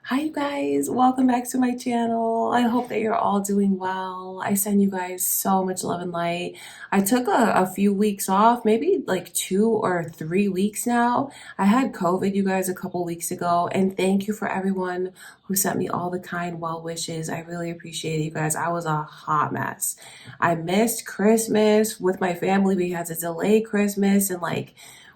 Hi you guys, welcome back to my channel. I hope that you're all doing well. I send you guys so much love and light. I took a few weeks off, maybe like 2 or 3 weeks now. I had COVID, you guys, a couple weeks ago, and thank you for everyone who sent me all the kind well wishes. I really appreciate it, you guys. I was a hot mess. I missed Christmas with my family. We had to delay Christmas and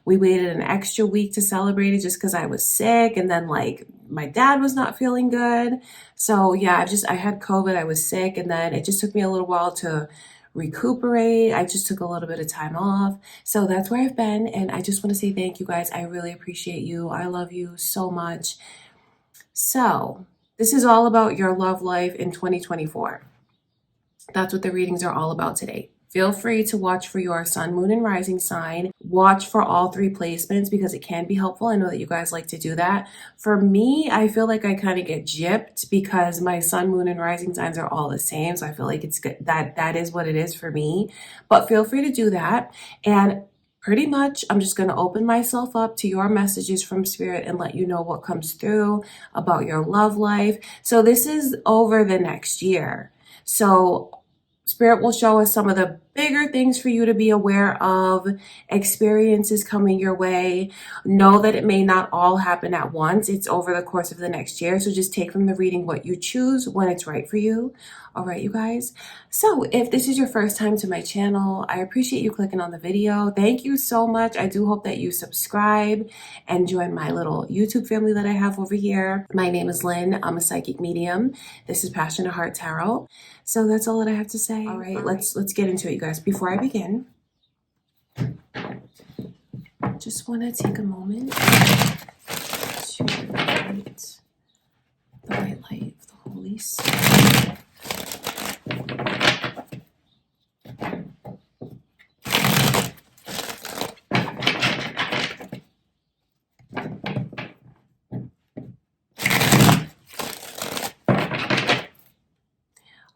we waited an extra week to celebrate it just because I was sick, and then my dad was not feeling good. So yeah, I had COVID, I was sick, and then it just took me a little while to recuperate. I just took a little bit of time off. So that's where I've been, and I just want to say thank you guys. I really appreciate you. I love you so much. So this is all about your love life in 2024. That's what the readings are all about today. Feel free to watch for your sun, moon, and rising sign. Watch for all three placements because it can be helpful. I know that you guys like to do that. For me, I feel like I kind of get gypped because my sun, moon, and rising signs are all the same. So I feel like it's good that is what it is for me. But feel free to do that. And pretty much, I'm just going to open myself up to your messages from Spirit and let you know what comes through about your love life. So this is over the next year. So Spirit will show us some of the bigger things for you to be aware of, experiences coming your way. Know that it may not all happen at once. It's over the course of the next year. So just take from the reading what you choose when it's right for you. All right, you guys. So if this is your first time to my channel, I appreciate you clicking on the video. Thank you so much. I do hope that you subscribe and join my little YouTube family that I have over here. My name is Lynn. I'm a psychic medium. This is Passionate Heart Tarot. So that's all that I have to say. All right, let's get into it, you guys. Before I begin, just want to take a moment to invite the white light of the Holy Spirit.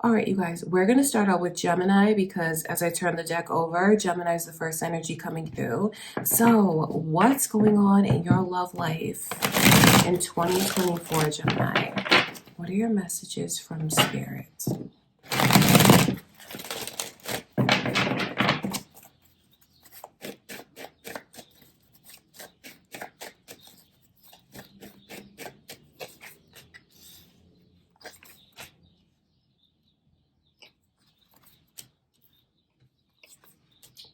All right, you guys, we're going to start out with Gemini because as I turn the deck over, Gemini is the first energy coming through. So what's going on in your love life in 2024, Gemini? What are your messages from Spirit?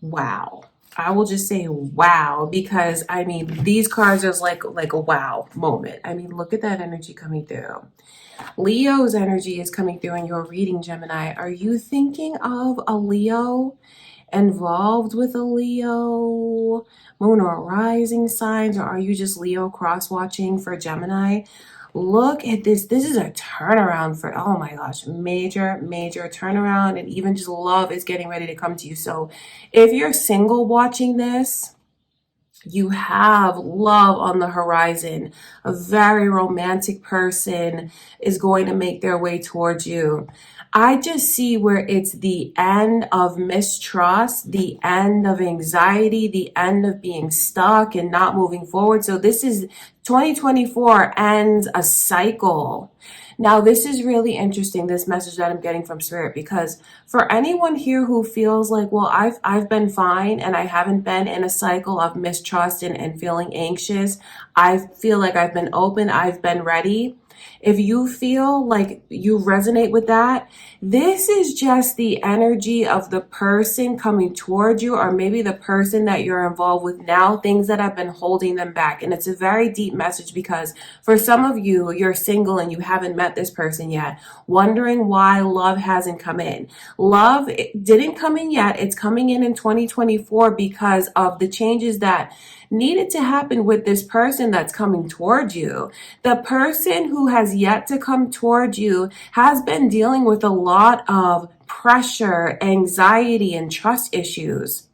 Wow. I will just say wow, because I mean, these cards are like a wow moment. I mean, look at that energy coming through. Leo's energy is coming through in your reading, Gemini. Are you thinking of a Leo, involved with a Leo, moon or rising signs, or are you just Leo cross-watching for Gemini? Look at this. This is a turnaround for, oh my gosh, major turnaround, and even just love is getting ready to come to you. So if you're single watching this, you have love on the horizon. A very romantic person is going to make their way towards you. I just see where it's the end of mistrust, the end of anxiety, the end of being stuck and not moving forward. So this is 2024 ends a cycle. Now, this is really interesting, this message that I'm getting from Spirit, because for anyone here who feels like, well, I've been fine and I haven't been in a cycle of mistrust and feeling anxious. I feel like I've been open, I've been ready. If you feel like you resonate with that, this is just the energy of the person coming towards you, or maybe the person that you're involved with now, things that have been holding them back. And it's a very deep message because for some of you, you're single and you haven't met this person yet, wondering why love hasn't come in. Love didn't come in yet. It's coming in 2024 because of the changes that needed to happen with this person that's coming towards you. The person who has yet to come towards you has been dealing with a lot of pressure, anxiety, and trust issues.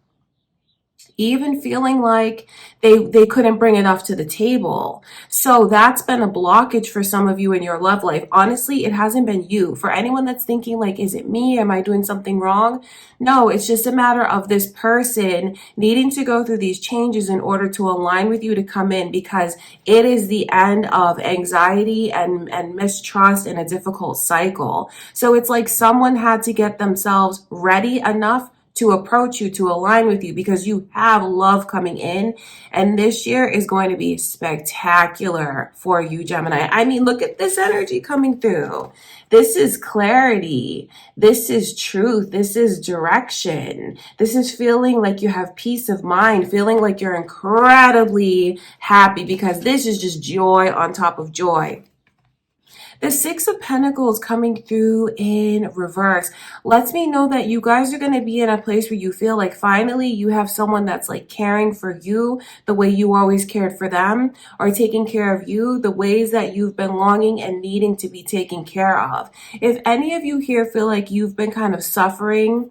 even feeling like they couldn't bring enough to the table. So that's been a blockage for some of you in your love life. Honestly, it hasn't been you. For anyone that's thinking like, is it me? Am I doing something wrong? No, it's just a matter of this person needing to go through these changes in order to align with you to come in, because it is the end of anxiety and mistrust and a difficult cycle. So it's like someone had to get themselves ready enough to approach you, to align with you, because you have love coming in. And this year is going to be spectacular for you, Gemini. I mean, look at this energy coming through. This is clarity. This is truth. This is direction. This is feeling like you have peace of mind, feeling like you're incredibly happy, because this is just joy on top of joy. The Six of Pentacles coming through in reverse lets me know that you guys are going to be in a place where you feel like finally you have someone that's like caring for you the way you always cared for them, or taking care of you the ways that you've been longing and needing to be taken care of. If any of you here feel like you've been kind of suffering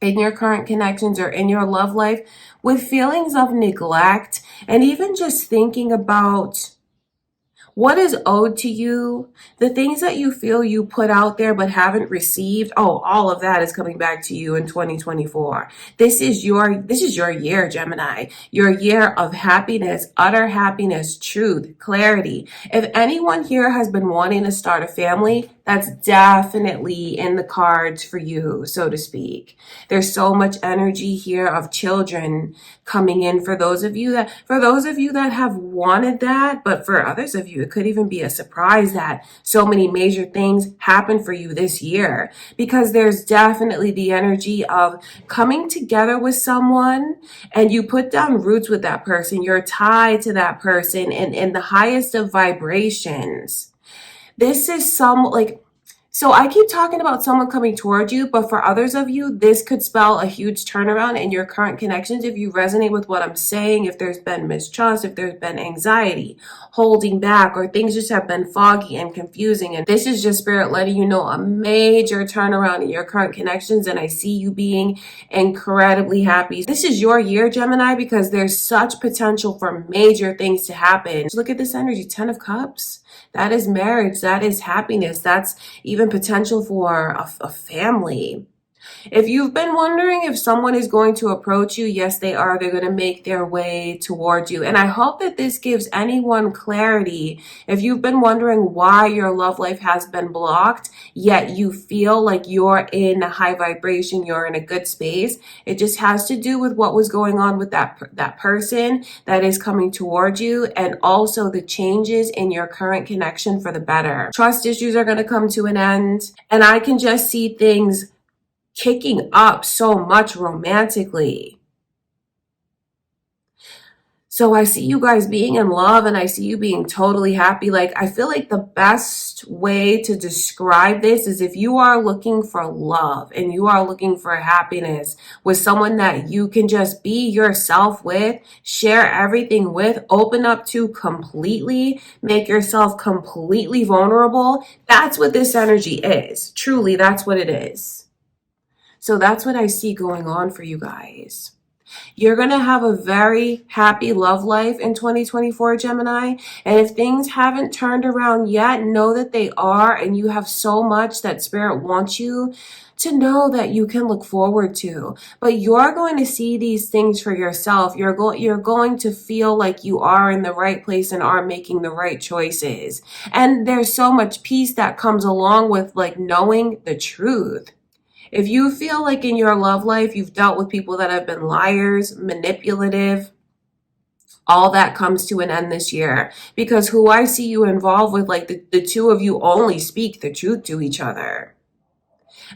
in your current connections or in your love life with feelings of neglect, and even just thinking about what is owed to you, the things that you feel you put out there but haven't received, oh, all of that is coming back to you in 2024. This is your year, Gemini. Your year of happiness, utter happiness, truth, clarity. If anyone here has been wanting to start a family, that's definitely in the cards for you, so to speak. There's so much energy here of children coming in for those of you that have wanted that, but for others of you, it could even be a surprise that so many major things happen for you this year, because there's definitely the energy of coming together with someone and you put down roots with that person. You're tied to that person in the highest of vibrations. This is so I keep talking about someone coming towards you, but for others of you, this could spell a huge turnaround in your current connections. If you resonate with what I'm saying, if there's been mistrust, if there's been anxiety, holding back, or things just have been foggy and confusing. And this is just Spirit letting you know a major turnaround in your current connections. And I see you being incredibly happy. This is your year, Gemini, because there's such potential for major things to happen. Look at this energy, 10 of Cups. That is marriage. That is happiness. That's even potential for a family. If you've been wondering if someone is going to approach you, yes, they are. They're going to make their way towards you. And I hope that this gives anyone clarity. If you've been wondering why your love life has been blocked, yet you feel like you're in a high vibration, you're in a good space, it just has to do with what was going on with that person that is coming towards you, and also the changes in your current connection for the better. Trust issues are going to come to an end, and I can just see things kicking up so much romantically. So I see you guys being in love, and I see you being totally happy. Like, I feel like the best way to describe this is if you are looking for love and you are looking for happiness with someone that you can just be yourself with, share everything with, open up to completely, make yourself completely vulnerable. That's what this energy is. Truly, that's what it is. So that's what I see going on for you guys. You're going to have a very happy love life in 2024, Gemini. And if things haven't turned around yet, know that they are. And you have so much that Spirit wants you to know that you can look forward to. But you're going to see these things for yourself. You're going to feel like you are in the right place and are making the right choices. And there's so much peace that comes along with like knowing the truth. If you feel like in your love life you've dealt with people that have been liars, manipulative, all that comes to an end this year. Because who I see you involved with, like the two of you only speak the truth to each other.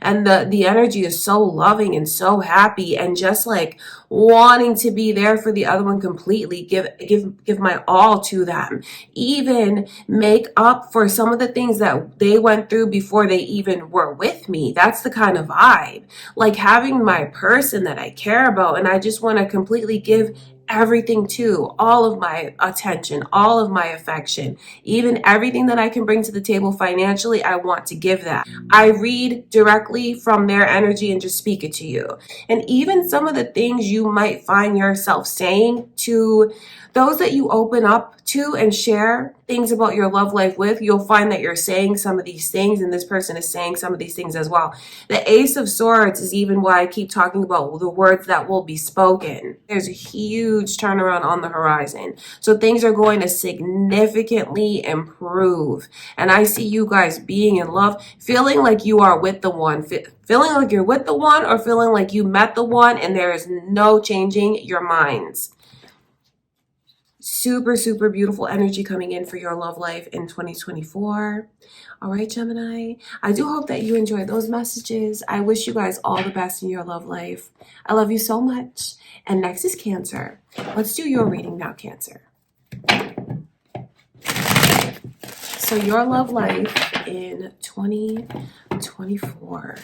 And the energy is so loving and so happy, and just like wanting to be there for the other one completely, give my all to them, even make up for some of the things that they went through before they even were with me. That's the kind of vibe, like having my person that I care about, and I just want to completely give everything too. All of my attention, all of my affection, even everything that I can bring to the table financially, I want to give that. I read directly from their energy and just speak it to you. And even some of the things you might find yourself saying to those that you open up to and share things about your love life with, you'll find that you're saying some of these things and this person is saying some of these things as well. The Ace of Swords is even why I keep talking about the words that will be spoken. There's a huge turnaround on the horizon. So things are going to significantly improve. And I see you guys being in love, feeling like you are with the one, feeling like you're with the one, or feeling like you met the one and there is no changing your minds. Super, super beautiful energy coming in for your love life in 2024. All right, Gemini. I do hope that you enjoyed those messages. I wish you guys all the best in your love life. I love you so much. And next is Cancer. Let's do your reading now, Cancer. So your love life in 2024.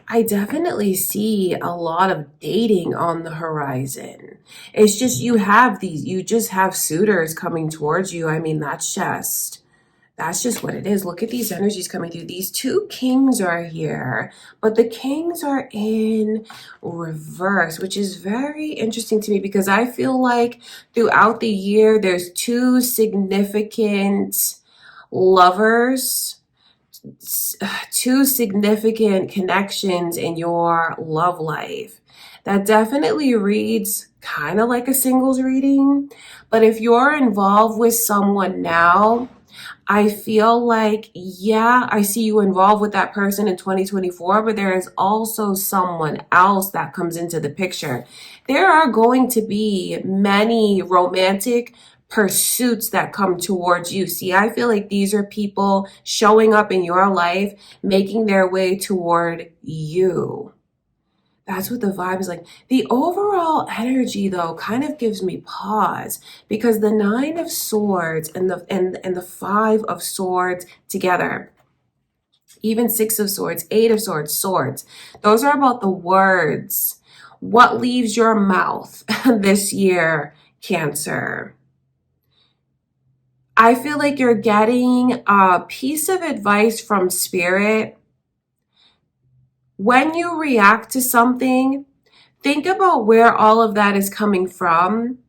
I definitely see a lot of dating on the horizon. It's just you just have suitors coming towards you. I mean, that's just what it is. Look at these energies coming through. These two kings are here, but the kings are in reverse, which is very interesting to me because I feel like throughout the year, there's two significant lovers, two significant connections in your love life. That definitely reads kind of like a singles reading. But if you're involved with someone now, I feel like, yeah, I see you involved with that person in 2024, but there is also someone else that comes into the picture. There are going to be many romantic pursuits that come towards you. See, I feel like these are people showing up in your life, making their way toward you. That's what the vibe is like. The overall energy, though, kind of gives me pause because the Nine of Swords and the Five of Swords together, even Six of Swords, Eight of Swords, Swords, those are about the words. What leaves your mouth this year, Cancer? I feel like you're getting a piece of advice from Spirit. When you react to something, think about where all of that is coming from,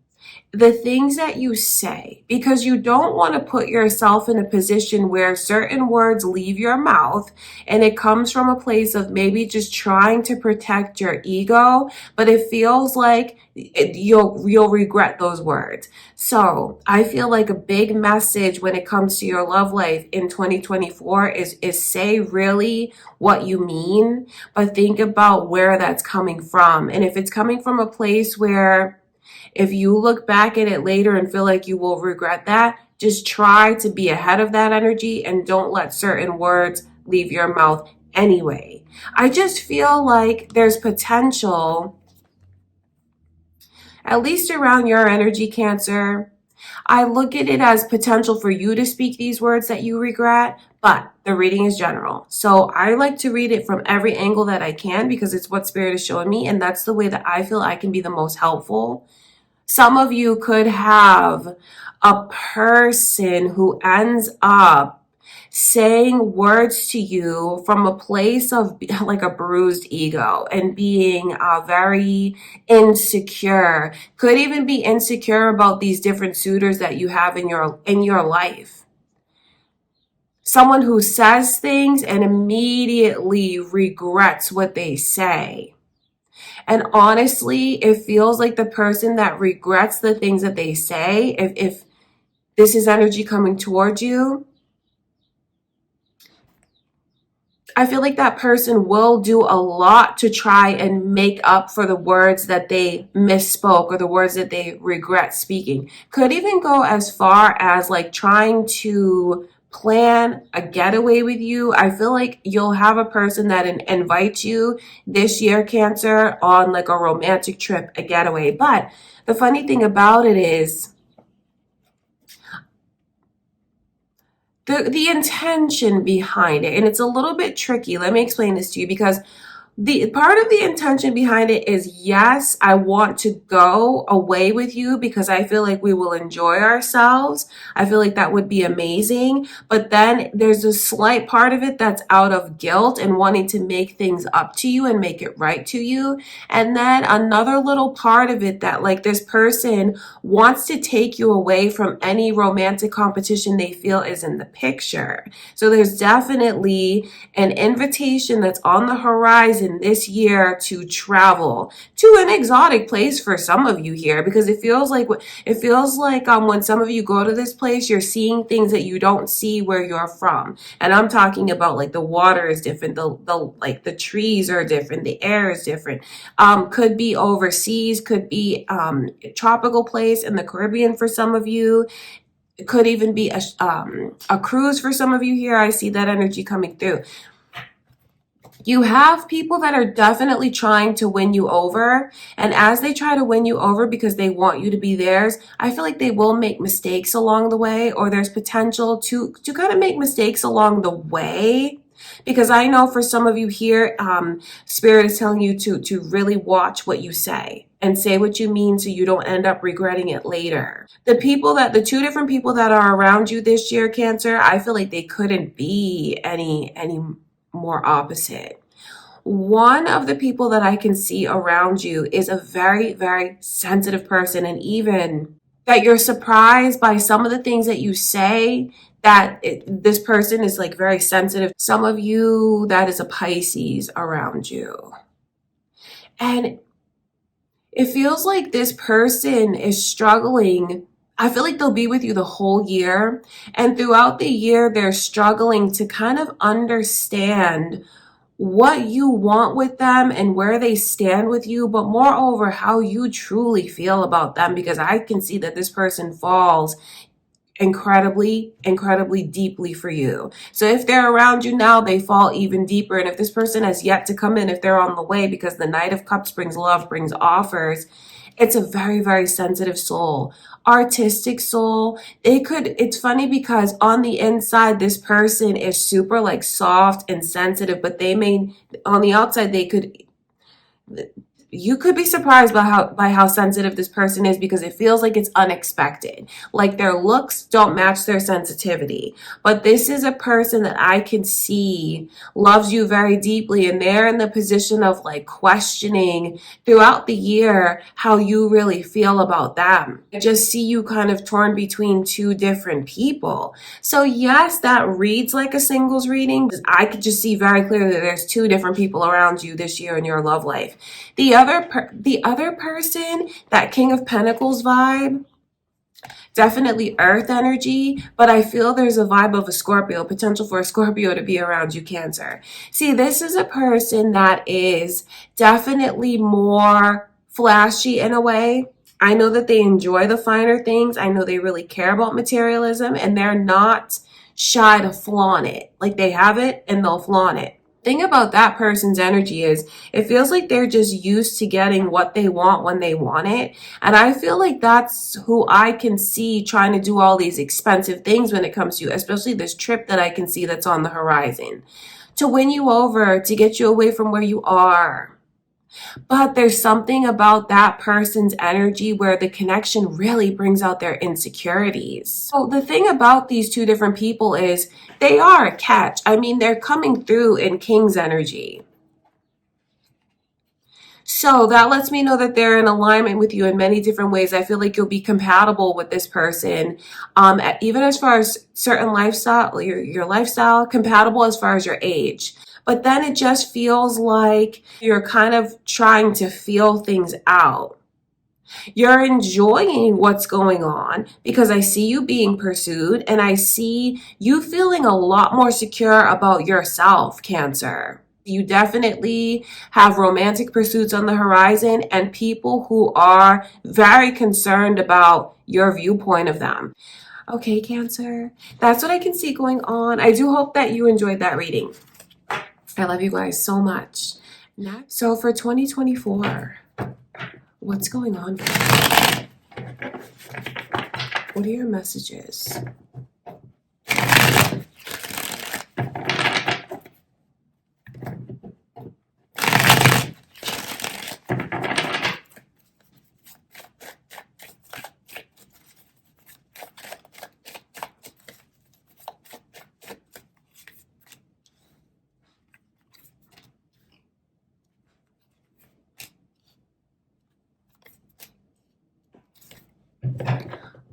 the things that you say, because you don't want to put yourself in a position where certain words leave your mouth and it comes from a place of maybe just trying to protect your ego, but it feels like you'll regret those words. So I feel like a big message when it comes to your love life in 2024 is say really what you mean, but think about where that's coming from. And if it's coming from a place where if you look back at it later and feel like you will regret that, just try to be ahead of that energy and don't let certain words leave your mouth anyway. I just feel like there's potential, at least around your energy, Cancer. I look at it as potential for you to speak these words that you regret, but the reading is general. So I like to read it from every angle that I can because it's what Spirit is showing me, and that's the way that I feel I can be the most helpful. Some of you could have a person who ends up saying words to you from a place of like a bruised ego and being very insecure. Could even be insecure about these different suitors that you have in your life. Someone who says things and immediately regrets what they say. And honestly, it feels like the person that regrets the things that they say, if this is energy coming towards you, I feel like that person will do a lot to try and make up for the words that they misspoke or the words that they regret speaking. Could even go as far as like trying to plan a getaway with you. I feel like you'll have a person that invites you this year, Cancer, on like a romantic trip, a getaway. But the funny thing about it is, the intention behind it, and it's a little bit tricky. Let me explain this to you, because the part of the intention behind it is, yes, I want to go away with you because I feel like we will enjoy ourselves. I feel like that would be amazing. But then there's a slight part of it that's out of guilt and wanting to make things up to you and make it right to you. And then another little part of it that like this person wants to take you away from any romantic competition they feel is in the picture. So there's definitely an invitation that's on the horizon this year to travel to an exotic place for some of you here, because it feels like when some of you go to this place, you're seeing things that you don't see where you're from. And I'm talking about like the water is different, the trees are different, the air is different. Could be overseas, could be a tropical place in the Caribbean for some of you. It could even be a cruise for some of you here. I see that energy coming through. You have people that are definitely trying to win you over. And as they try to win you over because they want you to be theirs, I feel like they will make mistakes along the way, or there's potential to kind of make mistakes along the way. Because I know for some of you here, Spirit is telling you to really watch what you say and say what you mean so you don't end up regretting it later. The two different people that are around you this year, Cancer, I feel like they couldn't be any more opposite. One of the people that I can see around you is a very, very sensitive person, and even that you're surprised by some of the things that you say, that this person is like very sensitive. Some of you, that is a Pisces around you. And it feels like this person is struggling. I feel like they'll be with you the whole year. And throughout the year, they're struggling to kind of understand what you want with them and where they stand with you, but moreover, how you truly feel about them, because I can see that this person falls incredibly, incredibly deeply for you. So if they're around you now, they fall even deeper. And if this person has yet to come in, if they're on the way, because the Knight of Cups brings love, brings offers, it's a very, very sensitive soul, artistic soul. It's funny because on the inside, this person is super like soft and sensitive, but on the outside, you could be surprised by how sensitive this person is, because it feels like it's unexpected. Like their looks don't match their sensitivity. But this is a person that I can see loves you very deeply, and they're in the position of like questioning throughout the year how you really feel about them. I just see you kind of torn between two different people. So yes, that reads like a singles reading. I could just see very clearly that there's two different people around you this year in your love life. The other person, that King of Pentacles vibe, definitely earth energy, but I feel there's a vibe of a Scorpio, potential for a Scorpio to be around you, Cancer. See, this is a person that is definitely more flashy in a way. I know that they enjoy the finer things. I know they really care about materialism, and they're not shy to flaunt it. Like they have it and they'll flaunt it. Thing about that person's energy is it feels like they're just used to getting what they want when they want it. And I feel like that's who I can see trying to do all these expensive things when it comes to you, especially this trip that I can see that's on the horizon, to win you over, to get you away from where you are. But there's something about that person's energy where the connection really brings out their insecurities. So the thing about these two different people is they are a catch. I mean, they're coming through in King's energy. So that lets me know that they're in alignment with you in many different ways. I feel like you'll be compatible with this person, even as far as certain lifestyle, your lifestyle, compatible as far as your age. But then it just feels like you're kind of trying to feel things out. You're enjoying what's going on because I see you being pursued and I see you feeling a lot more secure about yourself, Cancer. You definitely have romantic pursuits on the horizon and people who are very concerned about your viewpoint of them. Okay, Cancer, that's what I can see going on. I do hope that you enjoyed that reading. I love you guys so much. So for 2024, what's going on for you? What are your messages?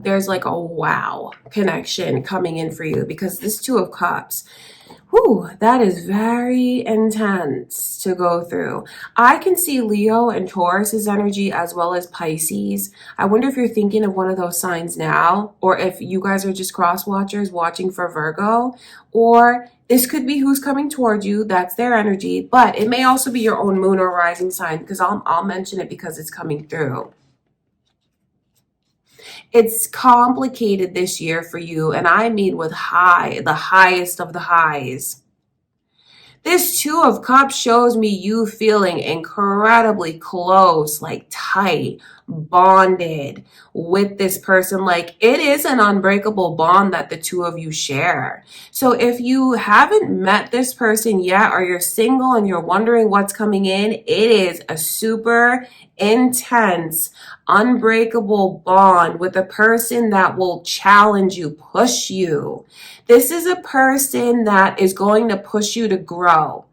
There's like a wow connection coming in for you because this Two of Cups, whew, that is very intense to go through. I can see Leo and Taurus's energy as well as Pisces. I wonder if you're thinking of one of those signs now, or if you guys are just cross watchers watching for Virgo, or this could be who's coming towards you. That's their energy, but it may also be your own moon or rising sign because I'll mention it because it's coming through. It's complicated this year for you, and I mean with the highest of the highs. This Two of Cups shows me you feeling incredibly close, like tight, bonded with this person. Like it is an unbreakable bond that the two of you share. So if you haven't met this person yet, or you're single and you're wondering what's coming in, it is a super intense, unbreakable bond with a person that will challenge you, push you. This is a person that is going to push you to grow.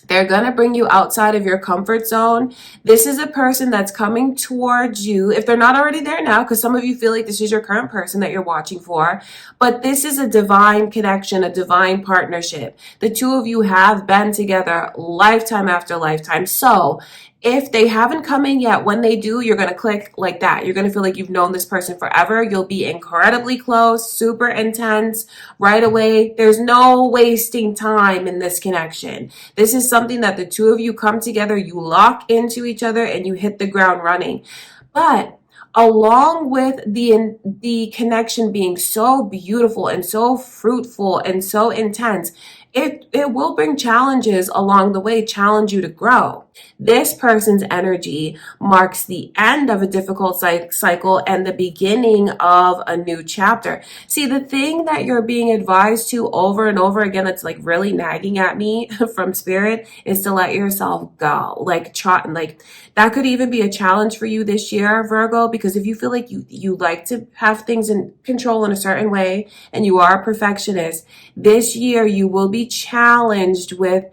They're going to bring you outside of your comfort zone. This is a person that's coming towards you, if they're not already there now, because some of you feel like this is your current person that you're watching for, but this is a divine connection, a divine partnership. The two of you have been together lifetime after lifetime. So if they haven't come in yet, when they do, you're going to click like that. You're going to feel like you've known this person forever. You'll be incredibly close, super intense right away. There's no wasting time in this connection. This is something that the two of you come together, you lock into each other, and you hit the ground running. But along with the connection being so beautiful and so fruitful and so intense, it will bring challenges along the way, challenge you to grow. This person's energy marks the end of a difficult cycle and the beginning of a new chapter. See, the thing that you're being advised to over and over again that's like really nagging at me from spirit is to let yourself go. Like that could even be a challenge for you this year, Virgo, because if you feel like you like to have things in control in a certain way and you are a perfectionist, this year you will be challenged with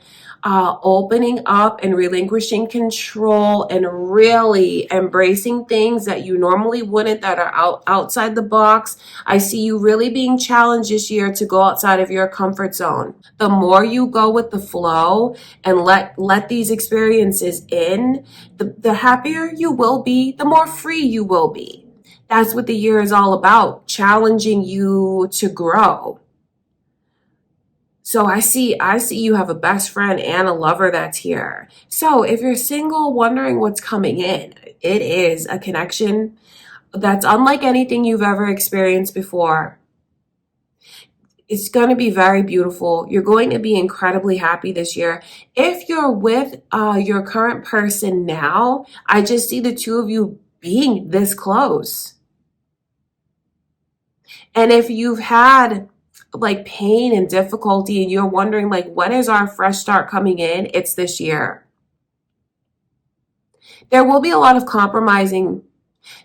opening up and relinquishing control and really embracing things that you normally wouldn't, that are outside the box. I see you really being challenged this year to go outside of your comfort zone. The more you go with the flow and let these experiences in, the happier you will be, the more free you will be. That's what the year is all about, challenging you to grow. So I see you have a best friend and a lover that's here. So if you're single, wondering what's coming in, it is a connection that's unlike anything you've ever experienced before. It's going to be very beautiful. You're going to be incredibly happy this year. If you're with your current person now, I just see the two of you being this close. And if you've had like pain and difficulty and you're wondering like, when is our fresh start coming in? It's this year. There will be a lot of compromising.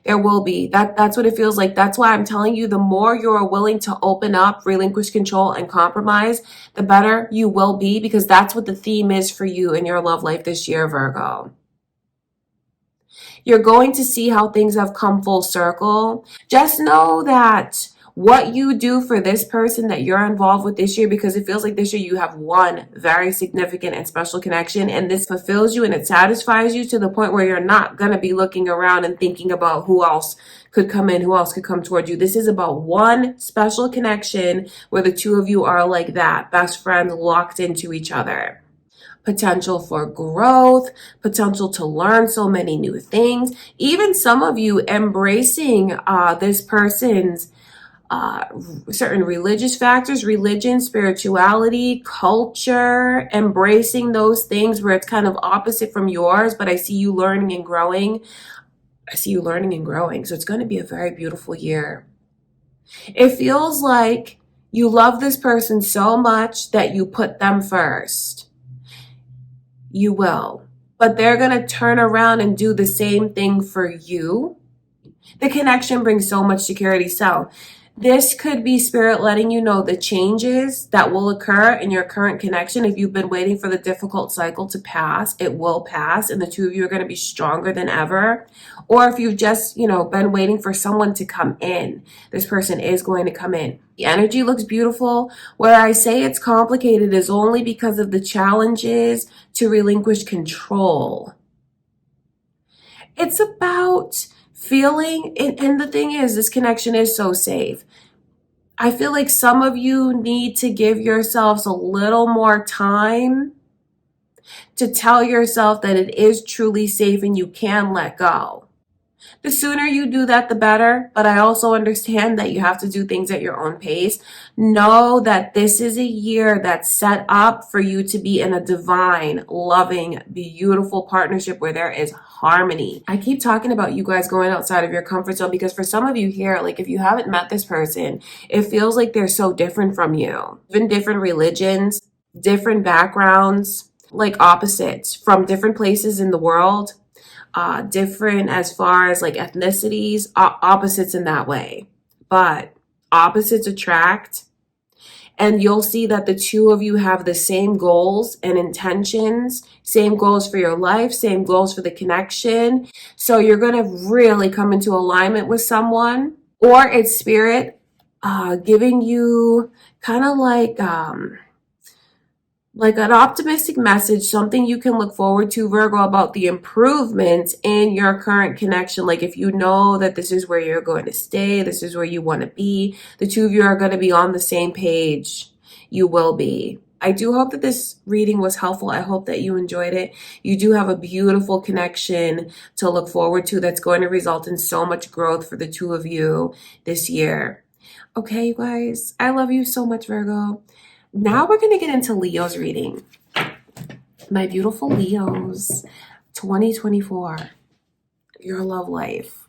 There will be. That's what it feels like. That's why I'm telling you, the more you're willing to open up, relinquish control, and compromise, the better you will be, because that's what the theme is for you in your love life this year, Virgo. You're going to see how things have come full circle. Just know that what you do for this person that you're involved with this year, because it feels like this year you have one very significant and special connection, and this fulfills you and it satisfies you to the point where you're not going to be looking around and thinking about who else could come in, who else could come toward you. This is about one special connection where the two of you are like that, best friends locked into each other. Potential for growth, potential to learn so many new things, even some of you embracing this person's certain religious factors, religion, spirituality, culture, embracing those things where it's kind of opposite from yours, but I see you learning and growing. I see you learning and growing. So it's going to be a very beautiful year. It feels like you love this person so much that you put them first. You will. But they're going to turn around and do the same thing for you. The connection brings so much security. So this could be spirit letting you know the changes that will occur in your current connection. If you've been waiting for the difficult cycle to pass, it will pass, and the two of you are going to be stronger than ever. Or if you've just, been waiting for someone to come in, this person is going to come in. The energy looks beautiful. Where I say it's complicated is only because of the challenges to relinquish control. It's about feeling, and the thing is, this connection is so safe. I feel like some of you need to give yourselves a little more time to tell yourself that it is truly safe and you can let go. The sooner you do that, the better. But I also understand that you have to do things at your own pace. Know that this is a year that's set up for you to be in a divine, loving, beautiful partnership where there is harmony. I keep talking about you guys going outside of your comfort zone because for some of you here, like if you haven't met this person, it feels like they're so different from you. Even different religions, different backgrounds, like opposites from different places in the world. Different as far as like ethnicities, opposites in that way, but opposites attract, and you'll see that the two of you have the same goals and intentions, same goals for your life, same goals for the connection. So you're going to really come into alignment with someone, or it's spirit giving you kind of like an optimistic message, something you can look forward to, Virgo, about the improvements in your current connection. Like if you know that this is where you're going to stay, this is where you want to be, the two of you are going to be on the same page. You will be. I do hope that this reading was helpful. I hope that you enjoyed it. You do have a beautiful connection to look forward to that's going to result in so much growth for the two of you this year. Okay, you guys, I love you so much, Virgo. Now we're going to get into Leo's reading. My beautiful Leos, 2024, your love life.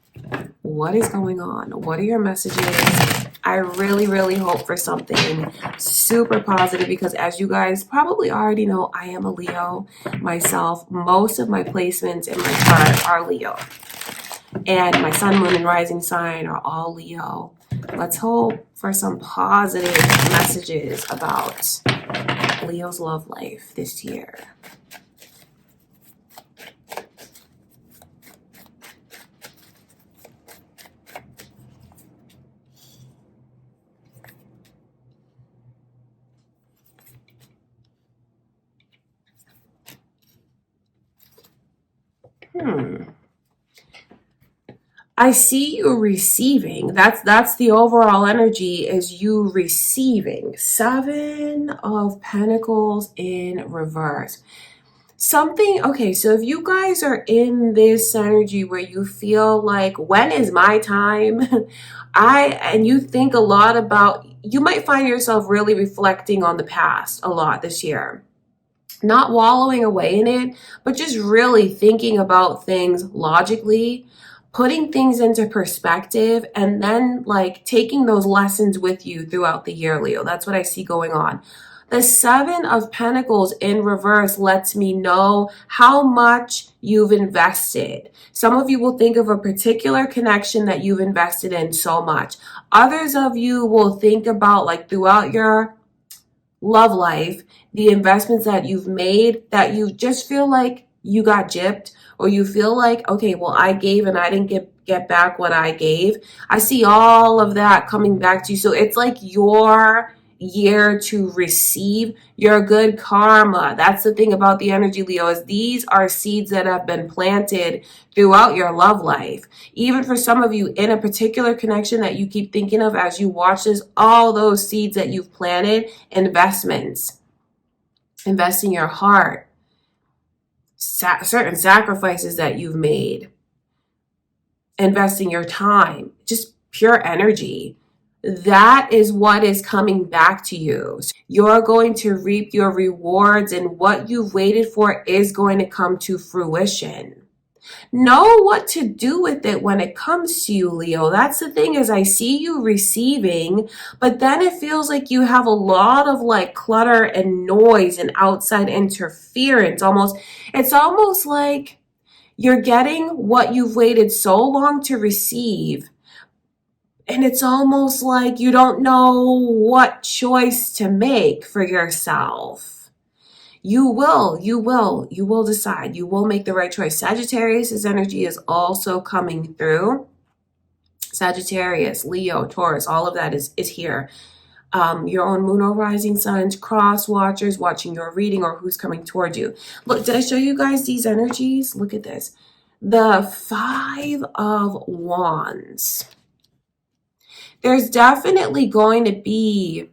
What is going on? What are your messages? I really, really hope for something super positive because as you guys probably already know, I am a Leo myself. Most of my placements in my chart are Leo. And my sun, moon, and rising sign are all Leo. Let's hope for some positive messages about Leo's love life this year. I see you receiving. That's the overall energy is you receiving. 7 of Pentacles in reverse. Okay, so if you guys are in this energy where you feel like, when is my time? And you think a lot about, you might find yourself really reflecting on the past a lot this year. Not wallowing away in it, but just really thinking about things logically, putting things into perspective, and then like taking those lessons with you throughout the year, Leo. That's what I see going on. The 7 of Pentacles in reverse lets me know how much you've invested. Some of you will think of a particular connection that you've invested in so much. Others of you will think about like throughout your love life, the investments that you've made that you just feel like you got gypped, or you feel like, okay, well, I gave and I didn't get back what I gave. I see all of that coming back to you. So it's like your year to receive your good karma. That's the thing about the energy, Leo, is these are seeds that have been planted throughout your love life. Even for some of you in a particular connection that you keep thinking of as you watch this, all those seeds that you've planted, investments, invest in your heart, certain sacrifices that you've made, investing your time, just pure energy. That is what is coming back to you. So you're going to reap your rewards, and what you've waited for is going to come to fruition. Know what to do with it when it comes to you, Leo. That's the thing, is I see you receiving, but then it feels like you have a lot of like clutter and noise and outside interference. It's almost like you're getting what you've waited so long to receive, and it's almost like you don't know what choice to make for yourself. You will decide. You will make the right choice. Sagittarius' energy is also coming through. Sagittarius, Leo, Taurus, all of that is here. Your own moon or rising signs, cross watchers, watching your reading or who's coming toward you. Look, did I show you guys these energies? Look at this. The 5 of Wands. There's definitely going to be,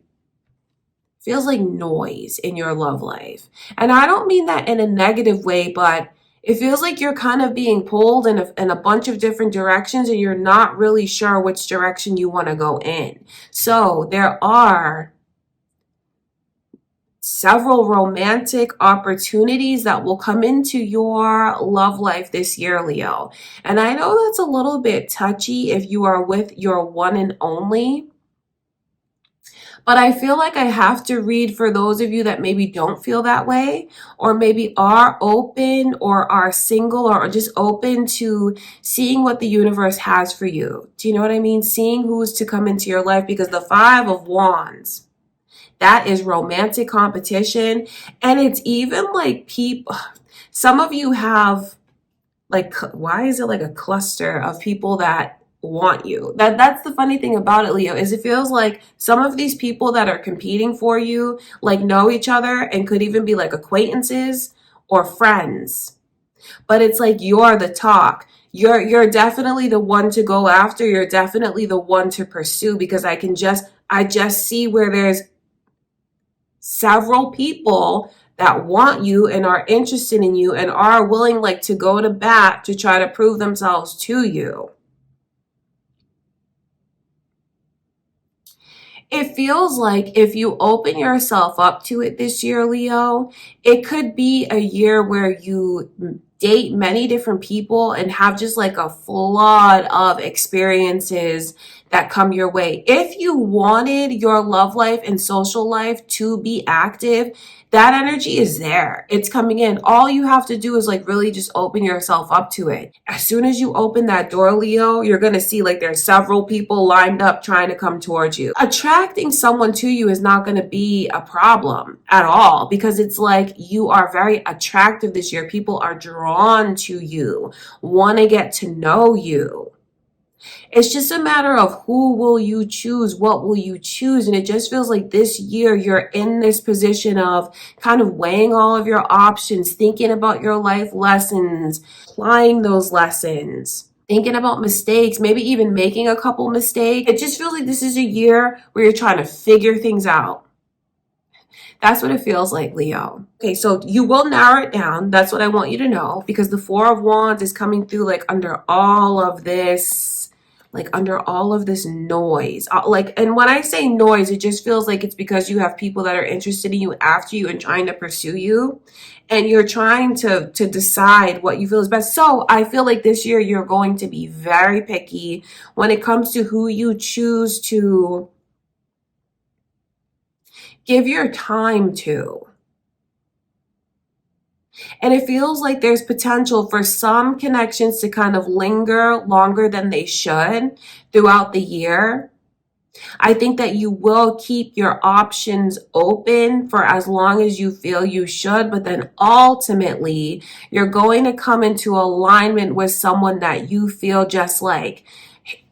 feels like, noise in your love life. And I don't mean that in a negative way, but it feels like you're kind of being pulled in a bunch of different directions, and you're not really sure which direction you want to go in. So there are several romantic opportunities that will come into your love life this year, Leo. And I know that's a little bit touchy if you are with your one and only, but I feel like I have to read for those of you that maybe don't feel that way, or maybe are open or are single or just open to seeing what the universe has for you. Do you know what I mean? Seeing who's to come into your life, because the 5 of Wands, that is romantic competition. And it's even like people, some of you have like, why is it like a cluster of people that want you? That's the funny thing about it, Leo, is it feels like some of these people that are competing for you like know each other and could even be like acquaintances or friends. But it's like you're the talk. You're definitely the one to go after. You're definitely the one to pursue, because I just see where there's several people that want you and are interested in you and are willing like to go to bat to try to prove themselves to you. It feels like if you open yourself up to it this year, Leo, it could be a year where you date many different people and have just like a flood of experiences that come your way. If you wanted your love life and social life to be active, that energy is there. It's coming in. All you have to do is like really just open yourself up to it. As soon as you open that door, Leo, you're going to see like there's several people lined up trying to come towards you. Attracting someone to you is not going to be a problem at all, because it's like you are very attractive this year. People are drawn to you, want to get to know you. It's just a matter of who will you choose, what will you choose. And it just feels like this year you're in this position of kind of weighing all of your options, thinking about your life lessons, applying those lessons, thinking about mistakes, maybe even making a couple mistakes. It just feels like this is a year where you're trying to figure things out. That's what it feels like, Leo. Okay, so you will narrow it down. That's what I want you to know, because the 4 of Wands is coming through like under all of this noise. And when I say noise, it just feels like it's because you have people that are interested in you, after you, and trying to pursue you, and you're trying to decide what you feel is best. So I feel like this year you're going to be very picky when it comes to who you choose to give your time to. And it feels like there's potential for some connections to kind of linger longer than they should throughout the year. I think that you will keep your options open for as long as you feel you should, but then ultimately you're going to come into alignment with someone that you feel just like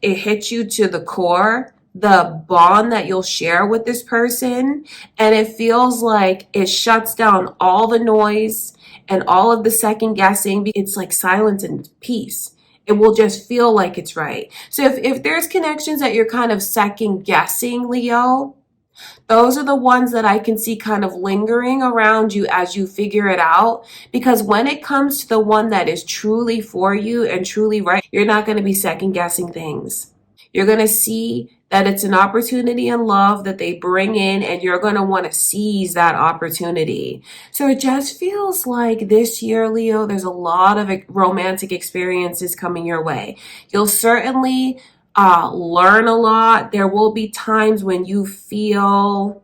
it hits you to the core, the bond that you'll share with this person, and it feels like it shuts down all the noise and all of the second guessing. It's like silence and peace. It will just feel like it's right. So if there's connections that you're kind of second guessing, Leo, those are the ones that I can see kind of lingering around you as you figure it out. Because when it comes to the one that is truly for you and truly right, you're not going to be second guessing things. You're going to see that it's an opportunity in love that they bring in, and you're going to want to seize that opportunity. So it just feels like this year, Leo, there's a lot of romantic experiences coming your way. You'll certainly learn a lot. There will be times when you feel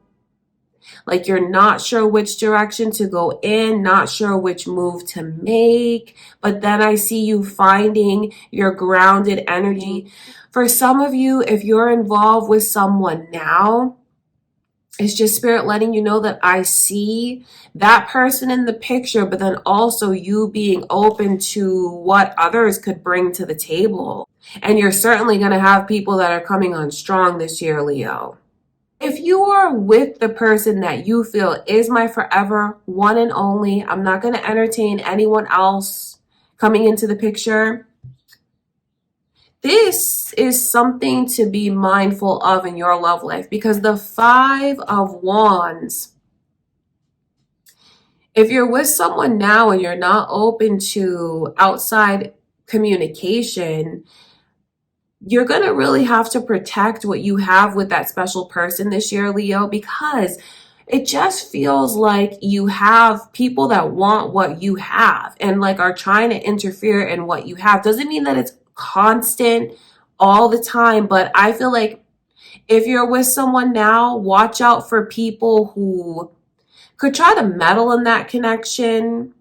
like you're not sure which direction to go in, not sure which move to make. But then I see you finding your grounded energy. For some of you, if you're involved with someone now, it's just spirit letting you know that I see that person in the picture, but then also you being open to what others could bring to the table. And you're certainly going to have people that are coming on strong this year, Leo. If you are with the person that you feel is my forever, one and only, I'm not going to entertain anyone else coming into the picture. This is something to be mindful of in your love life, because the Five of Wands, if you're with someone now and you're not open to outside communication, you're going to really have to protect what you have with that special person this year, Leo, because it just feels like you have people that want what you have and like are trying to interfere in what you have. Doesn't mean that it's constant all the time, but I feel like if you're with someone now, watch out for people who could try to meddle in that connection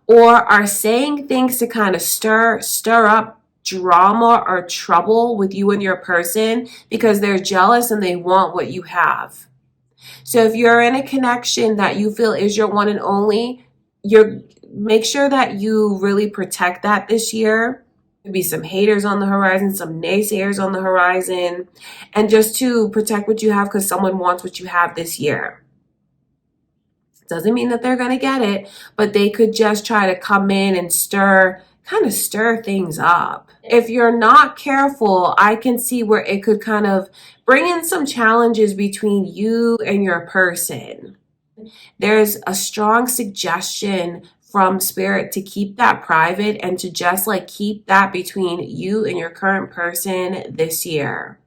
or are saying things to kind of stir up drama or trouble with you and your person because they're jealous and they want what you have. So if you're in a connection that you feel is your one and only, make sure that you really protect that this year. There'll be some haters on the horizon, some naysayers on the horizon, and just to protect what you have because someone wants what you have this year. Doesn't mean that they're going to get it, but they could just try to come in and kind of stir things up. If you're not careful, I can see where it could kind of bring in some challenges between you and your person. There's a strong suggestion from spirit to keep that private and to just like keep that between you and your current person this year.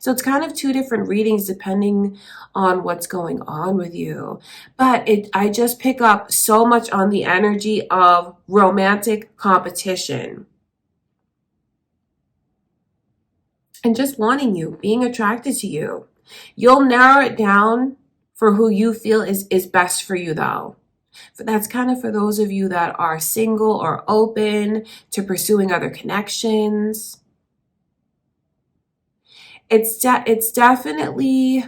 So it's kind of two different readings depending on what's going on with you. But I just pick up so much on the energy of romantic competition. And just wanting you, being attracted to you. You'll narrow it down for who you feel is best for you though. That's kind of for those of you that are single or open to pursuing other connections. It's definitely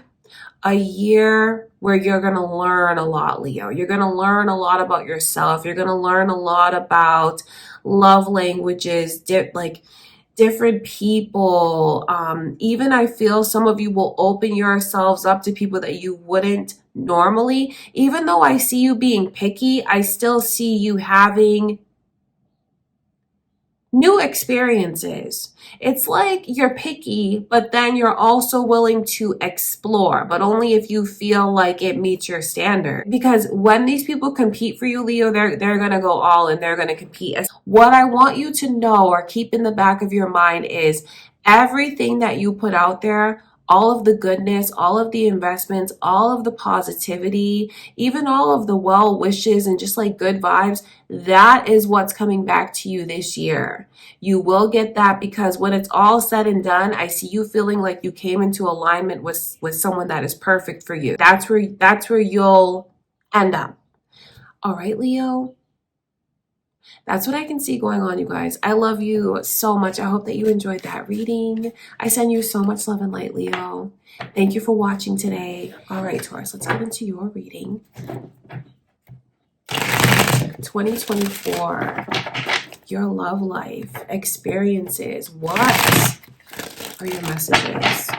a year where you're going to learn a lot, Leo. You're going to learn a lot about yourself. You're going to learn a lot about love languages, different people. Even I feel some of you will open yourselves up to people that you wouldn't normally. Even though I see you being picky, I still see you having new experiences. It's like you're picky, but then you're also willing to explore, but only if you feel like it meets your standard. Because when these people compete for you, Leo, they're going to go all in. They're going to compete. What I want you to know or keep in the back of your mind is everything that you put out there, all of the goodness, all of the investments, all of the positivity, even all of the well wishes and just like good vibes, that is what's coming back to you this year. You will get that because when it's all said and done, I see you feeling like you came into alignment with someone that is perfect for you. That's where you'll end up. All right, Leo. That's what I can see going on, you guys. I love you so much. I hope that you enjoyed that reading. I send you so much love and light, Leo. Thank you for watching today. All right, Taurus, let's get into your reading. 2024, your love life, experiences. What are your messages?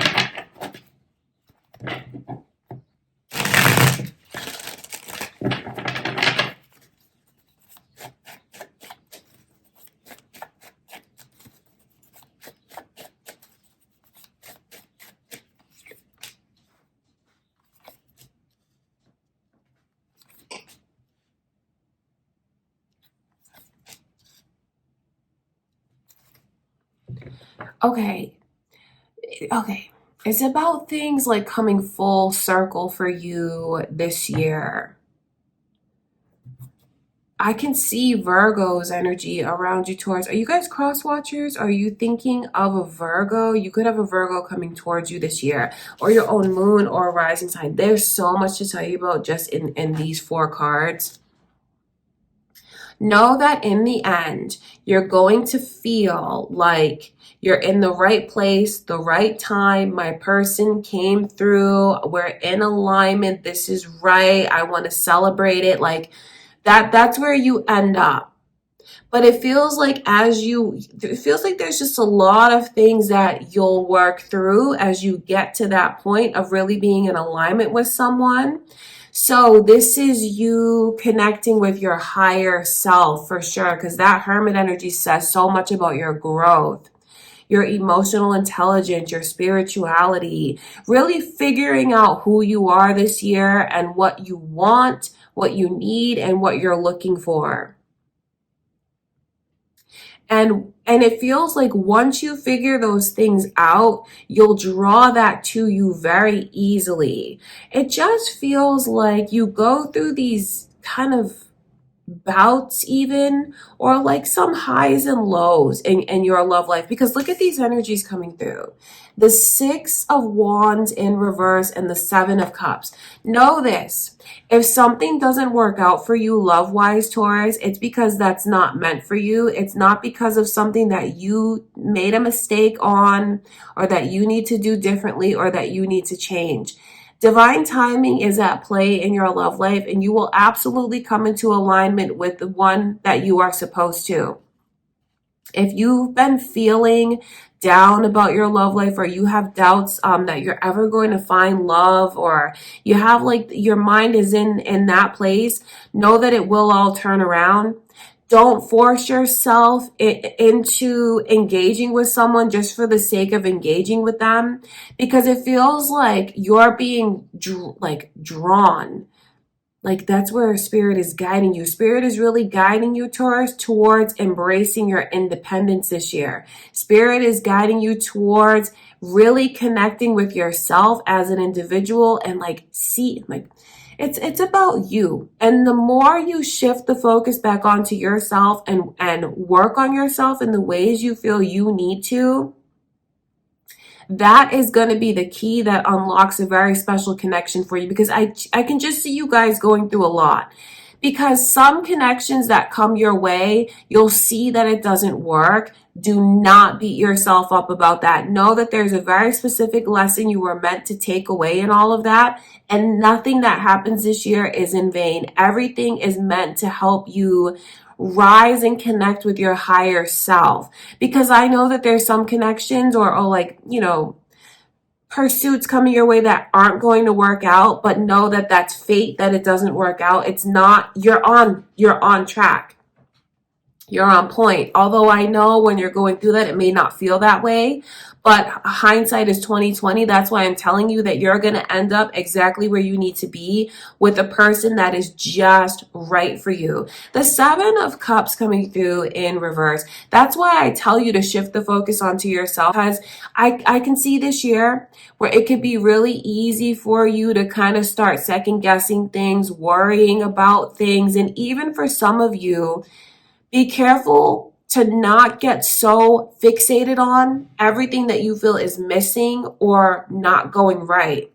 Okay. It's about things like coming full circle for you this year. I can see Virgo's energy around you, Taurus. Are you guys cross watchers? Are you thinking of a Virgo? You could have a Virgo coming towards you this year, or your own moon or rising sign. There's so much to tell you about just in these 4 cards. Know that in the end, you're going to feel like you're in the right place, the right time. My person came through. We're in alignment. This is right. I want to celebrate it. Like that's where you end up. But it feels like it feels like there's just a lot of things that you'll work through as you get to that point of really being in alignment with someone. So this is you connecting with your higher self for sure, because that Hermit energy says so much about your growth, your emotional intelligence, your spirituality, really figuring out who you are this year and what you want, what you need, and what you're looking for. And it feels like once you figure those things out, you'll draw that to you very easily. It just feels like you go through these kind of bouts even, or like some highs and lows in your love life, because look at these energies coming through. The 6 of Wands in reverse and the 7 of Cups. Know this. If something doesn't work out for you love-wise, Taurus, it's because that's not meant for you. It's not because of something that you made a mistake on, or that you need to do differently, or that you need to change. Divine timing is at play in your love life, and you will absolutely come into alignment with the one that you are supposed to. If you've been feeling down about your love life, or you have doubts that you're ever going to find love, or you have like your mind is in that place, know that it will all turn around. Don't force yourself into engaging with someone just for the sake of engaging with them, because it feels like you're being drawn. Like that's where Spirit is guiding you. Spirit is really guiding you, Taurus, towards embracing your independence this year. Spirit is guiding you towards really connecting with yourself as an individual, and it's about you. And the more you shift the focus back onto yourself and work on yourself in the ways you feel you need to, that is going to be the key that unlocks a very special connection for you, because I can just see you guys going through a lot. Because some connections that come your way, you'll see that it doesn't work. Do not beat yourself up about that. Know that there's a very specific lesson you were meant to take away in all of that. And nothing that happens this year is in vain. Everything is meant to help you rise and connect with your higher self. Because I know that there's some connections or pursuits coming your way that aren't going to work out, but know that that's fate, that it doesn't work out. It's not, you're on track. You're on point. Although I know when you're going through that, it may not feel that way, but hindsight is 2020. That's why I'm telling you that you're going to end up exactly where you need to be with a person that is just right for you. The 7 of Cups coming through in reverse. That's why I tell you to shift the focus onto yourself, because I can see this year where it could be really easy for you to kind of start second guessing things, worrying about things. And even for some of you, be careful to not get so fixated on everything that you feel is missing or not going right.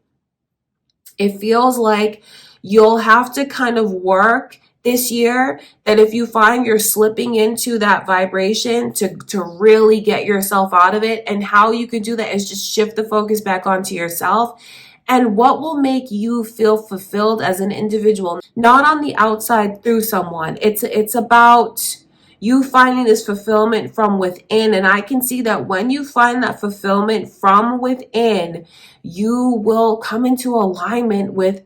It feels like you'll have to kind of work this year, that if you find you're slipping into that vibration, to really get yourself out of it. And how you can do that is just shift the focus back onto yourself and what will make you feel fulfilled as an individual, not on the outside through someone. It's about you finding this fulfillment from within. And I can see that when you find that fulfillment from within, you will come into alignment with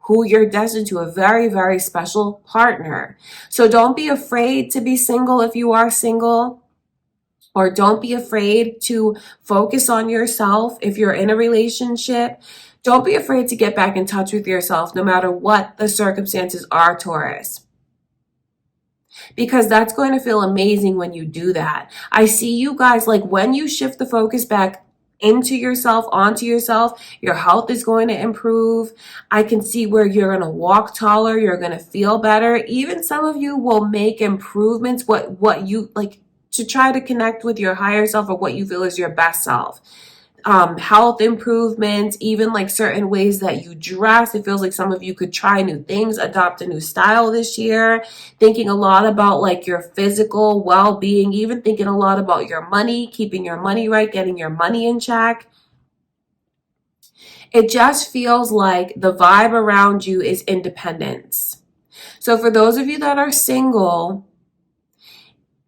who you're destined to, a very, very special partner. So don't be afraid to be single if you are single, or don't be afraid to focus on yourself if you're in a relationship. Don't be afraid to get back in touch with yourself no matter what the circumstances are, Taurus. Because that's going to feel amazing when you do that. I see you guys, like when you shift the focus back into yourself, onto yourself, your health is going to improve. I can see where you're going to walk taller, you're going to feel better. Even some of you will make improvements, what you like, to try to connect with your higher self, or what you feel is your best self. Health improvements, even like certain ways that you dress. It feels like some of you could try new things, adopt a new style this year, thinking a lot about like your physical well-being, even thinking a lot about your money, keeping your money right, getting your money in check. It just feels like the vibe around you is independence. So for those of you that are single,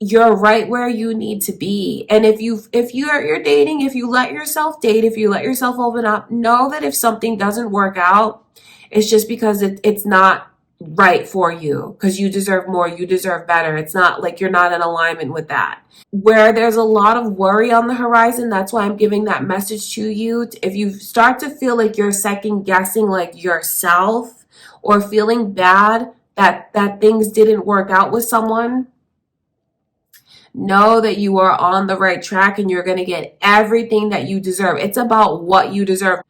you're right where you need to be. And if you're dating, if you let yourself date, if you let yourself open up, know that if something doesn't work out, it's just because it's not right for you, because you deserve more, you deserve better. It's not like you're not in alignment with that. Where there's a lot of worry on the horizon, that's why I'm giving that message to you. If you start to feel like you're second guessing like yourself, or feeling bad that things didn't work out with someone, know that you are on the right track and you're going to get everything that you deserve. It's about what you deserve.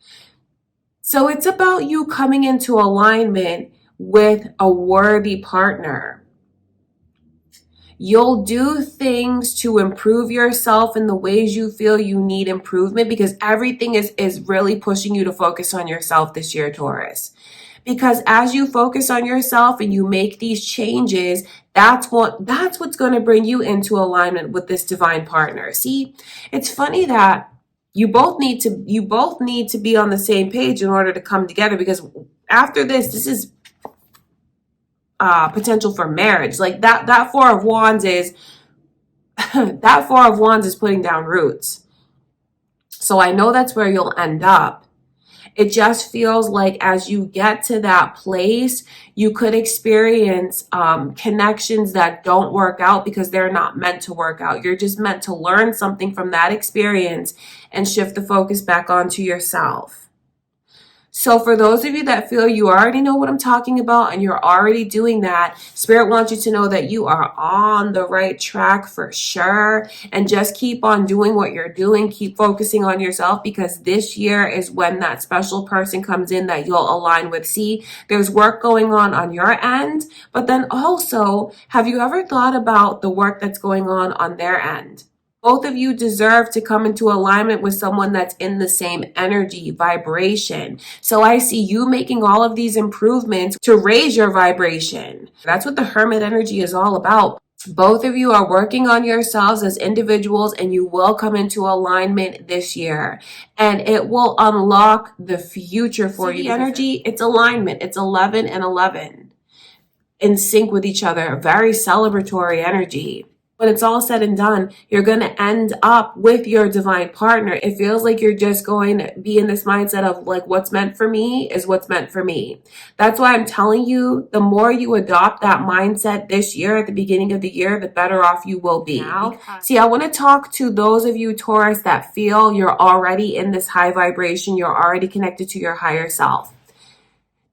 So it's about you coming into alignment with a worthy partner. You'll do things to improve yourself in the ways you feel you need improvement, because everything is really pushing you to focus on yourself this year, Taurus. Because as you focus on yourself and you make these changes, that's what's going to bring you into alignment with this divine partner. See, it's funny that you both need to be on the same page in order to come together, because after this is potential for marriage. Like that Four of Wands is that Four of Wands is putting down roots. So I know that's where you'll end up. It just feels like as you get to that place, you could experience connections that don't work out because they're not meant to work out. You're just meant to learn something from that experience and shift the focus back onto yourself. So for those of you that feel you already know what I'm talking about and you're already doing that, Spirit wants you to know that you are on the right track for sure. And just keep on doing what you're doing. Keep focusing on yourself, because this year is when that special person comes in that you'll align with. See, there's work going on your end, but then also, have you ever thought about the work that's going on their end? Both of you deserve to come into alignment with someone that's in the same energy, vibration. So I see you making all of these improvements to raise your vibration. That's what the Hermit energy is all about. Both of you are working on yourselves as individuals, and you will come into alignment this year. And it will unlock the future for you. The energy, it's alignment. It's 11 and 11 in sync with each other. A very celebratory energy. When it's all said and done, you're going to end up with your divine partner. It feels like you're just going to be in this mindset of like, what's meant for me is what's meant for me. That's why I'm telling you, the more you adopt that mindset this year, at the beginning of the year, the better off you will be. See, I want to talk to those of you, Taurus, that feel you're already in this high vibration. You're already connected to your higher self.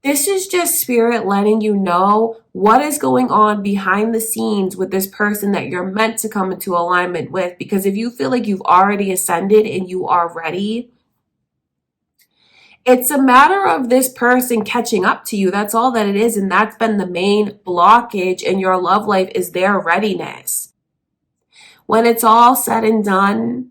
This is just Spirit letting you know what is going on behind the scenes with this person that you're meant to come into alignment with. Because if you feel like you've already ascended and you are ready, it's a matter of this person catching up to you. That's all that it is. And that's been the main blockage in your love life, is their readiness. When it's all said and done,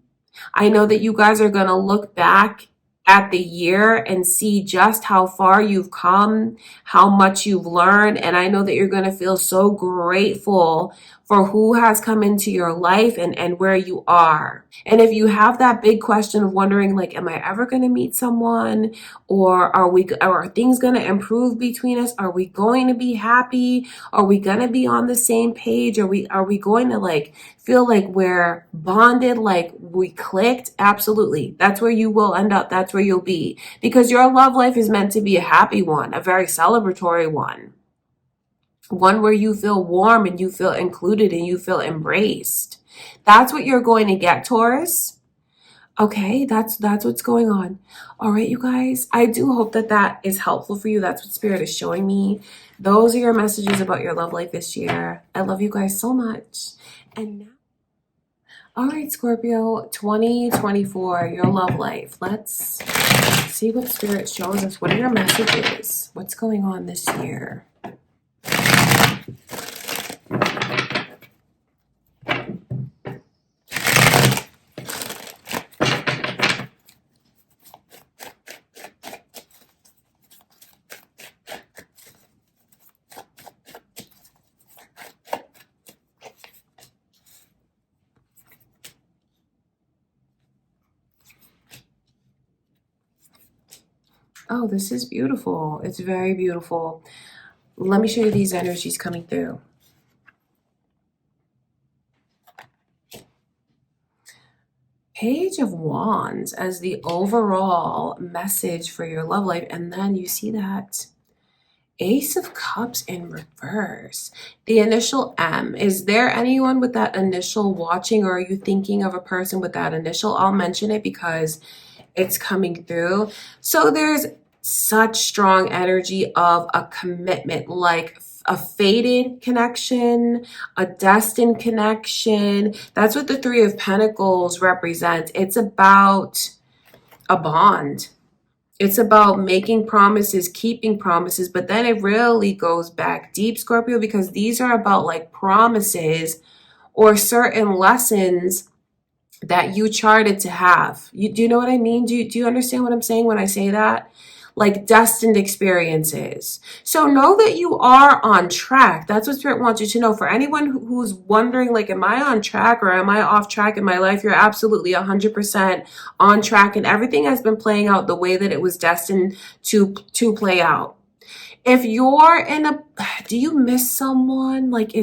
I know that you guys are going to look back at the year and see just how far you've come, how much you've learned. And I know that you're going to feel so grateful for who has come into your life and where you are. And if you have that big question of wondering, like, am I ever going to meet someone? Or are things going to improve between us? Are we going to be happy? Are we going to be on the same page? Are we going to like feel like we're bonded, like we clicked? Absolutely. That's where you will end up. That's where you'll be, because your love life is meant to be a happy one, a very celebratory one where you feel warm and you feel included and you feel embraced. That's what you're going to get, Taurus. Okay, that's what's going on. All right, you guys, I do hope that that is helpful for you. That's what Spirit is showing me. Those are your messages about your love life this year. I love you guys so much. And now, all right, Scorpio, 2024, your love life. Let's see what Spirit shows us. What are your messages? What's going on this year? Oh, this is beautiful. It's very beautiful. Let me show you these energies coming through. Page of Wands as the overall message for your love life. And then you see that Ace of Cups in reverse. The initial M. Is there anyone with that initial watching, or are you thinking of a person with that initial? I'll mention it because it's coming through. So there's such strong energy of a commitment, like a fated connection, a destined connection. That's what the Three of Pentacles represents. It's about a bond. It's about making promises, keeping promises, but then it really goes back deep, Scorpio, because these are about like promises or certain lessons that you charted to have. Do you know what I mean? Do you understand what I'm saying when I say that? Like destined experiences. So know that you are on track. That's what Spirit wants you to know. For anyone who's wondering, like, am I on track or am I off track in my life? You're absolutely 100% on track, and everything has been playing out the way that it was destined to play out. If you're in a, do you miss someone? Like,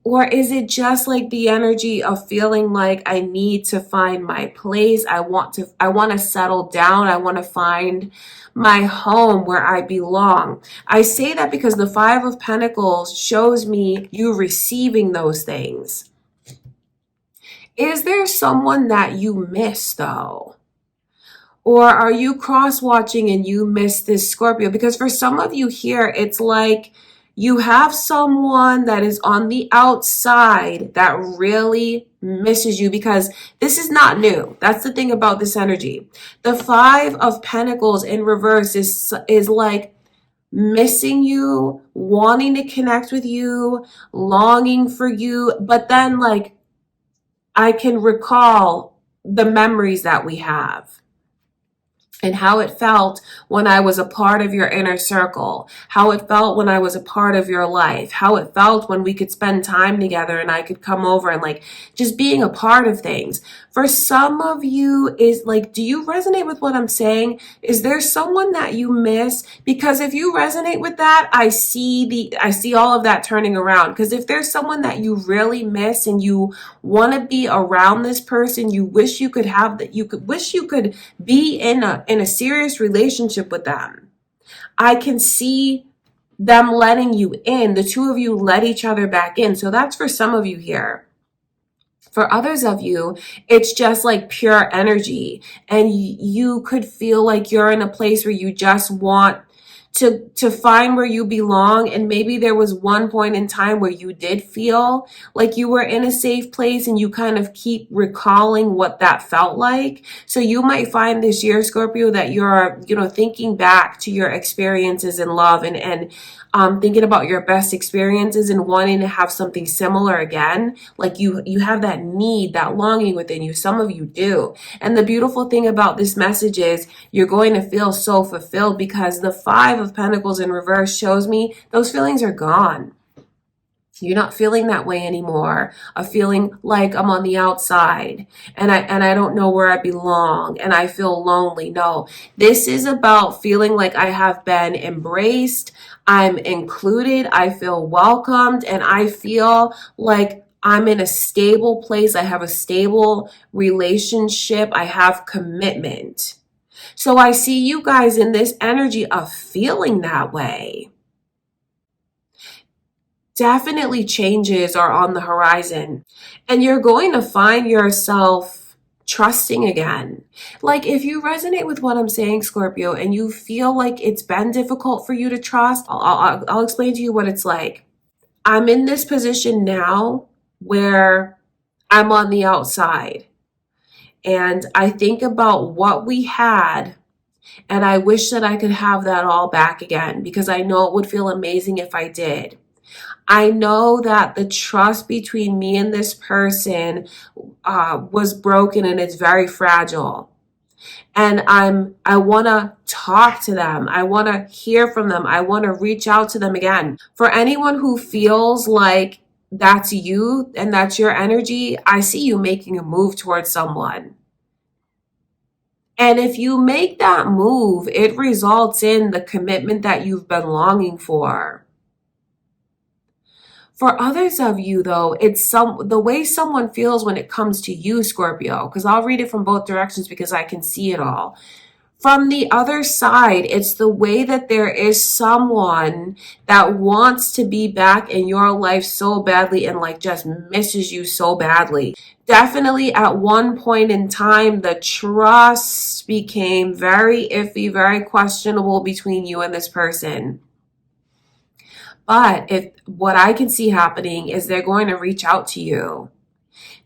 or is it just like the energy of feeling like I need to find my place? I want to settle down. I want to find my home where I belong. I say that because the Five of Pentacles shows me you receiving those things. Is there someone that you miss though? Or are you cross-watching and you miss this, Scorpio? Because for some of you here, it's like you have someone that is on the outside that really misses you, because this is not new. That's the thing about this energy. The Five of Pentacles in reverse is like missing you, wanting to connect with you, longing for you. But then, like, I can recall the memories that we have and how it felt when I was a part of your inner circle, how it felt when I was a part of your life, how it felt when we could spend time together and I could come over and like just being a part of things. For some of you, is like, do you resonate with what I'm saying? Is there someone that you miss? Because if you resonate with that, I see all of that turning around. Because if there's someone that you really miss and you want to be around this person, you wish you could have that, wish you could be in a serious relationship with them. I can see them letting you in. The two of you let each other back in. So that's for some of you here. For others of you, it's just like pure energy. And you could feel like you're in a place where you just want to find where you belong. And maybe there was one point in time where you did feel like you were in a safe place, and you kind of keep recalling what that felt like. So you might find this year, Scorpio, that you're, thinking back to your experiences in love, and thinking about your best experiences and wanting to have something similar again. Like you have that need, that longing within you. Some of you do. And the beautiful thing about this message is you're going to feel so fulfilled, because the Five of Pentacles in reverse shows me those feelings are gone. You're not feeling that way anymore. A feeling like I'm on the outside and I don't know where I belong and I feel lonely. No, this is about feeling like I have been embraced. I'm included. I feel welcomed, and I feel like I'm in a stable place. I have a stable relationship. I have commitment. So I see you guys in this energy of feeling that way. Definitely changes are on the horizon, and you're going to find yourself trusting again. Like, if you resonate with what I'm saying, Scorpio, and you feel like it's been difficult for you to trust, I'll explain to you what it's like. I'm in this position now where I'm on the outside, and I think about what we had, and I wish that I could have that all back again, because I know it would feel amazing if I did. I know that the trust between me and this person was broken, and it's very fragile. And I want to talk to them. I want to hear from them. I want to reach out to them again. For anyone who feels like that's you and that's your energy, I see you making a move towards someone. And if you make that move, it results in the commitment that you've been longing for. For others of you, though, it's the way someone feels when it comes to you, Scorpio, because I'll read it from both directions because I can see it all. From the other side, it's the way that there is someone that wants to be back in your life so badly and like just misses you so badly. Definitely at one point in time, the trust became very iffy, very questionable between you and this person. But if what I can see happening is they're going to reach out to you.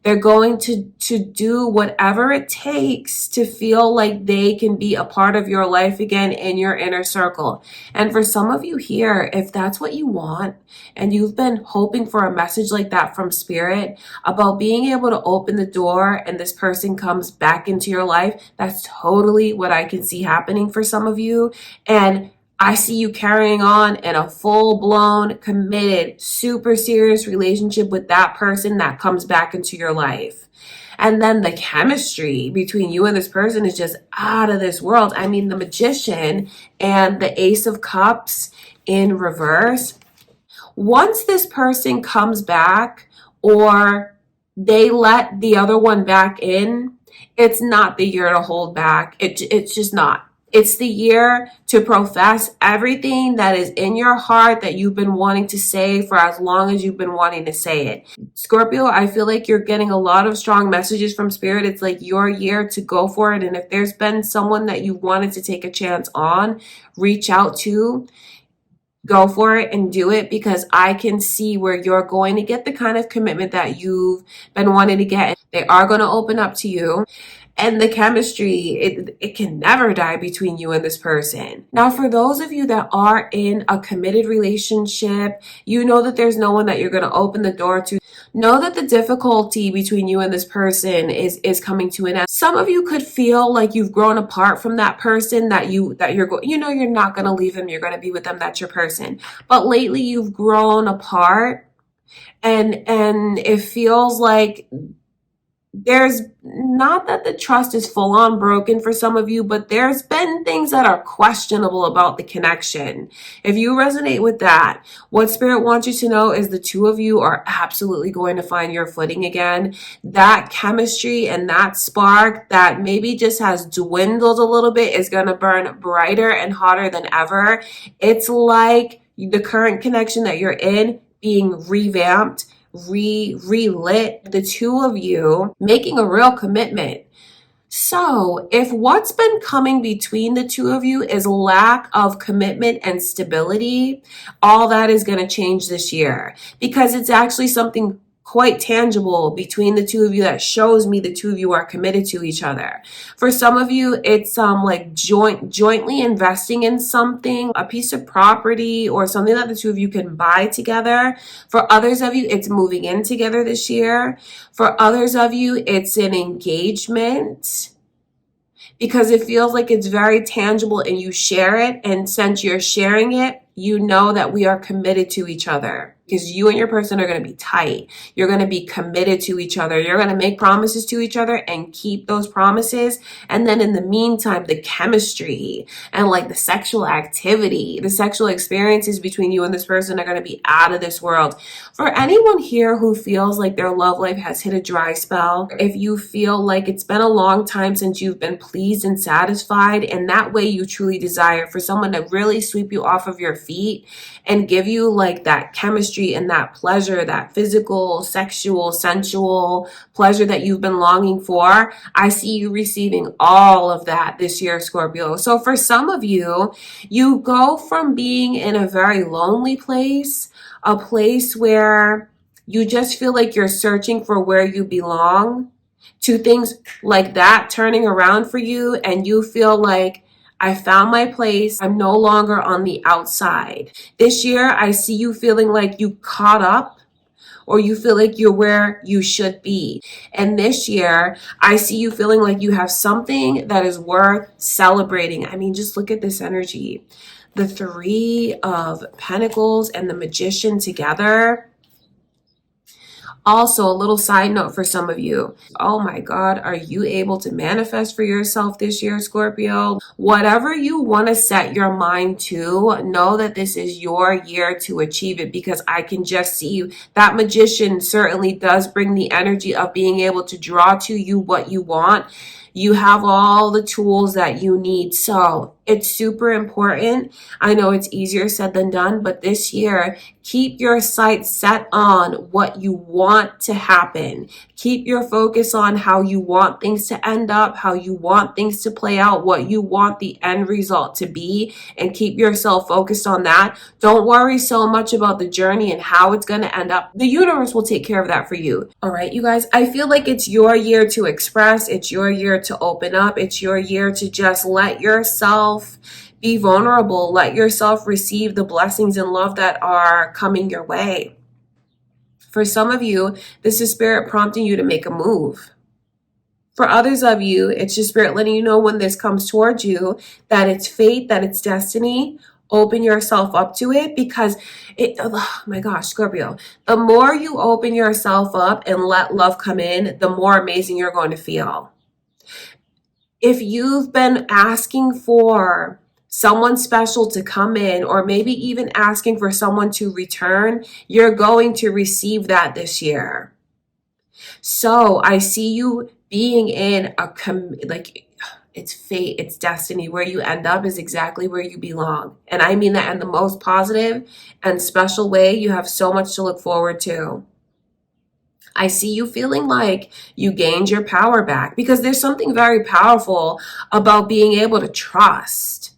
They're going to do whatever it takes to feel like they can be a part of your life again in your inner circle. And for some of you here, if that's what you want, and you've been hoping for a message like that from Spirit about being able to open the door and this person comes back into your life, that's totally what I can see happening for some of you. And I see you carrying on in a full-blown, committed, super serious relationship with that person that comes back into your life. And then the chemistry between you and this person is just out of this world. I mean, the Magician and the Ace of Cups in reverse. Once this person comes back or they let the other one back in, it's not the year to hold back. It's just not. It's the year to profess everything that is in your heart that you've been wanting to say for as long as you've been wanting to say it. Scorpio, I feel like you're getting a lot of strong messages from Spirit. It's like your year to go for it. And if there's been someone that you wanted to take a chance on, reach out to, go for it and do it, because I can see where you're going to get the kind of commitment that you've been wanting to get. They are going to open up to you. And the chemistry, it can never die between you and this person. Now, for those of you that are in a committed relationship, you know that there's no one that you're going to open the door to. Know that the difficulty between you and this person is coming to an end. Some of you could feel like you've grown apart from that person, that you're not going to leave them. You're going to be with them. That's your person. But lately you've grown apart, and it feels like there's not that the trust is full on broken for some of you, but there's been things that are questionable about the connection. If you resonate with that, what Spirit wants you to know is the two of you are absolutely going to find your footing again. That chemistry and that spark that maybe just has dwindled a little bit is going to burn brighter and hotter than ever. It's like the current connection that you're in being revamped, relit, the two of you making a real commitment. So, if what's been coming between the two of you is lack of commitment and stability, all that is going to change this year because it's actually something quite tangible between the two of you that shows me the two of you are committed to each other. For some of you, it's like jointly investing in something, a piece of property or something that the two of you can buy together. For others of you, it's moving in together this year. For others of you, it's an engagement because it feels like it's very tangible and you share it. And since you're sharing it, you know that we are committed to each other because you and your person are going to be tight. You're going to be committed to each other. You're going to make promises to each other and keep those promises. And then in the meantime, the chemistry and like the sexual activity, the sexual experiences between you and this person are going to be out of this world. For anyone here who feels like their love life has hit a dry spell, if you feel like it's been a long time since you've been pleased and satisfied, and that way you truly desire for someone to really sweep you off of your feet and give you like that chemistry and that pleasure, that physical, sexual, sensual pleasure that you've been longing for, I see you receiving all of that this year, Scorpio. So for some of you, you go from being in a very lonely place, a place where you just feel like you're searching for where you belong, to things like that turning around for you and you feel like, I found my place. I'm no longer on the outside. This year, I see you feeling like you caught up or you feel like you're where you should be. And this year, I see you feeling like you have something that is worth celebrating. I mean, just look at this energy. The Three of Pentacles and the Magician together. Also, a little side note for some of you. Oh my God, are you able to manifest for yourself this year, Scorpio? Whatever you want to set your mind to, know that this is your year to achieve it because I can just see you. That Magician certainly does bring the energy of being able to draw to you what you want. You have all the tools that you need. So it's super important. I know it's easier said than done, but this year, keep your sights set on what you want to happen. Keep your focus on how you want things to end up, how you want things to play out, what you want the end result to be, and keep yourself focused on that. Don't worry so much about the journey and how it's going to end up. The universe will take care of that for you. All right, you guys, I feel like it's your year to express. It's your year to open up. It's your year to just let yourself be vulnerable. Let yourself receive the blessings and love that are coming your way. For some of you, this is Spirit prompting you to make a move. For others of you, it's just Spirit letting you know when this comes towards you that it's fate, that it's destiny. Open yourself up to it because oh my gosh, Scorpio, the more you open yourself up and let love come in, the more amazing you're going to feel. If you've been asking for someone special to come in, or maybe even asking for someone to return, you're going to receive that this year. So I see you being in it's fate, it's destiny. Where you end up is exactly where you belong. And I mean that in the most positive and special way. You have so much to look forward to. I see you feeling like you gained your power back because there's something very powerful about being able to trust,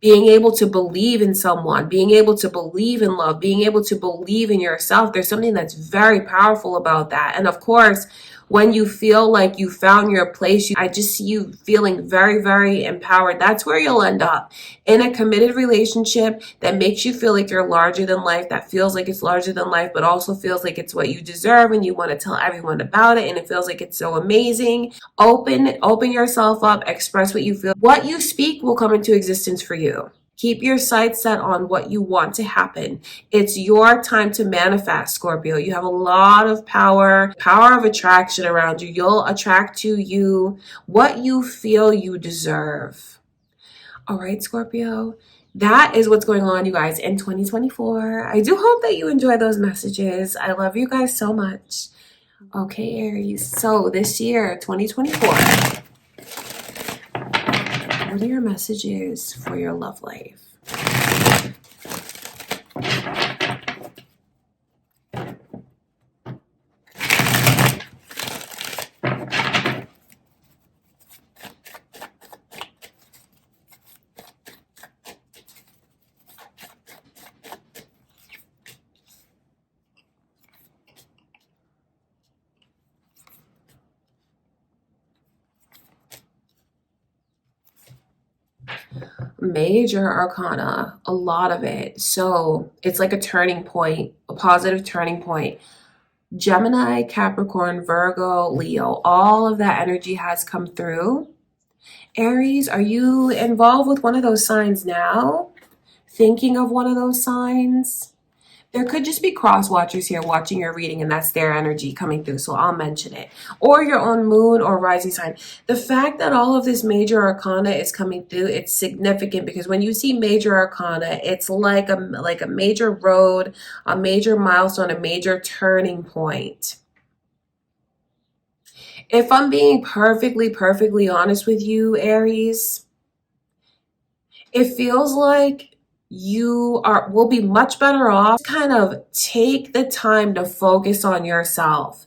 being able to believe in someone, being able to believe in love, being able to believe in yourself. There's something that's very powerful about that. And of course, when you feel like you found your place, I just see you feeling very, very empowered. That's where you'll end up, in a committed relationship that makes you feel like you're larger than life, that feels like it's larger than life, but also feels like it's what you deserve and you want to tell everyone about it and it feels like it's so amazing. Open yourself up, express what you feel. What you speak will come into existence for you. Keep your sights set on what you want to happen. It's your time to manifest, Scorpio. You have a lot of power of attraction around you. You'll attract to you what you feel you deserve. All right, Scorpio. That is what's going on, you guys, in 2024. I do hope that you enjoy those messages. I love you guys so much. Okay, Aries. So this year, 2024. What are your messages for your love life? major arcana, a lot of it. So it's like a turning point, a positive turning point. Gemini, Capricorn, Virgo, Leo, all of that energy has come through. Aries, are you involved with one of those signs now? Thinking of one of those signs? There could just be cross watchers here watching your reading, and that's their energy coming through, so I'll mention it. Or your own moon or rising sign. The fact that all of this major arcana is coming through, it's significant, because when you see major arcana, it's like a major road, a major milestone, a major turning point. If I'm being perfectly honest with you, Aries, it feels like you will be much better off. Kind of take the time to focus on yourself.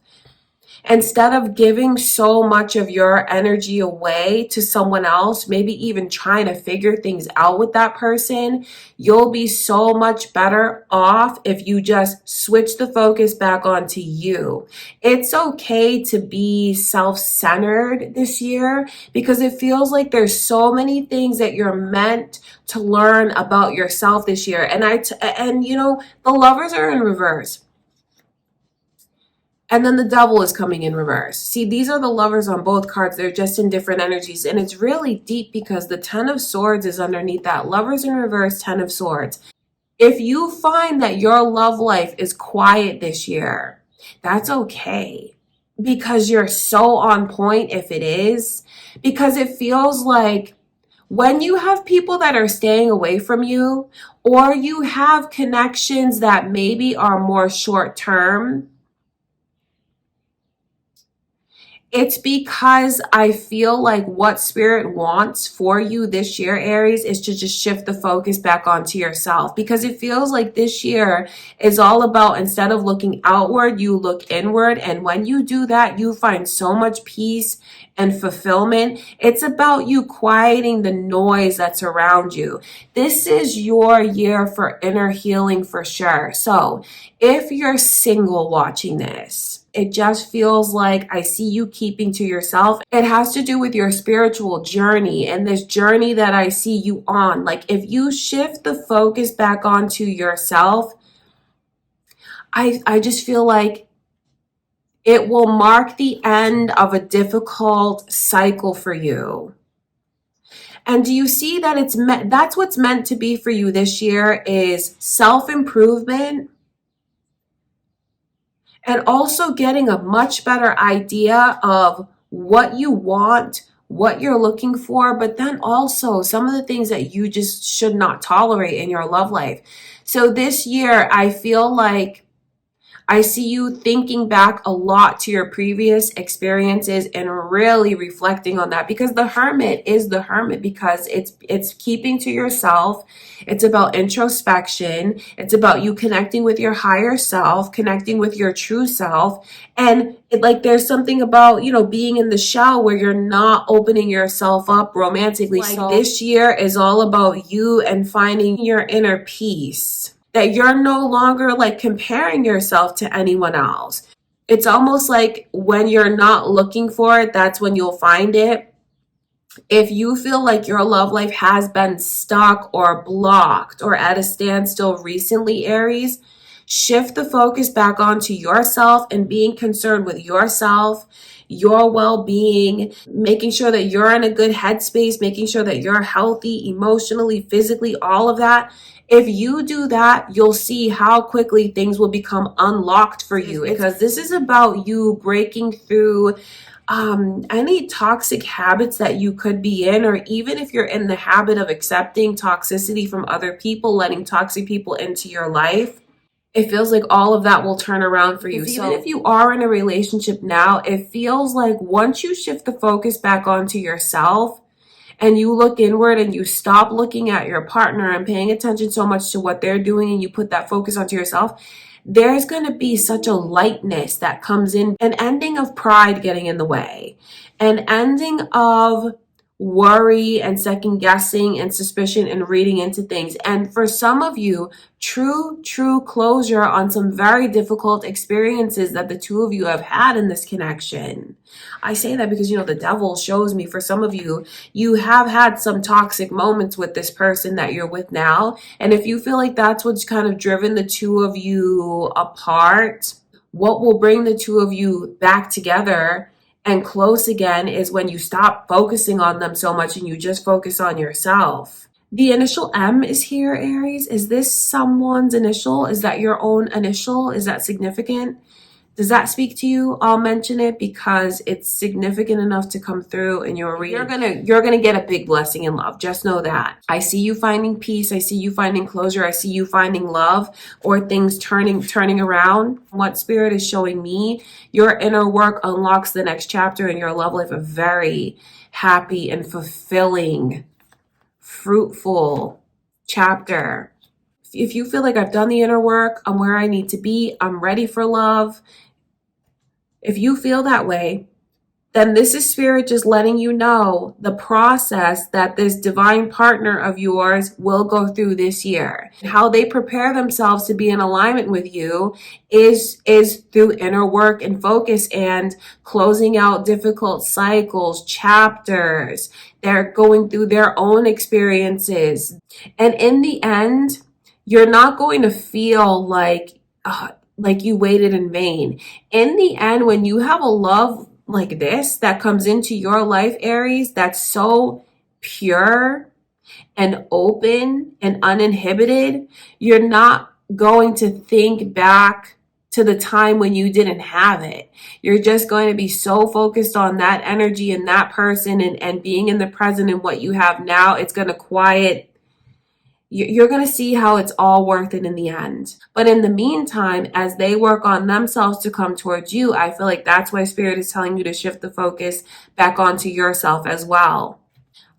Instead of giving so much of your energy away to someone else, maybe even trying to figure things out with that person, you'll be so much better off if you just switch the focus back onto you. It's okay to be self-centered this year, because it feels like there's so many things that you're meant to learn about yourself this year. And you know, the lovers are in reverse. And then the devil is coming in reverse. See, these are the lovers on both cards. They're just in different energies. And it's really deep, because the 10 of swords is underneath that. Lovers in reverse, 10 of swords. If you find that your love life is quiet this year, that's okay, because you're so on point if it is. Because it feels like when you have people that are staying away from you, or you have connections that maybe are more short term, it's because I feel like what Spirit wants for you this year, Aries, is to just shift the focus back onto yourself. Because it feels like this year is all about, instead of looking outward, you look inward. And when you do that, you find so much peace and fulfillment. It's about you quieting the noise that's around you. This is your year for inner healing for sure. So if you're single watching this, it just feels like I see you keeping to yourself. It has to do with your spiritual journey and this journey that I see you on. Like, if you shift the focus back onto yourself, I just feel like it will mark the end of a difficult cycle for you. And do you see that that's what's meant to be for you this year, is self-improvement, and also getting a much better idea of what you want, what you're looking for, but then also some of the things that you just should not tolerate in your love life. So this year, I feel like I see you thinking back a lot to your previous experiences and really reflecting on that, because the Hermit is the Hermit, because it's keeping to yourself. It's about introspection. It's about you connecting with your higher self, connecting with your true self. And there's something about, being in the shell where you're not opening yourself up romantically. So this year is all about you and finding your inner peace. That you're no longer comparing yourself to anyone else. It's almost like when you're not looking for it, that's when you'll find it. If you feel like your love life has been stuck or blocked or at a standstill recently, Aries, shift the focus back onto yourself and being concerned with yourself, your well-being, making sure that you're in a good headspace, making sure that you're healthy emotionally, physically, all of that. If you do that, you'll see how quickly things will become unlocked for you, because this is about you breaking through any toxic habits that you could be in, or even if you're in the habit of accepting toxicity from other people, letting toxic people into your life. It feels like all of that will turn around for you. So even if you are in a relationship now, it feels like once you shift the focus back onto yourself, and you look inward and you stop looking at your partner and paying attention so much to what they're doing, and you put that focus onto yourself, there's going to be such a lightness that comes in, an ending of pride getting in the way, an ending of worry and second guessing and suspicion and reading into things. And for some of you, true closure on some very difficult experiences that the two of you have had in this connection. I say that because, the devil shows me for some of you, you have had some toxic moments with this person that you're with now. And if you feel like that's what's kind of driven the two of you apart, what will bring the two of you back together and close again is when you stop focusing on them so much and you just focus on yourself. The initial M is here, Aries. Is this someone's initial? Is that your own initial? Is that significant? Does that speak to you? I'll mention it because it's significant enough to come through in your reading. You're gonna get a big blessing in love. Just know that. I see you finding peace. I see you finding closure. I see you finding love or things turning around. What Spirit is showing me, your inner work unlocks the next chapter in your love life, a very happy and fulfilling, fruitful chapter. If you feel like I've done the inner work, I'm where I need to be, I'm ready for love. If you feel that way, then this is Spirit just letting you know the process that this divine partner of yours will go through this year. How they prepare themselves to be in alignment with you is through inner work and focus and closing out difficult cycles, chapters. They're going through their own experiences. And in the end, you're not going to feel like you waited in vain. In the end, when you have a love like this that comes into your life, Aries, that's so pure and open and uninhibited, you're not going to think back to the time when you didn't have it. You're just going to be so focused on that energy and that person and being in the present and what you have now. It's going to quiet. You're going to see how it's all worth it in the end. But in the meantime, as they work on themselves to come towards you, I feel like that's why Spirit is telling you to shift the focus back onto yourself as well.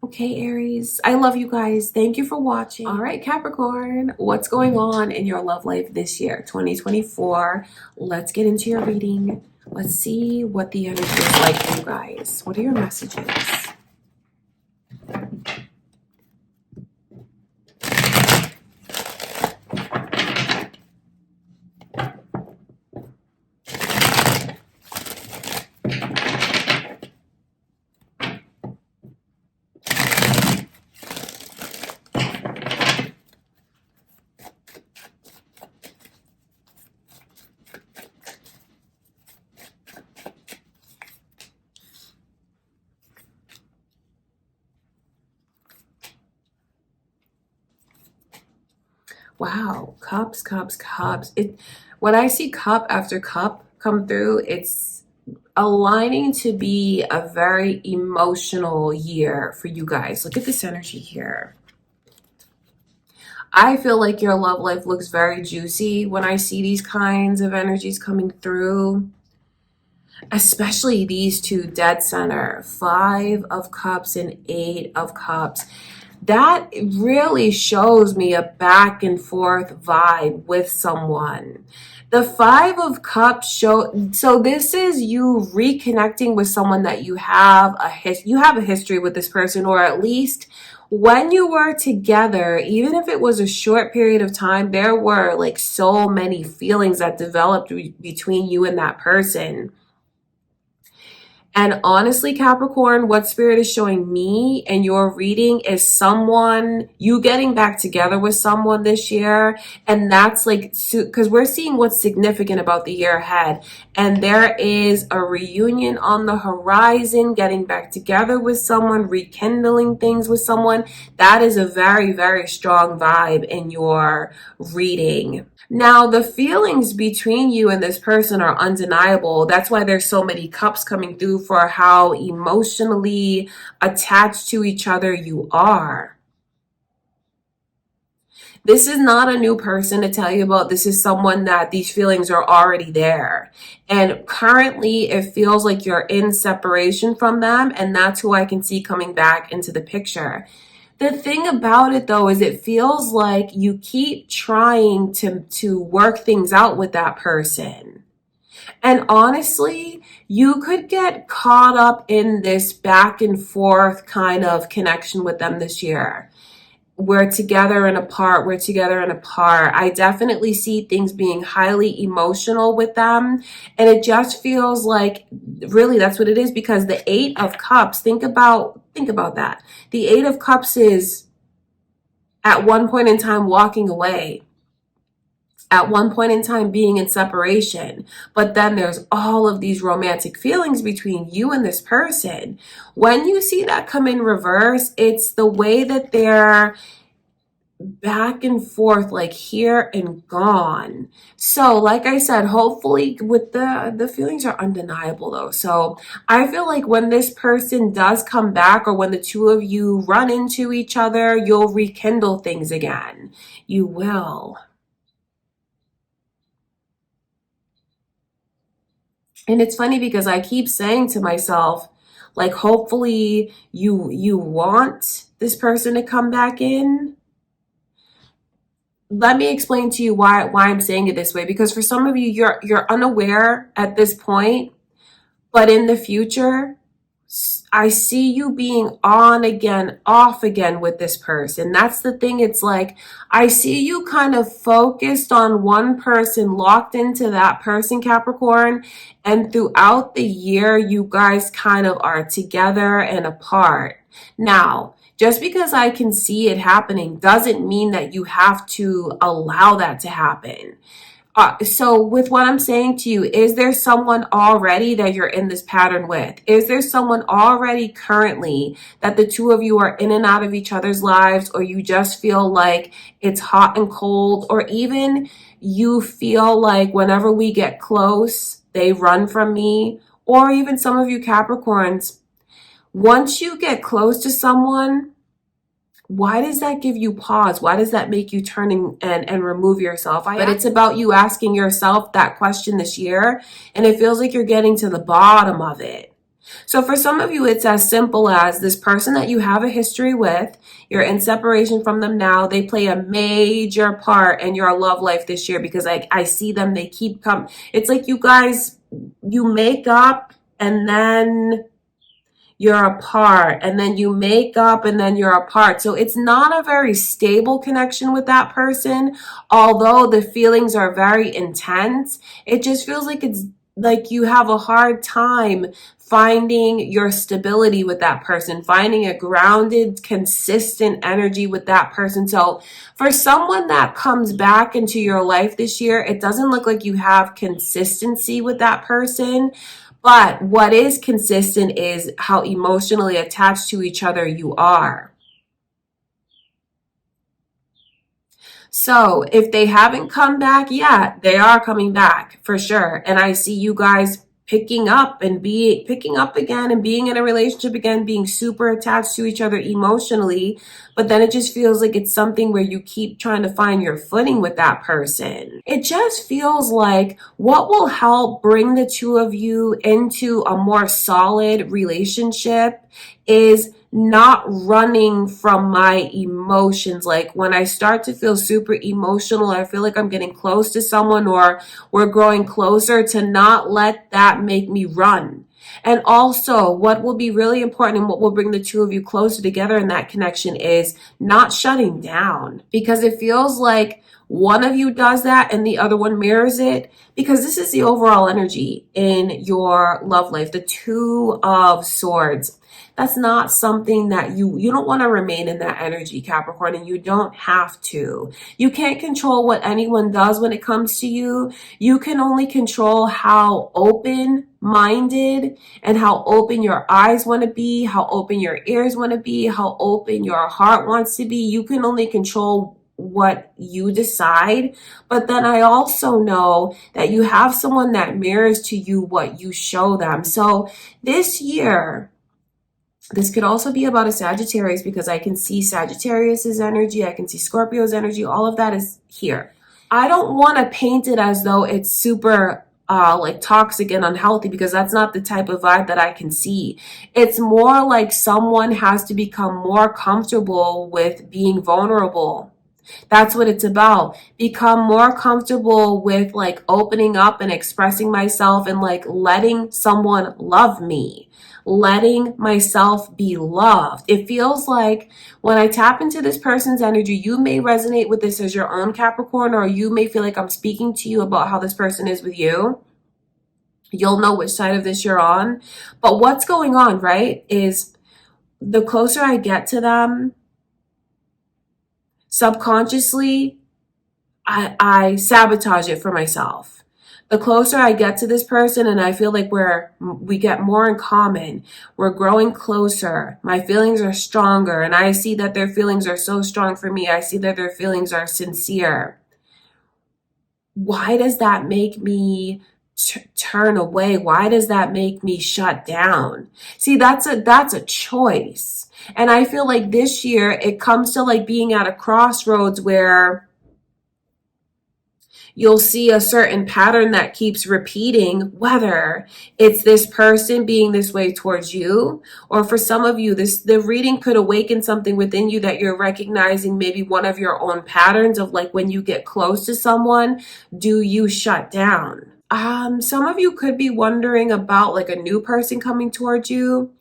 Okay, Aries, I love you guys. Thank you for watching. All right, Capricorn, what's going on in your love life this year, 2024? Let's get into your reading. Let's see what the energy is like for you guys. What are your messages? Wow, cups. When I see cup after cup come through, it's aligning to be a very emotional year for you guys. Look at this energy here. I feel like your love life looks very juicy when I see these kinds of energies coming through. Especially these two dead center, 5 of Cups and 8 of Cups. That really shows me a back and forth vibe with someone. The 5 of Cups so this is you reconnecting with someone that you have a history with this person, or at least when you were together, even if it was a short period of time, there were like so many feelings that developed between you and that person. And honestly, Capricorn, what Spirit is showing me in your reading is you getting back together with someone this year. And that's like, because we're seeing what's significant about the year ahead. And there is a reunion on the horizon, getting back together with someone, rekindling things with someone. That is a very, very strong vibe in your reading. Now, the feelings between you and this person are undeniable. That's why there's so many cups coming through for how emotionally attached to each other you are. This is not a new person to tell you about. This is someone that these feelings are already there. And currently, it feels like you're in separation from them. And that's who I can see coming back into the picture. The thing about it, though, is it feels like you keep trying to work things out with that person. And honestly, you could get caught up in this back and forth kind of connection with them this year. We're together and apart, we're together and apart. I definitely see things being highly emotional with them. And it just feels like really that's what it is, because the 8 of Cups, think about that. The 8 of Cups is at one point in time walking away, at one point in time being in separation, but then there's all of these romantic feelings between you and this person. When you see that come in reverse, it's the way that they're back and forth, like here and gone. So like I said, hopefully with the feelings are undeniable though. So I feel like when this person does come back, or when the two of you run into each other, you'll rekindle things again. You will. And it's funny because I keep saying to myself, like, hopefully you want this person to come back in. Let me explain to you why I'm saying it this way. Because for some of you, you're unaware at this point, but in the future, I see you being on again, off again with this person. That's the thing. It's like, I see you kind of focused on one person, locked into that person, Capricorn. And throughout the year, you guys kind of are together and apart. Now, just because I can see it happening doesn't mean that you have to allow that to happen. So with what I'm saying to you, is there someone already that you're in this pattern with? Is there someone already currently that the two of you are in and out of each other's lives, or you just feel like it's hot and cold, or even you feel like whenever we get close, they run from me? Or even some of you Capricorns, once you get close to someone, why does that give you pause? Why does that make you turn and remove yourself? But it's about you asking yourself that question this year, and it feels like you're getting to the bottom of it. So for some of you, it's as simple as this person that you have a history with, you're in separation from them now. They play a major part in your love life this year, because I see them, they keep coming. It's like you guys, you make up and then you're apart, and then you make up and then you're apart. So it's not a very stable connection with that person. Although the feelings are very intense, it just feels like it's like you have a hard time finding your stability with that person, finding a grounded, consistent energy with that person. So for someone that comes back into your life this year, it doesn't look like you have consistency with that person. But what is consistent is how emotionally attached to each other you are. So if they haven't come back yet, they are coming back for sure. And I see you guys picking up again and being in a relationship again, being super attached to each other emotionally. But then it just feels like it's something where you keep trying to find your footing with that person. It just feels like what will help bring the two of you into a more solid relationship is not running from my emotions. Like when I start to feel super emotional, I feel like I'm getting close to someone or we're growing closer, to not let that make me run. And also, what will be really important and what will bring the two of you closer together in that connection is not shutting down, because it feels like one of you does that and the other one mirrors it, because this is the overall energy in your love life, the Two of Swords. That's not something that you don't want to remain in that energy, Capricorn, and you don't have to. You can't control what anyone does when it comes to you. You can only control how open-minded and how open your eyes want to be, how open your ears want to be, how open your heart wants to be. You can only control what you decide. But then I also know that you have someone that mirrors to you what you show them. So this year, this could also be about a Sagittarius, because I can see Sagittarius's energy, I can see Scorpio's energy, all of that is here. I don't want to paint it as though it's super like toxic and unhealthy, because that's not the type of vibe that I can see. It's more like someone has to become more comfortable with being vulnerable. That's what it's about. Become more comfortable with like opening up and expressing myself and like letting someone love me, letting myself be loved. It feels like when I tap into this person's energy, you may resonate with this as your own Capricorn, or you may feel like I'm speaking to you about how this person is with you. You'll know which side of this you're on. But what's going on, right, is the closer I get to them, subconsciously, I sabotage it for myself. The closer I get to this person and I feel like we get more in common, we're growing closer, my feelings are stronger, and I see that their feelings are so strong for me. I see that their feelings are sincere. Why does that make me turn away? Why does that make me shut down? See, that's a choice. And I feel like this year it comes to like being at a crossroads where you'll see a certain pattern that keeps repeating, whether it's this person being this way towards you, or for some of you, the reading could awaken something within you that you're recognizing maybe one of your own patterns of like when you get close to someone, do you shut down? Some of you could be wondering about like a new person coming towards you.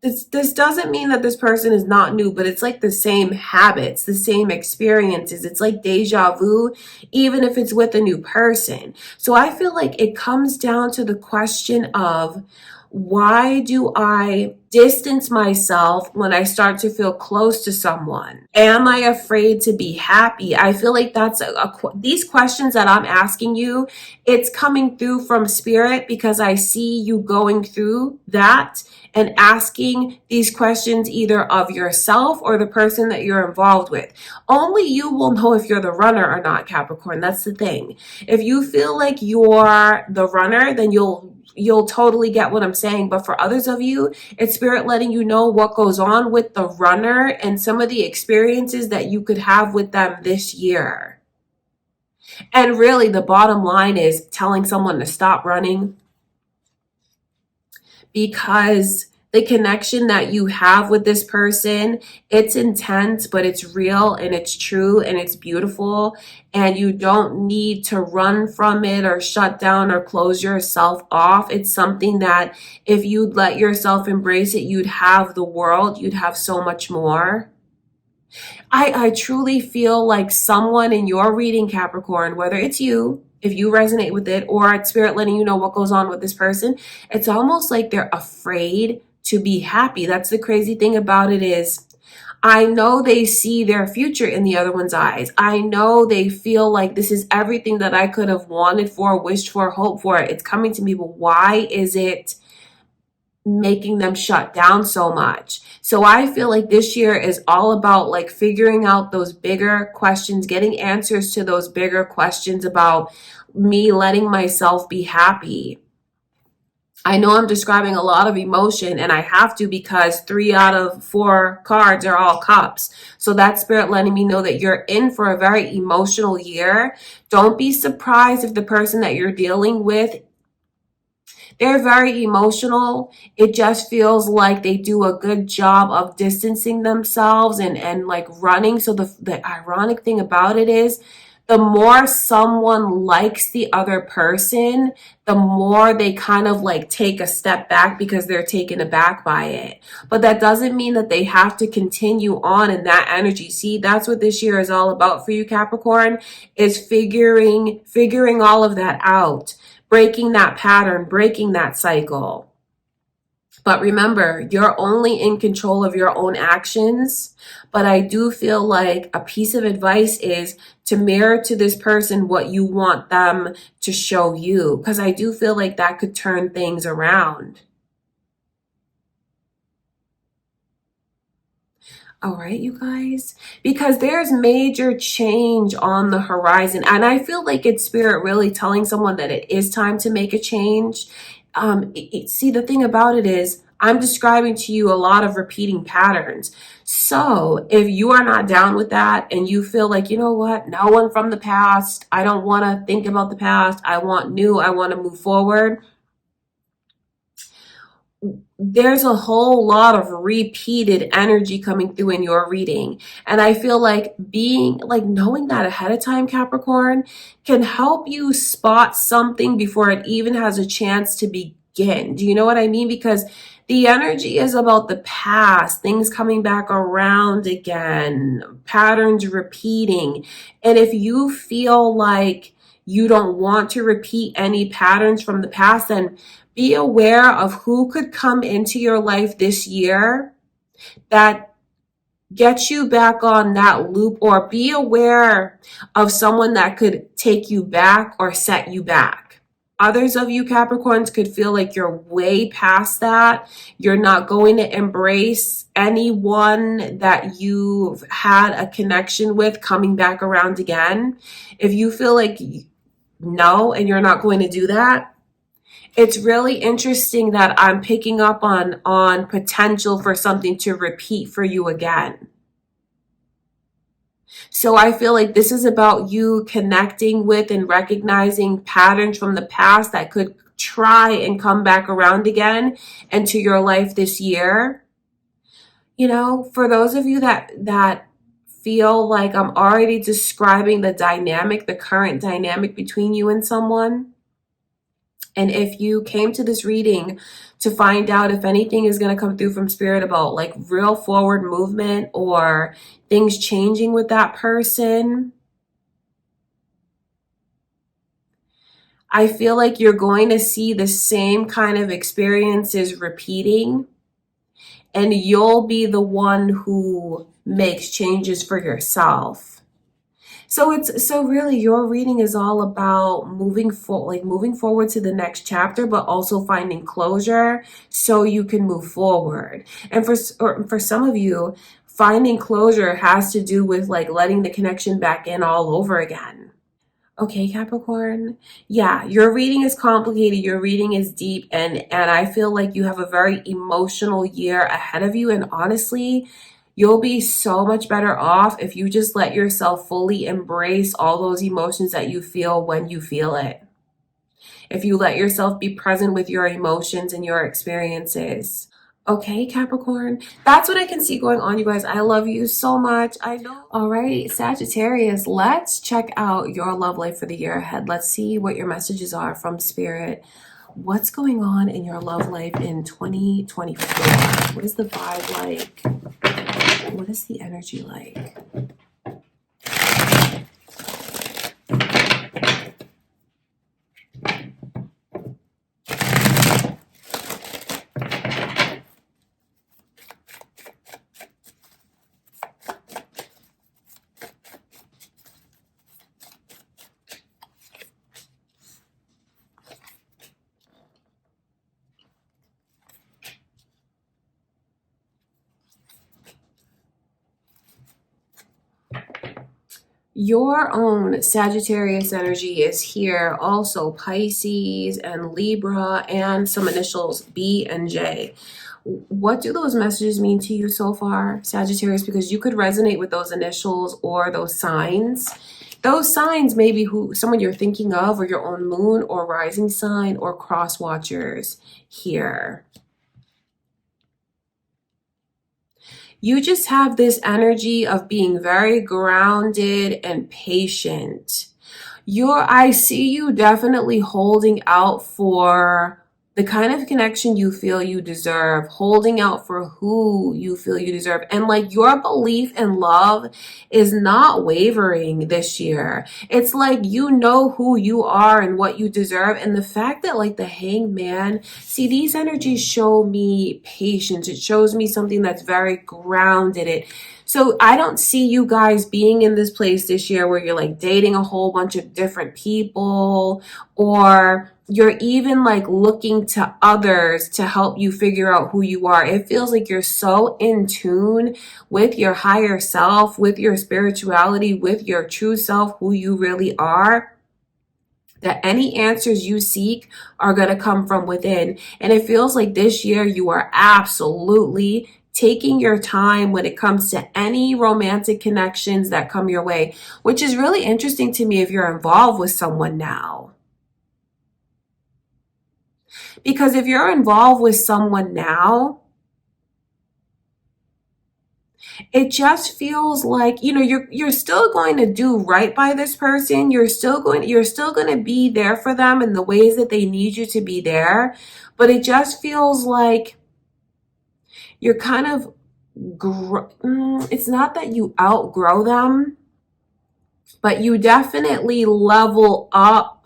This doesn't mean that this person is not new, but it's like the same habits, the same experiences. It's like deja vu, even if it's with a new person. So I feel like it comes down to the question of, why do I distance myself when I start to feel close to someone? Am I afraid to be happy? I feel like that's these questions that I'm asking you, it's coming through from spirit because I see you going through that and asking these questions either of yourself or the person that you're involved with. Only you will know if you're the runner or not, Capricorn. That's the thing. If you feel like you're the runner, then you'll totally get what I'm saying. But for others of you, it's spirit letting you know what goes on with the runner and some of the experiences that you could have with them this year. And really, the bottom line is telling someone to stop running, because the connection that you have with this person, it's intense, but it's real and it's true and it's beautiful. And you don't need to run from it or shut down or close yourself off. It's something that if you'd let yourself embrace it, you'd have the world, you'd have so much more. I truly feel like someone in your reading, Capricorn, whether it's you, if you resonate with it, or it's spirit letting you know what goes on with this person, it's almost like they're afraid to be happy. That's the crazy thing about it is, I know they see their future in the other one's eyes. I know they feel like this is everything that I could have wanted for, wished for, hoped for. It's coming to me, but why is it making them shut down so much? So I feel like this year is all about like figuring out those bigger questions, getting answers to those bigger questions about me letting myself be happy. I know I'm describing a lot of emotion, and I have to because 3 out of 4 cards are all cups. So that's spirit letting me know that you're in for a very emotional year. Don't be surprised if the person that you're dealing with, they're very emotional. It just feels like they do a good job of distancing themselves and like running. So the ironic thing about it is, the more someone likes the other person, the more they kind of like take a step back because they're taken aback by it. But that doesn't mean that they have to continue on in that energy. See, that's what this year is all about for you, Capricorn, is figuring all of that out, breaking that pattern, breaking that cycle. But remember, you're only in control of your own actions. But I do feel like a piece of advice is to mirror to this person what you want them to show you, because I do feel like that could turn things around. All right, you guys, because there's major change on the horizon. And I feel like it's spirit really telling someone that it is time to make a change. See, the thing about it is, I'm describing to you a lot of repeating patterns. So if you are not down with that and you feel like, you know what, no one from the past, I don't want to think about the past, I want new, I want to move forward, there's a whole lot of repeated energy coming through in your reading. And I feel like knowing that ahead of time, Capricorn, can help you spot something before it even has a chance to begin. Do you know what I mean? Because the energy is about the past, things coming back around again, patterns repeating. And if you feel like you don't want to repeat any patterns from the past, then be aware of who could come into your life this year that gets you back on that loop, or be aware of someone that could take you back or set you back. Others of you Capricorns could feel like you're way past that. You're not going to embrace anyone that you've had a connection with coming back around again. If you feel like no, and you're not going to do that, it's really interesting that I'm picking up on potential for something to repeat for you again. So I feel like this is about you connecting with and recognizing patterns from the past that could try and come back around again into your life this year. You know, for those of you that feel like I'm already describing the dynamic, the current dynamic between you and someone, and if you came to this reading to find out if anything is going to come through from spirit about like real forward movement or things changing with that person, I feel like you're going to see the same kind of experiences repeating, and you'll be the one who makes changes for yourself. So really your reading is all about moving forward to the next chapter, but also finding closure so you can move forward. And for some of you, finding closure has to do with like letting the connection back in all over again. Okay, Capricorn. Yeah, your reading is complicated. Your reading is deep, and I feel like you have a very emotional year ahead of you. And honestly, you'll be so much better off if you just let yourself fully embrace all those emotions that you feel when you feel it. If you let yourself be present with your emotions and your experiences. Okay, Capricorn, that's what I can see going on, you guys. I love you so much. I know. All right, Sagittarius, let's check out your love life for the year ahead. Let's see what your messages are from Spirit. What's going on in your love life in 2024? What is the vibe like? What is the energy like? Your own Sagittarius energy is here. Also Pisces and Libra and some initials B and J. What do those messages mean to you so far, Sagittarius? Because you could resonate with those initials or those signs. Those signs may be someone you're thinking of, or your own moon or rising sign or cross watchers here. You just have this energy of being very grounded and patient. I see you definitely holding out for the kind of connection you feel you deserve, holding out for who you feel you deserve. And like your belief in love is not wavering this year. It's like you know who you are and what you deserve. And the fact that like the Hanged Man, see, these energies show me patience. It shows me something that's very grounded. So I don't see you guys being in this place this year where you're like dating a whole bunch of different people, or you're even like looking to others to help you figure out who you are. It feels like you're so in tune with your higher self, with your spirituality, with your true self, who you really are, that any answers you seek are going to come from within. And it feels like this year you are absolutely taking your time when it comes to any romantic connections that come your way, which is really interesting to me if you're involved with someone now. Because if you're involved with someone now, it just feels like, you know, you're still going to do right by this person. You're still going to be there for them in the ways that they need you to be there. But it just feels like you're kind of it's not that you outgrow them, but you definitely level up,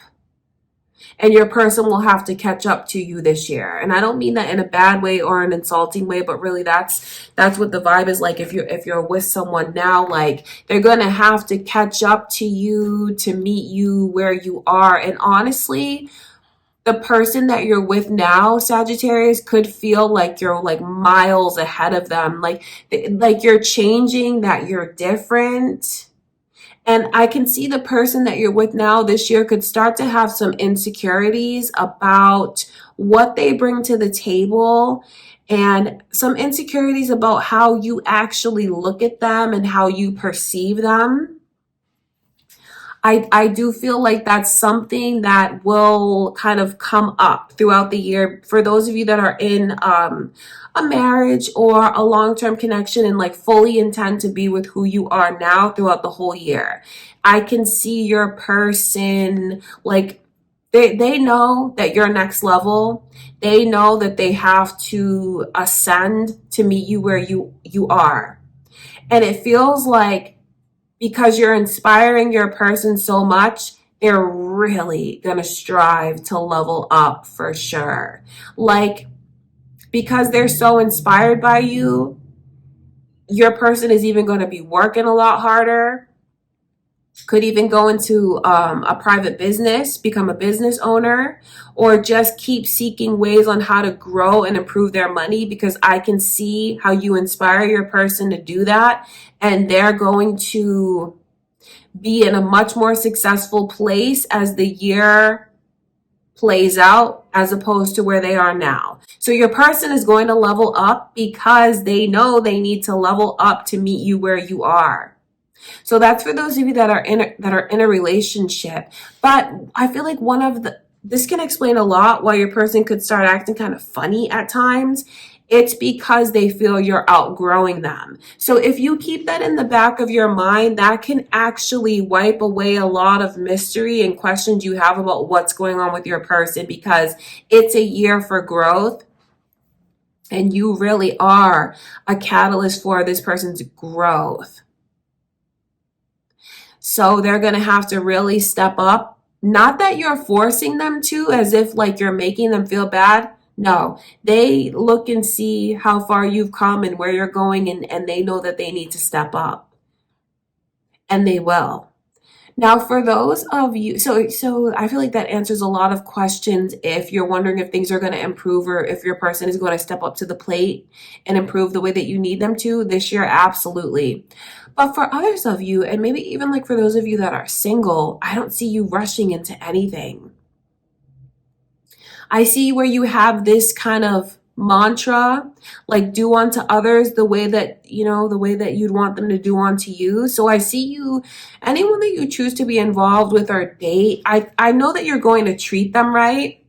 and your person will have to catch up to you this year. And I don't mean that in a bad way or an insulting way, but really that's what the vibe is like. If you're with someone now, like, they're going to have to catch up to you to meet you where you are. And honestly, the person that you're with now, Sagittarius, could feel like you're like miles ahead of them. Like you're changing, that you're different. And I can see the person that you're with now this year could start to have some insecurities about what they bring to the table, and some insecurities about how you actually look at them and how you perceive them. I do feel like that's something that will kind of come up throughout the year for those of you that are in a marriage or a long-term connection and like fully intend to be with who you are now throughout the whole year. I can see your person, like, they know that you're next level. They know that they have to ascend to meet you where you are. And it feels like, because you're inspiring your person so much, they're really going to strive to level up for sure. Like, because they're so inspired by you, your person is even going to be working a lot harder. Could even go into a private business, become a business owner, or just keep seeking ways on how to grow and improve their money, because I can see how you inspire your person to do that. And they're going to be in a much more successful place as the year plays out, as opposed to where they are now. So your person is going to level up because they know they need to level up to meet you where you are. So that's for those of you that are in a relationship. But I feel like this can explain a lot why your person could start acting kind of funny at times. It's because they feel you're outgrowing them. So if you keep that in the back of your mind, that can actually wipe away a lot of mystery and questions you have about what's going on with your person, because it's a year for growth. And you really are a catalyst for this person's growth. So they're going to have to really step up. Not that you're forcing them to, as if like you're making them feel bad. No, they look and see how far you've come and where you're going, and they know that they need to step up. And they will. Now, for those of you, so I feel like that answers a lot of questions if you're wondering if things are going to improve, or if your person is going to step up to the plate and improve the way that you need them to this year. Absolutely. But for others of you, and maybe even like for those of you that are single, I don't see you rushing into anything. I see where you have this kind of mantra, like, do unto others the way that you'd want them to do unto you. So I see you, anyone that you choose to be involved with or date, I know that you're going to treat them right.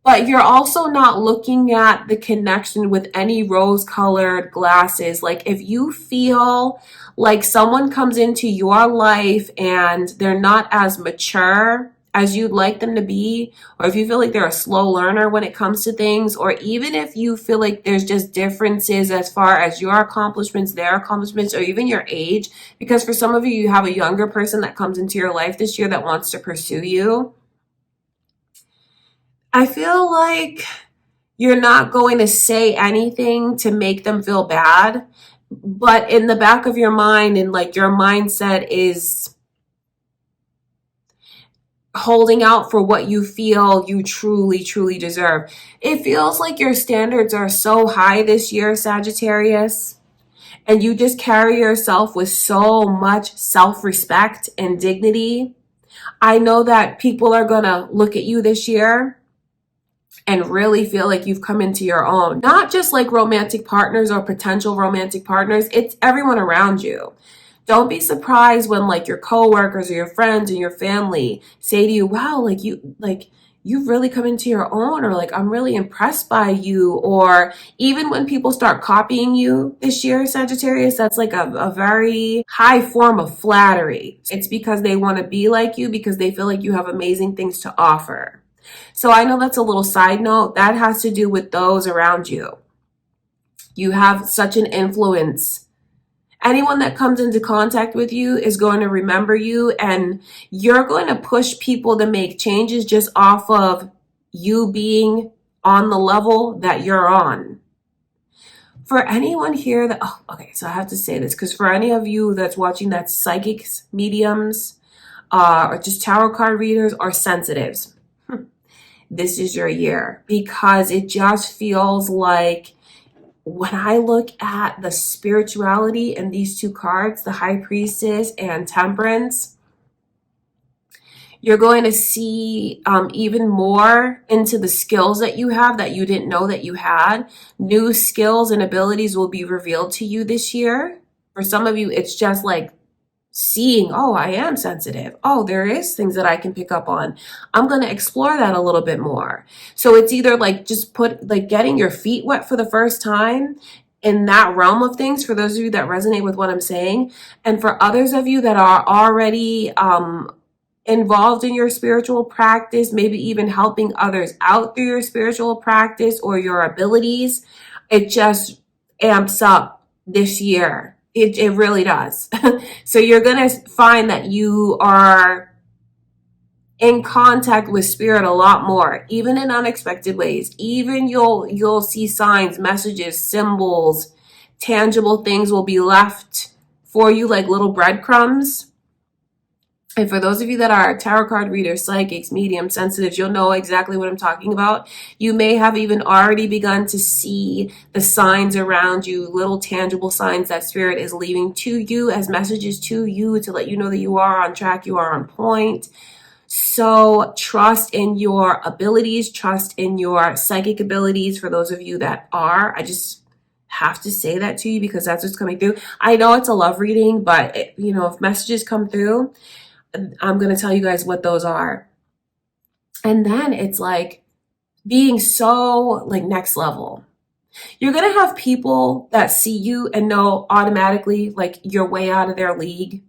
But you're also not looking at the connection with any rose-colored glasses. Like, if you feel like someone comes into your life and they're not as mature as you'd like them to be, or if you feel like they're a slow learner when it comes to things, or even if you feel like there's just differences as far as your accomplishments, their accomplishments, or even your age, because for some of you, you have a younger person that comes into your life this year that wants to pursue you. I feel like you're not going to say anything to make them feel bad, but in the back of your mind, and like your mindset is holding out for what you feel you truly, truly deserve. It feels like your standards are so high this year, Sagittarius, and you just carry yourself with so much self-respect and dignity. I know that people are going to look at you this year and really feel like you've come into your own. Not just like romantic partners or potential romantic partners, it's everyone around you. Don't be surprised when like your coworkers or your friends and your family say to you, wow, like you've really come into your own, or like, I'm really impressed by you. Or even when people start copying you this year, Sagittarius, that's like a very high form of flattery. It's because they want to be like you, because they feel like you have amazing things to offer. So I know that's a little side note. That has to do with those around you. You have such an influence. Anyone that comes into contact with you is going to remember you, and you're going to push people to make changes just off of you being on the level that you're on. For anyone here that, oh, okay, so I have to say this, because for any of you that's watching that's psychics, mediums, or just tarot card readers or sensitives, this is your year, because it just feels like, when I look at the spirituality in these two cards, the High Priestess and Temperance, you're going to see even more into the skills that you have that you didn't know that you had. New skills and abilities will be revealed to you this year. For some of you, it's just like seeing, oh, I am sensitive. Oh, there is things that I can pick up on. I'm going to explore that a little bit more. So it's either like just getting your feet wet for the first time in that realm of things, for those of you that resonate with what I'm saying. And for others of you that are already involved in your spiritual practice, maybe even helping others out through your spiritual practice or your abilities, it just amps up this year. It really does. So you're going to find that you are in contact with spirit a lot more, even in unexpected ways. Even you'll see signs, messages, symbols, tangible things will be left for you like little breadcrumbs. And for those of you that are tarot card readers, psychics, mediums, sensitives, you'll know exactly what I'm talking about. You may have even already begun to see the signs around you, little tangible signs that spirit is leaving to you as messages to you to let you know that you are on track, you are on point. So trust in your abilities, trust in your psychic abilities. For those of you that are, I just have to say that to you because that's what's coming through. I know it's a love reading, but if messages come through, I'm going to tell you guys what those are. And then it's like being so like next level. You're going to have people that see you and know automatically like you're way out of their league.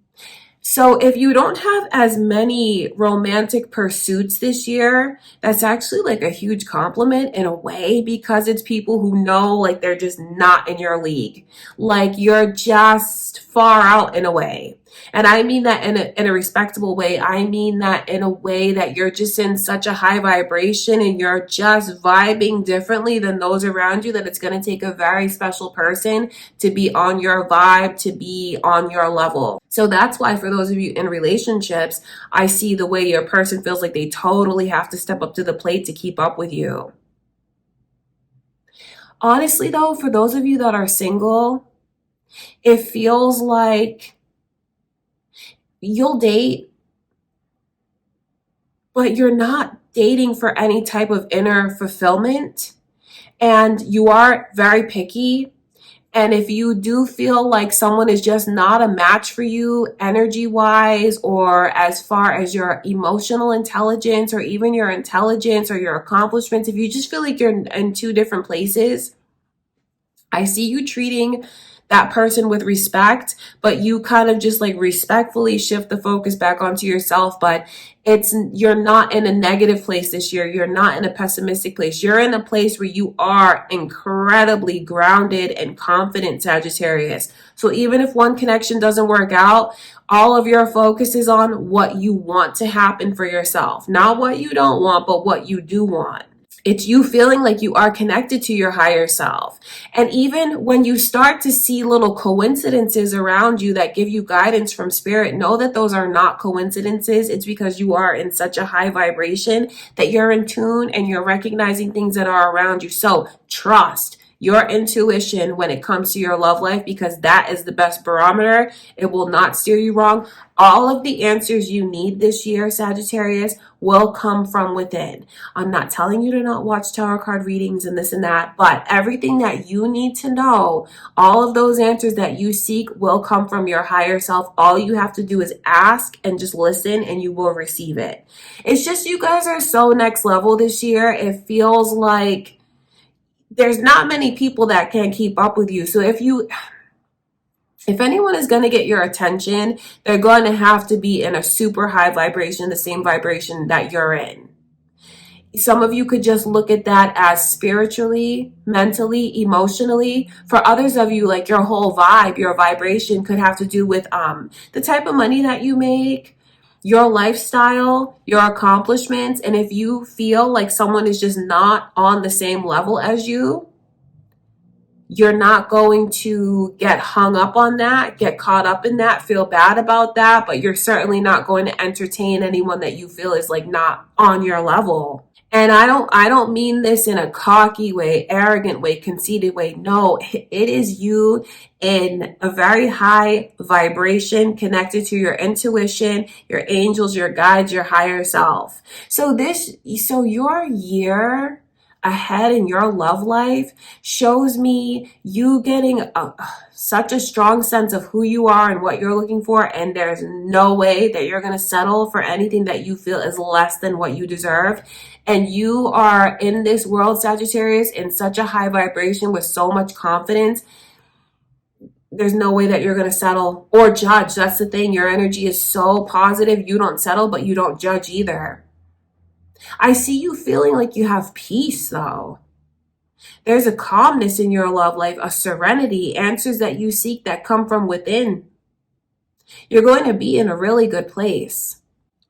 So if you don't have as many romantic pursuits this year, that's actually like a huge compliment in a way, because it's people who know like they're just not in your league. Like you're just far out in a way. And I mean that in a respectable way. I mean that in a way that you're just in such a high vibration and you're just vibing differently than those around you, that it's going to take a very special person to be on your vibe, to be on your level. So that's why for those of you in relationships, I see the way your person feels like they totally have to step up to the plate to keep up with you. Honestly though, for those of you that are single, it feels like you'll date, but you're not dating for any type of inner fulfillment, and you are very picky. And if you do feel like someone is just not a match for you energy-wise, or as far as your emotional intelligence, or even your intelligence or your accomplishments, if you just feel like you're in two different places, I see you treating that person with respect, but you kind of just like respectfully shift the focus back onto yourself. But you're not in a negative place this year. You're not in a pessimistic place. You're in a place where you are incredibly grounded and confident, Sagittarius. So even if one connection doesn't work out, all of your focus is on what you want to happen for yourself. Not what you don't want, but what you do want. It's you feeling like you are connected to your higher self. And even when you start to see little coincidences around you that give you guidance from spirit, know that those are not coincidences. It's because you are in such a high vibration that you're in tune and you're recognizing things that are around you. So trust. your intuition when it comes to your love life, because that is the best barometer. It will not steer you wrong. All of the answers you need this year, Sagittarius, will come from within. I'm not telling you to not watch tarot card readings and this and that, but everything that you need to know, all of those answers that you seek will come from your higher self. All you have to do is ask and just listen, and you will receive it. It's just you guys are so next level this year. It feels like there's not many people that can keep up with you. So if anyone is going to get your attention, they're going to have to be in a super high vibration, the same vibration that you're in. Some of you could just look at that as spiritually, mentally, emotionally. For others of you, like your whole vibe, your vibration could have to do with the type of money that you make, your lifestyle, your accomplishments. And if you feel like someone is just not on the same level as you, you're not going to get hung up on that, get caught up in that, feel bad about that, but you're certainly not going to entertain anyone that you feel is like not on your level. And I don't mean this in a cocky way, arrogant way, conceited way. No, it is you in a very high vibration connected to your intuition, your angels, your guides, your higher self. So your year ahead in your love life shows me you getting such a strong sense of who you are and what you're looking for, and there's no way that you're going to settle for anything that you feel is less than what you deserve. And you are in this world, Sagittarius, in such a high vibration with so much confidence. There's no way that you're going to settle or judge. That's the thing. Your energy is so positive. You don't settle, but you don't judge either. I see you feeling like you have peace, though. There's a calmness in your love life, a serenity, answers that you seek that come from within. You're going to be in a really good place.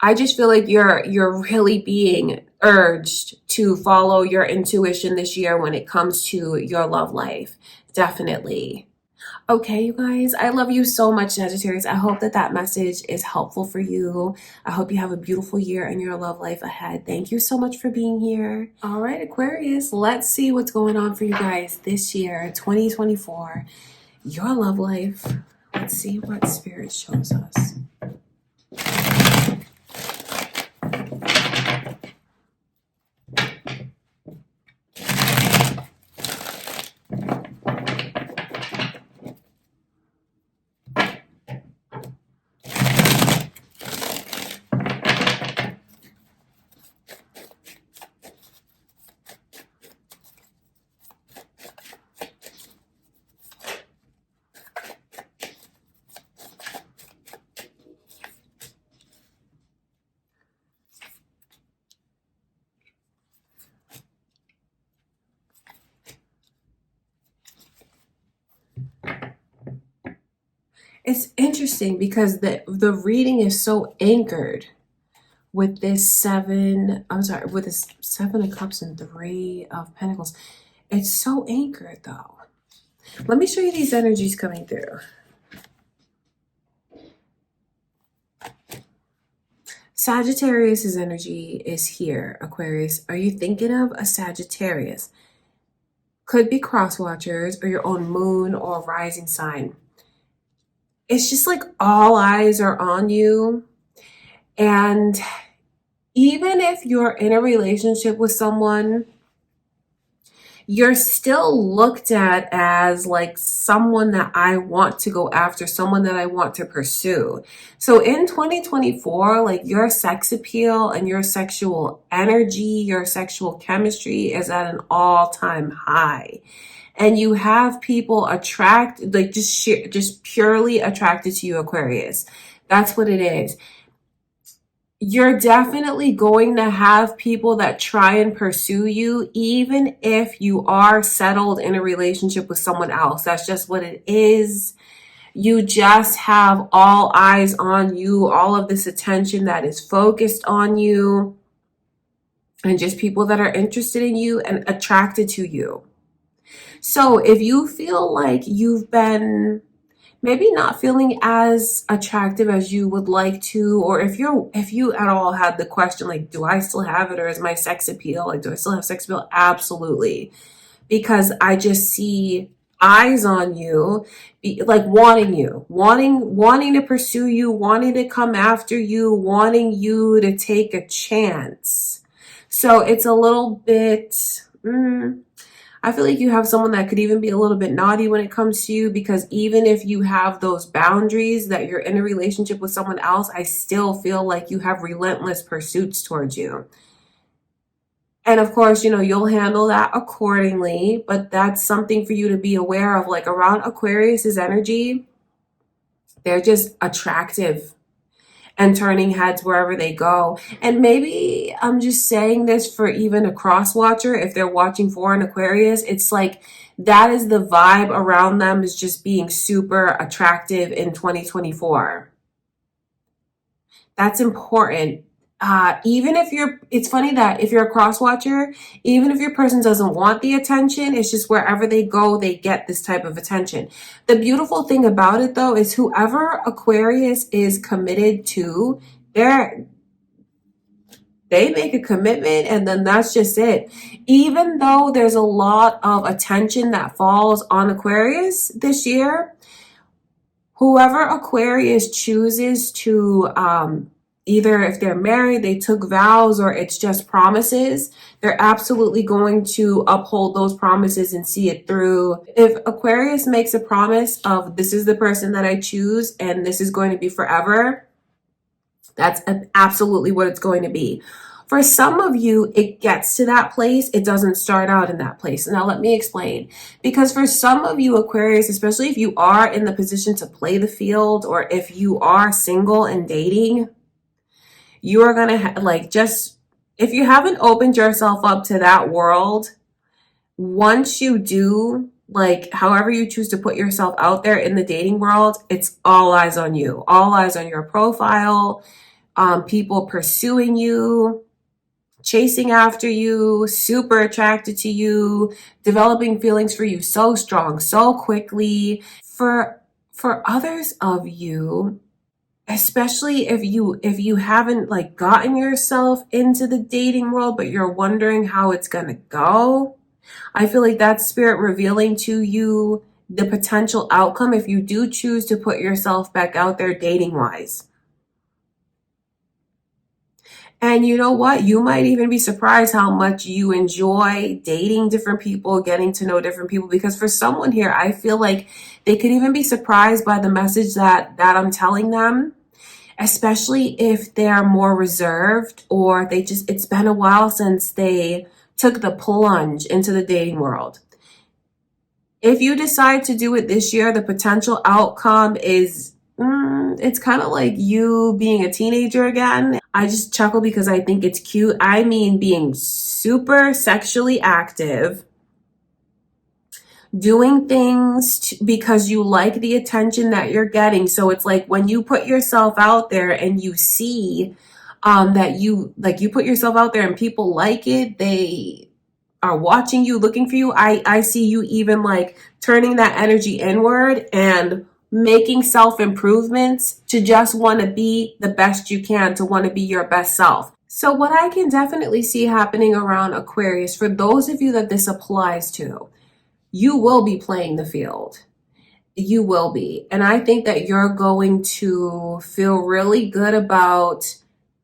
I just feel like you're really being urged to follow your intuition this year when it comes to your love life. Definitely. Okay, you guys, I love you so much, Sagittarius. I hope that message is helpful for you. I hope you have a beautiful year in your love life ahead. Thank you so much for being here. All right, Aquarius, let's see what's going on for you guys this year, 2024. Your love life. Let's see what Spirit shows us. It's interesting because the reading is so anchored with this Seven of Cups and Three of Pentacles. It's so anchored, though. Let me show you these energies coming through. Sagittarius's energy is here, Aquarius. Are you thinking of a Sagittarius? Could be cross watchers or your own moon or rising sign. It's just like all eyes are on you. And even if you're in a relationship with someone, you're still looked at as like someone that I want to go after, someone that I want to pursue. So in 2024, like your sex appeal and your sexual energy, your sexual chemistry is at an all-time high. And you have people just purely attracted to you, Aquarius. That's what it is. You're definitely going to have people that try and pursue you, even if you are settled in a relationship with someone else. That's just what it is. You just have all eyes on you, all of this attention that is focused on you, and just people that are interested in you and attracted to you. So if you feel like you've been maybe not feeling as attractive as you would like to, or if you at all had the question, like, do I still have it, or is my sex appeal, like, do I still have sex appeal? Absolutely. because I just see eyes on you, like wanting you, wanting to pursue you, wanting to come after you, wanting you to take a chance. So it's a little bit, I feel like you have someone that could even be a little bit naughty when it comes to you, because even if you have those boundaries that you're in a relationship with someone else, I still feel like you have relentless pursuits towards you. And of course, you know, you'll handle that accordingly, but that's something for you to be aware of. Like around Aquarius's energy, they're just attractive and turning heads wherever they go. And maybe I'm just saying this for even a cross watcher, if they're watching for an Aquarius, it's like that is the vibe around them, is just being super attractive in 2024. That's important. Even if it's funny that if you're a cross watcher, even if your person doesn't want the attention, it's just wherever they go, they get this type of attention. The beautiful thing about it though, is whoever Aquarius is committed to, they make a commitment and then that's just it. Even though there's a lot of attention that falls on Aquarius this year, whoever Aquarius chooses to, either if they're married, they took vows, or it's just promises, they're absolutely going to uphold those promises and see it through. If Aquarius makes a promise of this is the person that I choose and this is going to be forever, that's absolutely what it's going to be. For some of you, it gets to that place. It doesn't start out in that place. Now, let me explain. Because for some of you Aquarius, especially if you are in the position to play the field, or if you are single and dating, you are going to if you haven't opened yourself up to that world, once you do, like however you choose to put yourself out there in the dating world, it's all eyes on you, all eyes on your profile, people pursuing you, chasing after you, super attracted to you, developing feelings for you so strong, so quickly. For others of you, especially if you haven't like gotten yourself into the dating world, but you're wondering how it's gonna go, I feel like that's spirit revealing to you the potential outcome if you do choose to put yourself back out there dating wise. And you know what? You might even be surprised how much you enjoy dating different people, getting to know different people. Because for someone here, I feel like they could even be surprised by the message that I'm telling them, especially if they're more reserved, or it's been a while since they took the plunge into the dating world. If you decide to do it this year, the potential outcome is, it's kind of like you being a teenager again. I just chuckle because I think it's cute. I mean, being super sexually active, doing things because you like the attention that you're getting. So it's like when you put yourself out there and you see that you put yourself out there and people like it, they are watching you, looking for you. I see you even like turning that energy inward and making self-improvements to just want to be the best you can, to want to be your best self. So what I can definitely see happening around Aquarius, for those of you that this applies to, you will be playing the field. You will be. And I think that you're going to feel really good about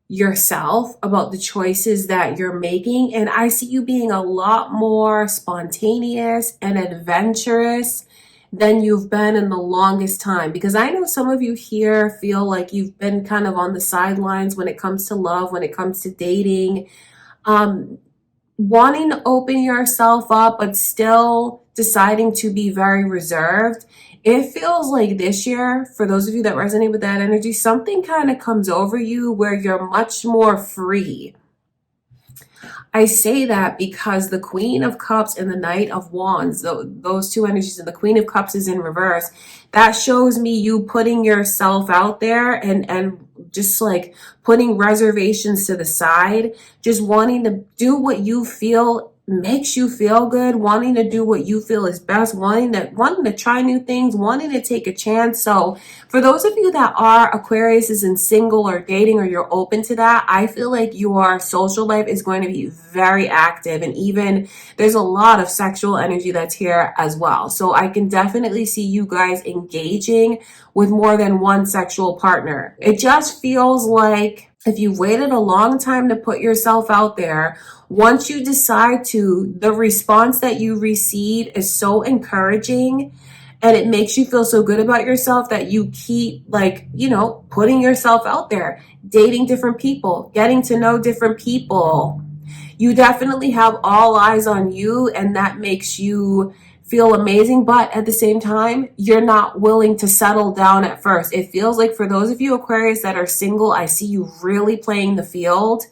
yourself, about the choices that you're making. And I see you being a lot more spontaneous and adventurous than you've been in the longest time. Because I know some of you here feel like you've been kind of on the sidelines when it comes to love, when it comes to dating, wanting to open yourself up, but still deciding to be very reserved. It feels like this year, for those of you that resonate with that energy, something kind of comes over you where you're much more free. I say that because the Queen of Cups and the Knight of Wands, those two energies, and the Queen of Cups is in reverse, that shows me you putting yourself out there and just like putting reservations to the side, just wanting to do what you feel makes you feel good, wanting to do what you feel is best, wanting to try new things, wanting to take a chance. So for those of you that are Aquarius and single or dating, or you're open to that, I feel like your social life is going to be very active, and even there's a lot of sexual energy that's here as well. So I can definitely see you guys engaging with more than one sexual partner. It just feels like if you've waited a long time to put yourself out there, once you decide to, the response that you receive is so encouraging, and it makes you feel so good about yourself that you keep, like, you know, putting yourself out there, dating different people, getting to know different people. You definitely have all eyes on you, and that makes you feel amazing. But at the same time, you're not willing to settle down at first. It feels like for those of you Aquarius that are single, I see you really playing the field.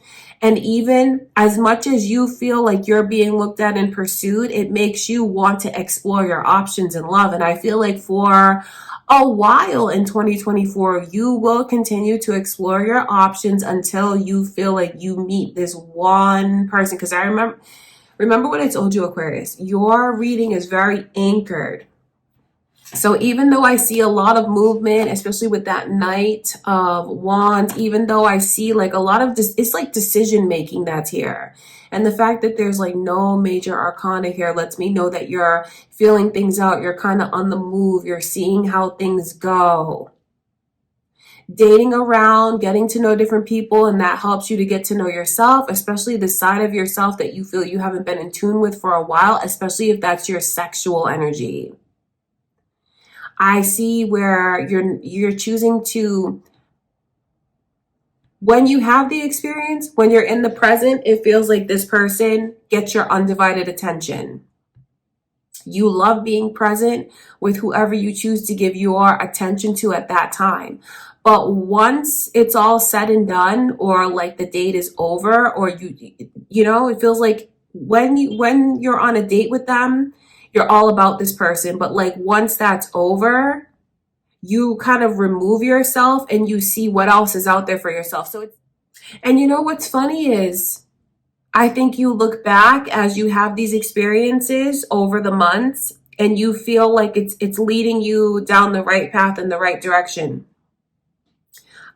And even as much as you feel like you're being looked at and pursued, it makes you want to explore your options in love. And I feel like for a while in 2024, you will continue to explore your options until you feel like you meet this one person. Because I remember what I told you, Aquarius, your reading is very anchored. So even though I see a lot of movement, especially with that Knight of Wands, even though I see like a lot of it's like decision making that's here. And the fact that there's like no major arcana here lets me know that you're feeling things out. You're kind of on the move. You're seeing how things go. Dating around, getting to know different people, and that helps you to get to know yourself, especially the side of yourself that you feel you haven't been in tune with for a while, especially if that's your sexual energy. I see where you're choosing to, when you have the experience, when you're in the present, it feels like this person gets your undivided attention. You love being present with whoever you choose to give your attention to at that time. But once it's all said and done, or like the date is over, or you know, it feels like when you're on a date with them, you're all about this person. But like once that's over, you kind of remove yourself and you see what else is out there for yourself. So and you know what's funny is, I think you look back as you have these experiences over the months, and you feel like it's leading you down the right path in the right direction.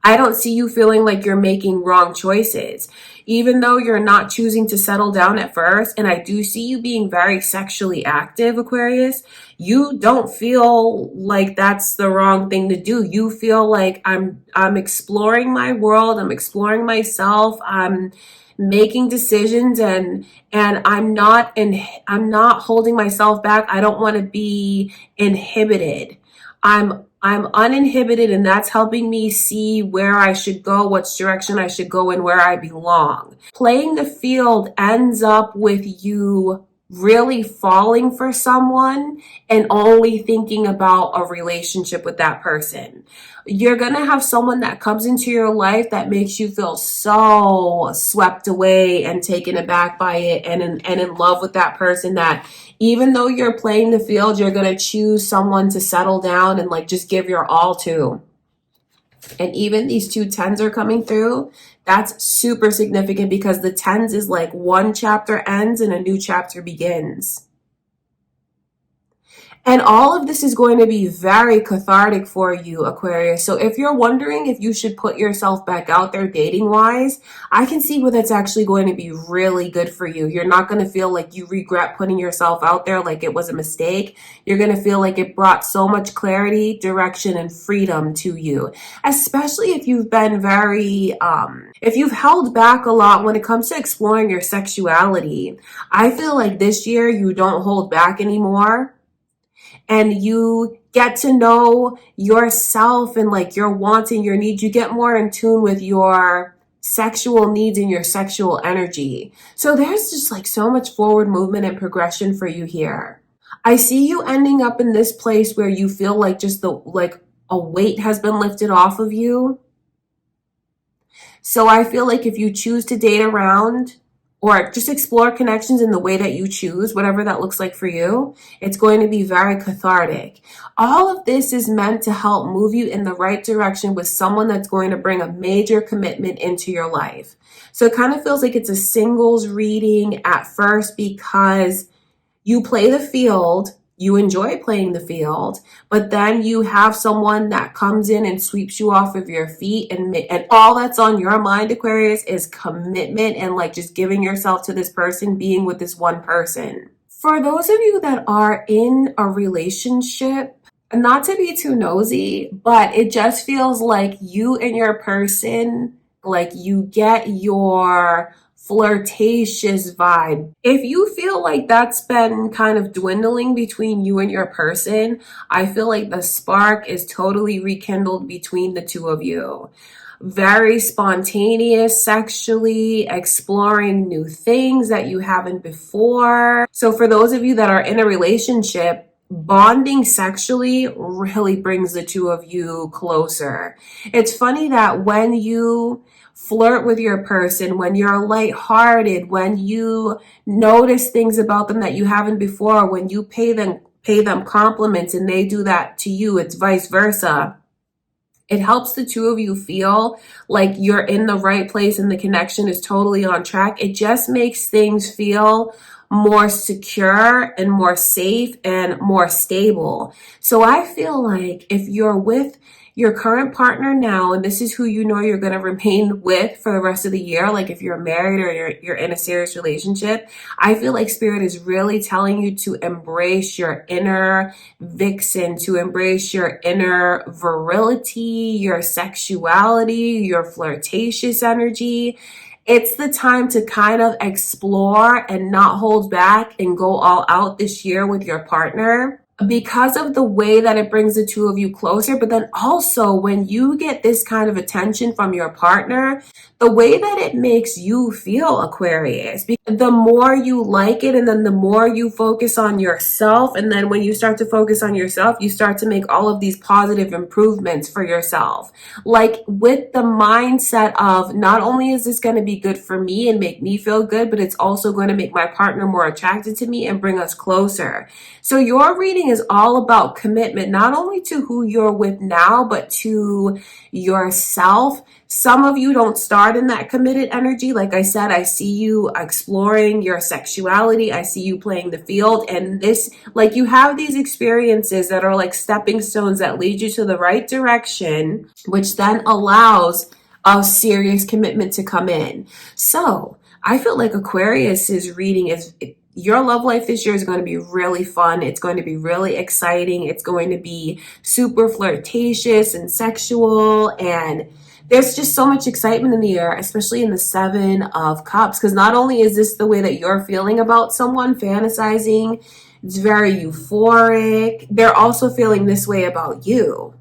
I don't see you feeling like you're making wrong choices, even though you're not choosing to settle down at first. And I do see you being very sexually active, Aquarius. You don't feel like that's the wrong thing to do. You feel like I'm exploring my world. I'm exploring myself. I'm making decisions, and I'm not holding myself back. I don't want to be inhibited. I'm uninhibited, and that's helping me see where I should go, which direction I should go, and where I belong. Playing the field ends up with you really falling for someone and only thinking about a relationship with that person. You're going to have someone that comes into your life that makes you feel so swept away and taken aback by it, and in love with that person, that even though you're playing the field, you're going to choose someone to settle down and like just give your all to. And even these two tens are coming through. That's super significant, because the tens is like one chapter ends and a new chapter begins. And all of this is going to be very cathartic for you, Aquarius. So if you're wondering if you should put yourself back out there dating-wise, I can see where that's actually going to be really good for you. You're not going to feel like you regret putting yourself out there like it was a mistake. You're going to feel like it brought so much clarity, direction, and freedom to you. Especially if you've been if you've held back a lot when it comes to exploring your sexuality. I feel like this year you don't hold back anymore. And you get to know yourself and like your wants and your needs. You get more in tune with your sexual needs and your sexual energy. So there's just like so much forward movement and progression for you here. I see you ending up in this place where you feel like just a weight has been lifted off of you. So I feel like if you choose to date around, or just explore connections in the way that you choose, whatever that looks like for you. It's going to be very cathartic. All of this is meant to help move you in the right direction with someone that's going to bring a major commitment into your life. So it kind of feels like it's a singles reading at first because you play the field, you enjoy playing the field, but then you have someone that comes in and sweeps you off of your feet, and all that's on your mind, Aquarius, is commitment and like just giving yourself to this person, being with this one person. For those of you that are in a relationship, not to be too nosy, but it just feels like you and your person, like you get your flirtatious vibe. If you feel like that's been kind of dwindling between you and your person, I feel like the spark is totally rekindled between the two of you. Very spontaneous sexually, exploring new things that you haven't before. So for those of you that are in a relationship, bonding sexually really brings the two of you closer. It's funny that when you flirt with your person, when you're lighthearted, when you notice things about them that you haven't before, when you pay them compliments and they do that to you, it's vice versa. It helps the two of you feel like you're in the right place and the connection is totally on track. It just makes things feel more secure and more safe and more stable. So I feel like if you're with your current partner now, and this is who you know you're going to remain with for the rest of the year, like if you're married or you're in a serious relationship, I feel like Spirit is really telling you to embrace your inner vixen, to embrace your inner virility, your sexuality, your flirtatious energy. It's the time to kind of explore and not hold back and go all out this year with your partner, because of the way that it brings the two of you closer. But then also when you get this kind of attention from your partner, the way that it makes you feel, Aquarius, the more you like it, and then the more you focus on yourself. And then when you start to focus on yourself, you start to make all of these positive improvements for yourself. Like with the mindset of not only is this going to be good for me and make me feel good, but it's also going to make my partner more attracted to me and bring us closer. So your reading is all about commitment, not only to who you're with now, but to yourself. Some of you don't start in that committed energy. Like I said, I see you exploring your sexuality. I see you playing the field, and this, like, you have these experiences that are like stepping stones that lead you to the right direction, which then allows a serious commitment to come in. So I feel like Aquarius's reading is, your love life this year is going to be really fun. It's going to be really exciting. It's going to be super flirtatious and sexual, and there's just so much excitement in the air, especially in the Seven of Cups, because not only is this the way that you're feeling about someone, fantasizing, it's very euphoric, they're also feeling this way about you.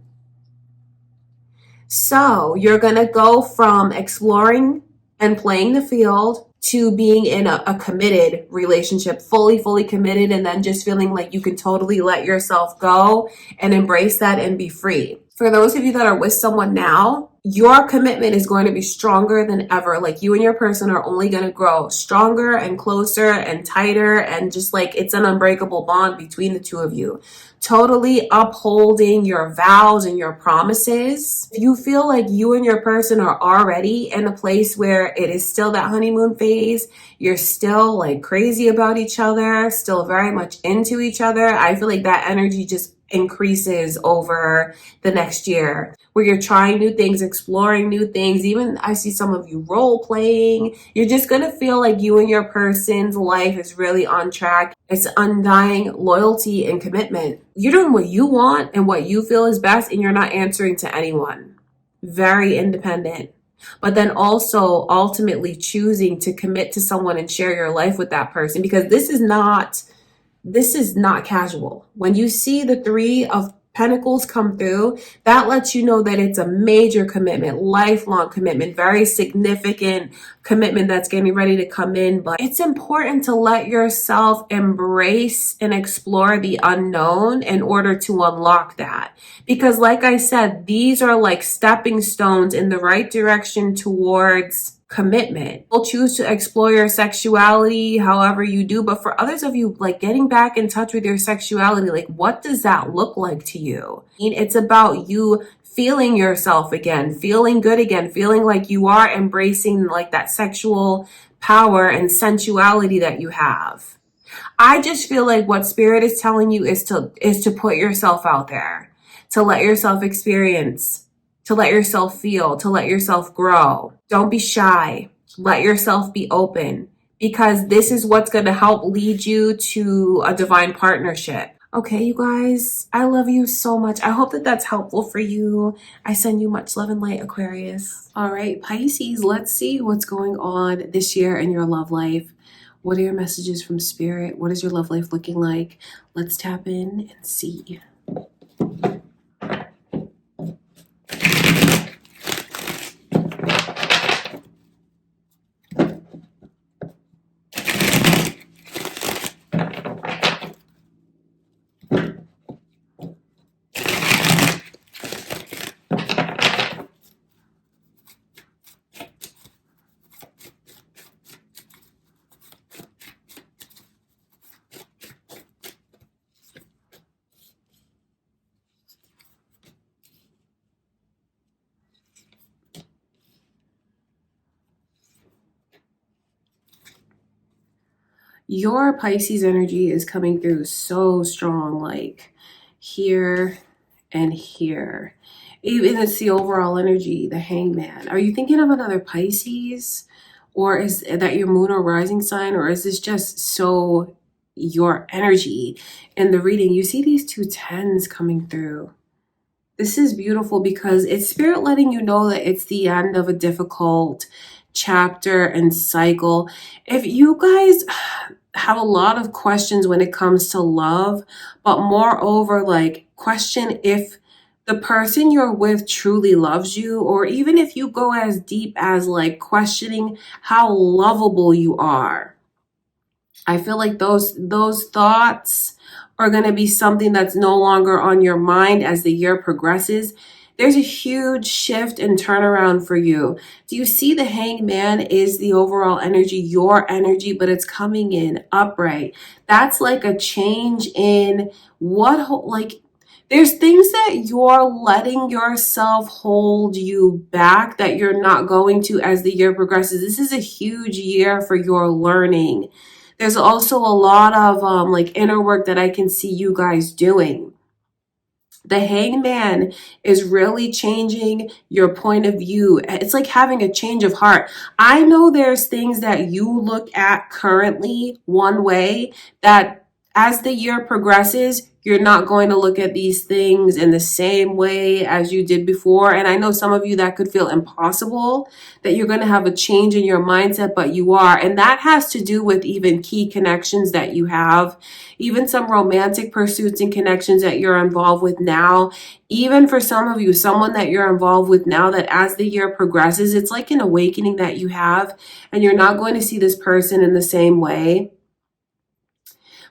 So you're going to go from exploring and playing the field to being in a committed relationship, fully committed, and then just feeling like you can totally let yourself go and embrace that and be free. For those of you that are with someone now, your commitment is going to be stronger than ever. Like you and your person are only going to grow stronger and closer and tighter, and just like it's an unbreakable bond between the two of you. Totally upholding your vows and your promises. If you feel like you and your person are already in a place where it is still that honeymoon phase, you're still like crazy about each other, still very much into each other, I feel like that energy just increases over the next year, where you're trying new things, exploring new things. Even I see some of you role playing. You're just going to feel like you and your person's life is really on track. It's undying loyalty and commitment. You're doing what you want and what you feel is best, and you're not answering to anyone. Very independent. But then also ultimately choosing to commit to someone and share your life with that person, because this is not casual. When you see the Three of Pentacles come through, that lets you know that it's a major commitment, lifelong commitment, very significant commitment that's getting ready to come in. But it's important to let yourself embrace and explore the unknown in order to unlock that. Because like I said, these are like stepping stones in the right direction towards commitment. You'll choose to explore your sexuality however you do, but for others of you, like getting back in touch with your sexuality, like what does that look like to you? I mean, it's about you feeling yourself again, feeling good again, feeling like you are embracing like that sexual power and sensuality that you have. I just feel like what spirit is telling you is to put yourself out there, to let yourself experience, to let yourself feel, to let yourself grow. Don't be shy. Let yourself be open, because this is what's going to help lead you to a divine partnership. Okay, you guys, I love you so much. I hope that that's helpful for you. I send you much love and light, Aquarius. All right, Pisces, let's see what's going on this year in your love life. What are your messages from spirit? What is your love life looking like? Let's tap in and see. Your Pisces energy is coming through so strong, like here and here. Even it's the overall energy, the hangman. Are you thinking of another Pisces? Or is that your moon or rising sign? Or is this just so your energy in the reading? You see these two tens coming through. This is beautiful because it's spirit letting you know that it's the end of a difficult chapter and cycle. If you guys have a lot of questions when it comes to love, but moreover, like question if the person you're with truly loves you, or even if you go as deep as like questioning how lovable you are. I feel like those thoughts are going to be something that's no longer on your mind as the year progresses. There's a huge shift and turnaround for you. Do you see the hangman is the overall energy, your energy, but it's coming in upright. That's like a change in like there's things that you're letting yourself hold you back that you're not going to as the year progresses. This is a huge year for your learning. There's also a lot of like inner work that I can see you guys doing. The hangman is really changing your point of view. It's like having a change of heart. I know there's things that you look at currently one way that as the year progresses, you're not going to look at these things in the same way as you did before. And I know some of you that could feel impossible, that you're going to have a change in your mindset, but you are. And that has to do with even key connections that you have, even some romantic pursuits and connections that you're involved with now. Even for some of you, someone that you're involved with now, that as the year progresses, it's like an awakening that you have, and you're not going to see this person in the same way.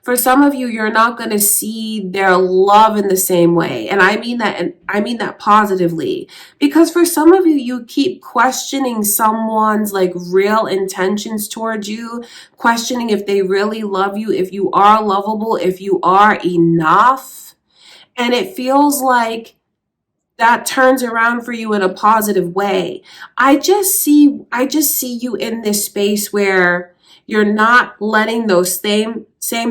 For some of you, you're not going to see their love in the same way. And I mean that, positively, because for some of you, you keep questioning someone's like real intentions towards you, questioning if they really love you, if you are lovable, if you are enough. And it feels like that turns around for you in a positive way. I just see you in this space where you're not letting those same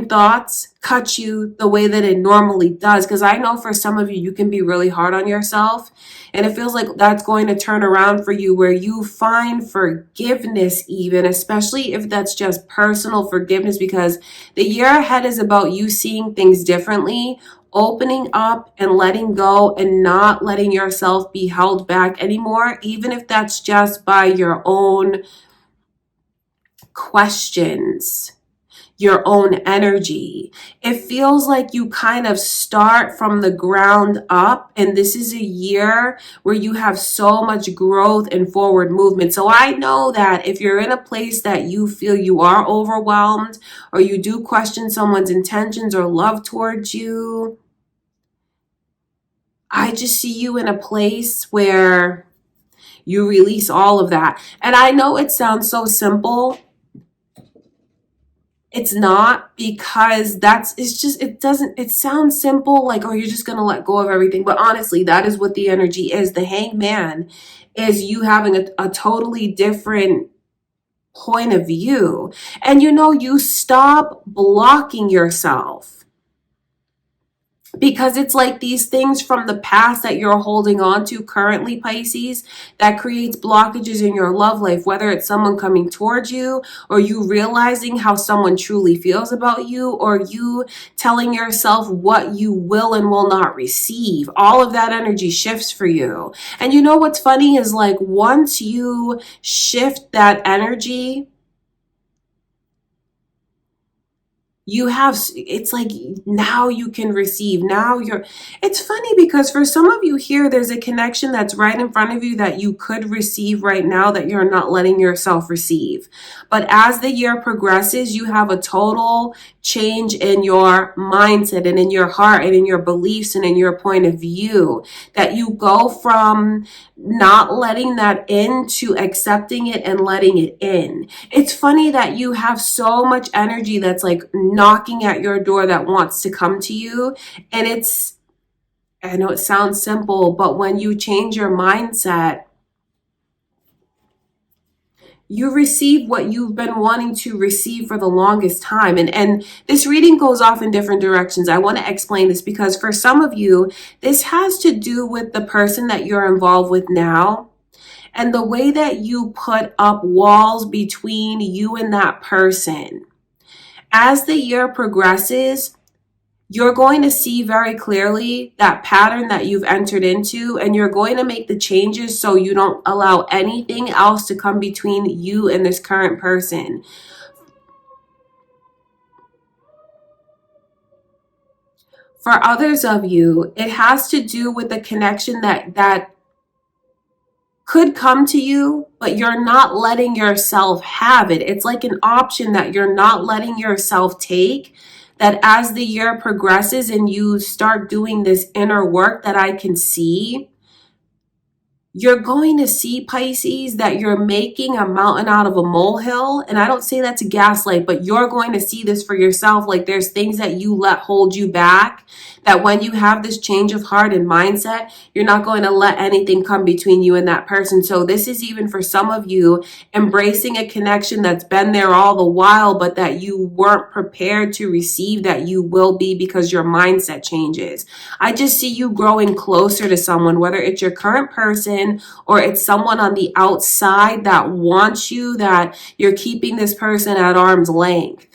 thoughts cut you the way that it normally does. Because I know for some of you, you can be really hard on yourself. And it feels like that's going to turn around for you where you find forgiveness even, especially if that's just personal forgiveness, because the year ahead is about you seeing things differently, opening up and letting go, and not letting yourself be held back anymore, even if that's just by your own questions, your own energy. It feels like you kind of start from the ground up, and this is a year where you have so much growth and forward movement. So I know that if you're in a place that you feel you are overwhelmed, or you do question someone's intentions or love towards you, I just see you in a place where You release all of that. And I know it sounds so simple. It's not, because it sounds simple, like, oh, you're just going to let go of everything. But honestly, that is what the energy is. The hangman is you having a totally different point of view. And you stop blocking yourself. Because it's like these things from the past that you're holding on to currently, Pisces, that creates blockages in your love life, whether it's someone coming towards you, or you realizing how someone truly feels about you, or you telling yourself what you will and will not receive. All of that energy shifts for you. And what's funny is, like, once you shift that energy, it's like now you can receive. It's funny because for some of you here, there's a connection that's right in front of you that you could receive right now that you're not letting yourself receive. But as the year progresses, you have a total change in your mindset and in your heart and in your beliefs and in your point of view, that you go from not letting that in to accepting it and letting it in. It's funny that you have so much energy that's like knocking at your door that wants to come to you. And I know it sounds simple, but when you change your mindset, you receive what you've been wanting to receive for the longest time. And this reading goes off in different directions. I want to explain this because for some of you, this has to do with the person that you're involved with now, and the way that you put up walls between you and that person. As the year progresses, you're going to see very clearly that pattern that you've entered into, and you're going to make the changes so you don't allow anything else to come between you and this current person. For others of you, it has to do with the connection that could come to you, but you're not letting yourself have it. It's like an option that you're not letting yourself take, that as the year progresses and you start doing this inner work that I can see, you're going to see, Pisces, that you're making a mountain out of a molehill. And I don't say that to gaslight, but you're going to see this for yourself. Like, there's things that you let hold you back, that when you have this change of heart and mindset, you're not going to let anything come between you and that person. So this is even for some of you embracing a connection that's been there all the while, but that you weren't prepared to receive, that you will be because your mindset changes. I just see you growing closer to someone, whether it's your current person or it's someone on the outside that wants you, that you're keeping this person at arm's length.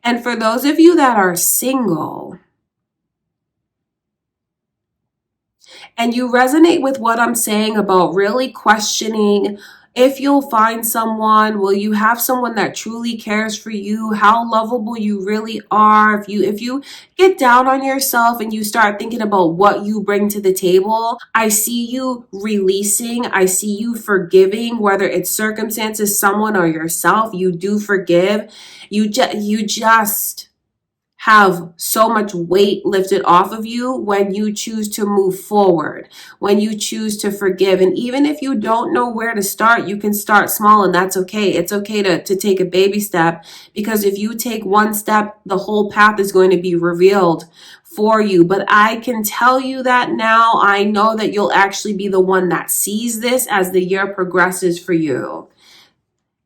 And for those of you that are single, and you resonate with what I'm saying about really questioning if you'll find someone, will you have someone that truly cares for you, how lovable you really are. If you get down on yourself and you start thinking about what you bring to the table, I see you releasing, I see you forgiving, whether it's circumstances, someone, or yourself. You do forgive. You just have so much weight lifted off of you when you choose to move forward, when you choose to forgive. And even if you don't know where to start, you can start small, and that's okay. It's okay to take a baby step, because if you take one step, the whole path is going to be revealed for you. But I can tell you that now, I know that you'll actually be the one that sees this as the year progresses for you.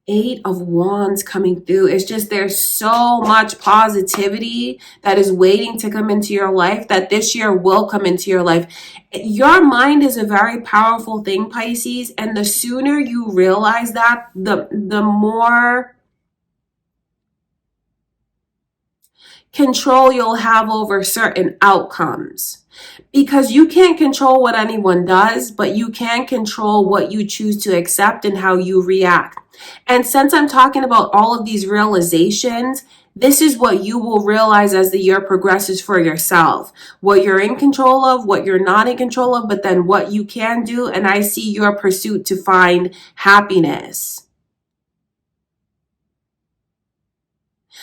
8 of Wands coming through. It's just, there's so much positivity that is waiting to come into your life, that this year will come into your life. Your mind is a very powerful thing, Pisces, and the sooner you realize that, the more control you'll have over certain outcomes. Because you can't control what anyone does, but you can control what you choose to accept and how you react. And since I'm talking about all of these realizations, this is what you will realize as the year progresses for yourself. What you're in control of, what you're not in control of, but then what you can do. And I see your pursuit to find happiness.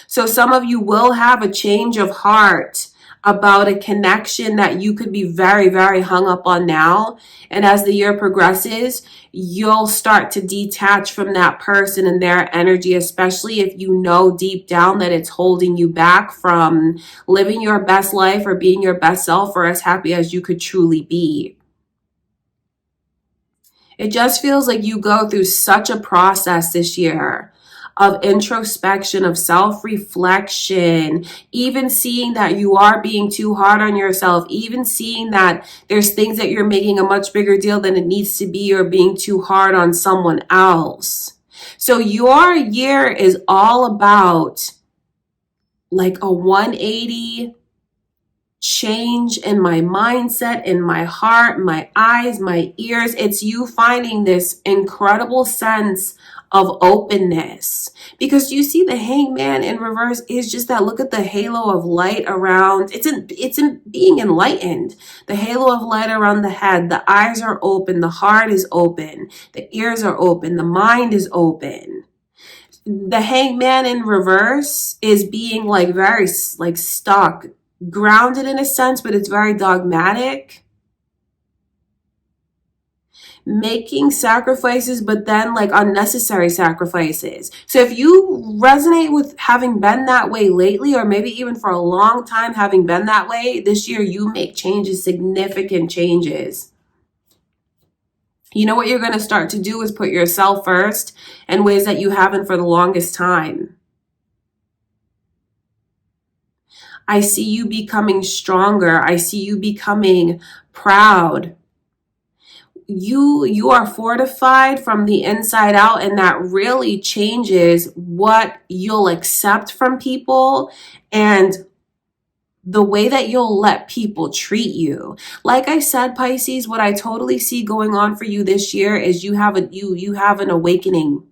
So some of you will have a change of heart about a connection that you could be very, very hung up on now. And as the year progresses, you'll start to detach from that person and their energy, especially if you know deep down that it's holding you back from living your best life or being your best self or as happy as you could truly be. It just feels like you go through such a process this year of introspection, of self-reflection, even seeing that you are being too hard on yourself, even seeing that there's things that you're making a much bigger deal than it needs to be, or being too hard on someone else. So your year is all about like a 180 change in my mindset, in my heart, my eyes, my ears. It's you finding this incredible sense of openness, because you see the hangman in reverse is just that. Look at the halo of light around. It's in being enlightened. The halo of light around the head. The eyes are open. The heart is open. The ears are open. The mind is open. The hangman in reverse is being like very like stuck, grounded in a sense, but it's very dogmatic, making sacrifices, but then like unnecessary sacrifices. So if you resonate with having been that way lately, or maybe even for a long time having been that way, this year you make changes, significant changes. You know what you're going to start to do is put yourself first in ways that you haven't for the longest time. I see you becoming stronger. I see you becoming proud. You are fortified from the inside out, and that really changes what you'll accept from people and the way that you'll let people treat you. Like I said, Pisces, what I totally see going on for you this year is you have an awakening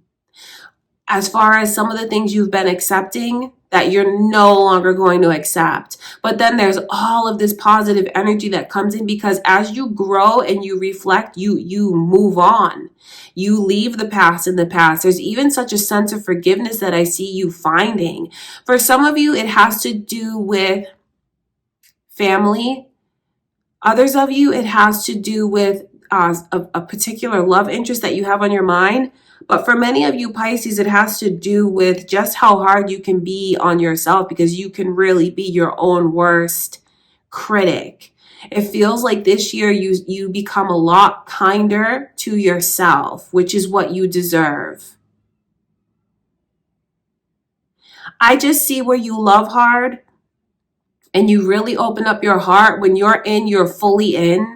as far as some of the things you've been accepting that you're no longer going to accept. But then there's all of this positive energy that comes in, because as you grow and you reflect, you move on. You leave the past in the past. There's even such a sense of forgiveness that I see you finding. For some of you, it has to do with family. Others of you, it has to do with a particular love interest that you have on your mind. But for many of you Pisces, it has to do with just how hard you can be on yourself, because you can really be your own worst critic. It feels like this year you become a lot kinder to yourself, which is what you deserve. I just see where you love hard and you really open up your heart. When you're in, you're fully in.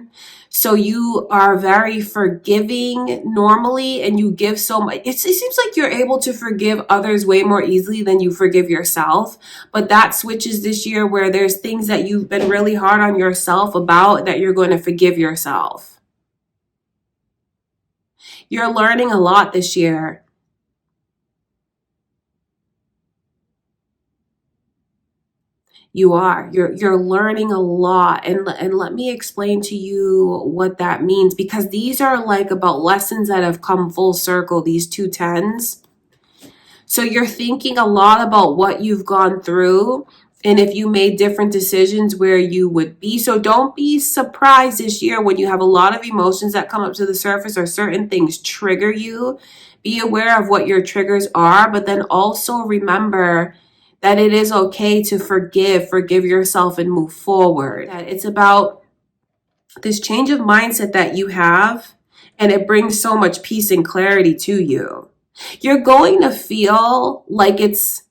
So you are very forgiving normally, and you give so much. It seems like you're able to forgive others way more easily than you forgive yourself. But that switches this year, where there's things that you've been really hard on yourself about that you're going to forgive yourself. You're learning a lot this year. You are. You're learning a lot. And let me explain to you what that means, because these are like about lessons that have come full circle, these 2 10s. So you're thinking a lot about what you've gone through and if you made different decisions, where you would be. So don't be surprised this year when you have a lot of emotions that come up to the surface, or certain things trigger you. Be aware of what your triggers are, but then also remember that it is okay to forgive yourself and move forward. That it's about this change of mindset that you have, and it brings so much peace and clarity to you. You're going to feel like it's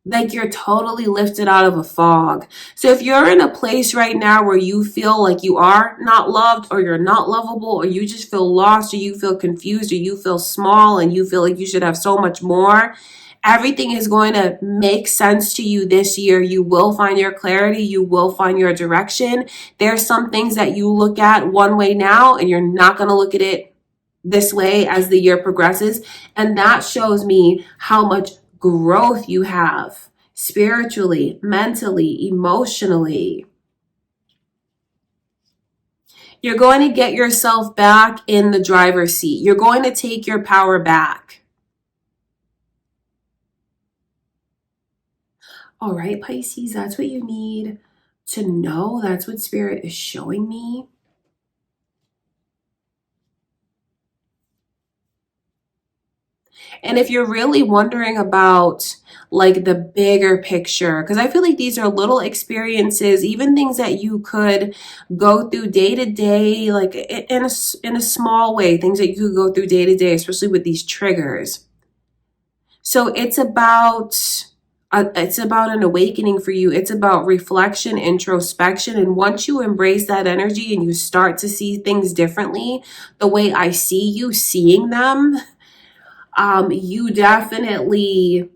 like you're totally lifted out of a fog. So if you're in a place right now where you feel like you are not loved, or you're not lovable, or you just feel lost, or you feel confused, or you feel small, and you feel like you should have so much more, everything is going to make sense to you this year. You will find your clarity. You will find your direction. There's some things that you look at one way now, and you're not going to look at it this way as the year progresses. And that shows me how much growth you have spiritually, mentally, emotionally. You're going to get yourself back in the driver's seat. You're going to take your power back. All right, Pisces, that's what you need. to know. That's what Spirit is showing me. And if you're really wondering about like the bigger picture, because I feel like these are little experiences, even things that you could go through day to day, like in a small way, things that you could go through day to day, especially with these triggers. So it's about an awakening for you. It's about reflection, introspection. And once you embrace that energy and you start to see things differently, the way I see you seeing them, you definitely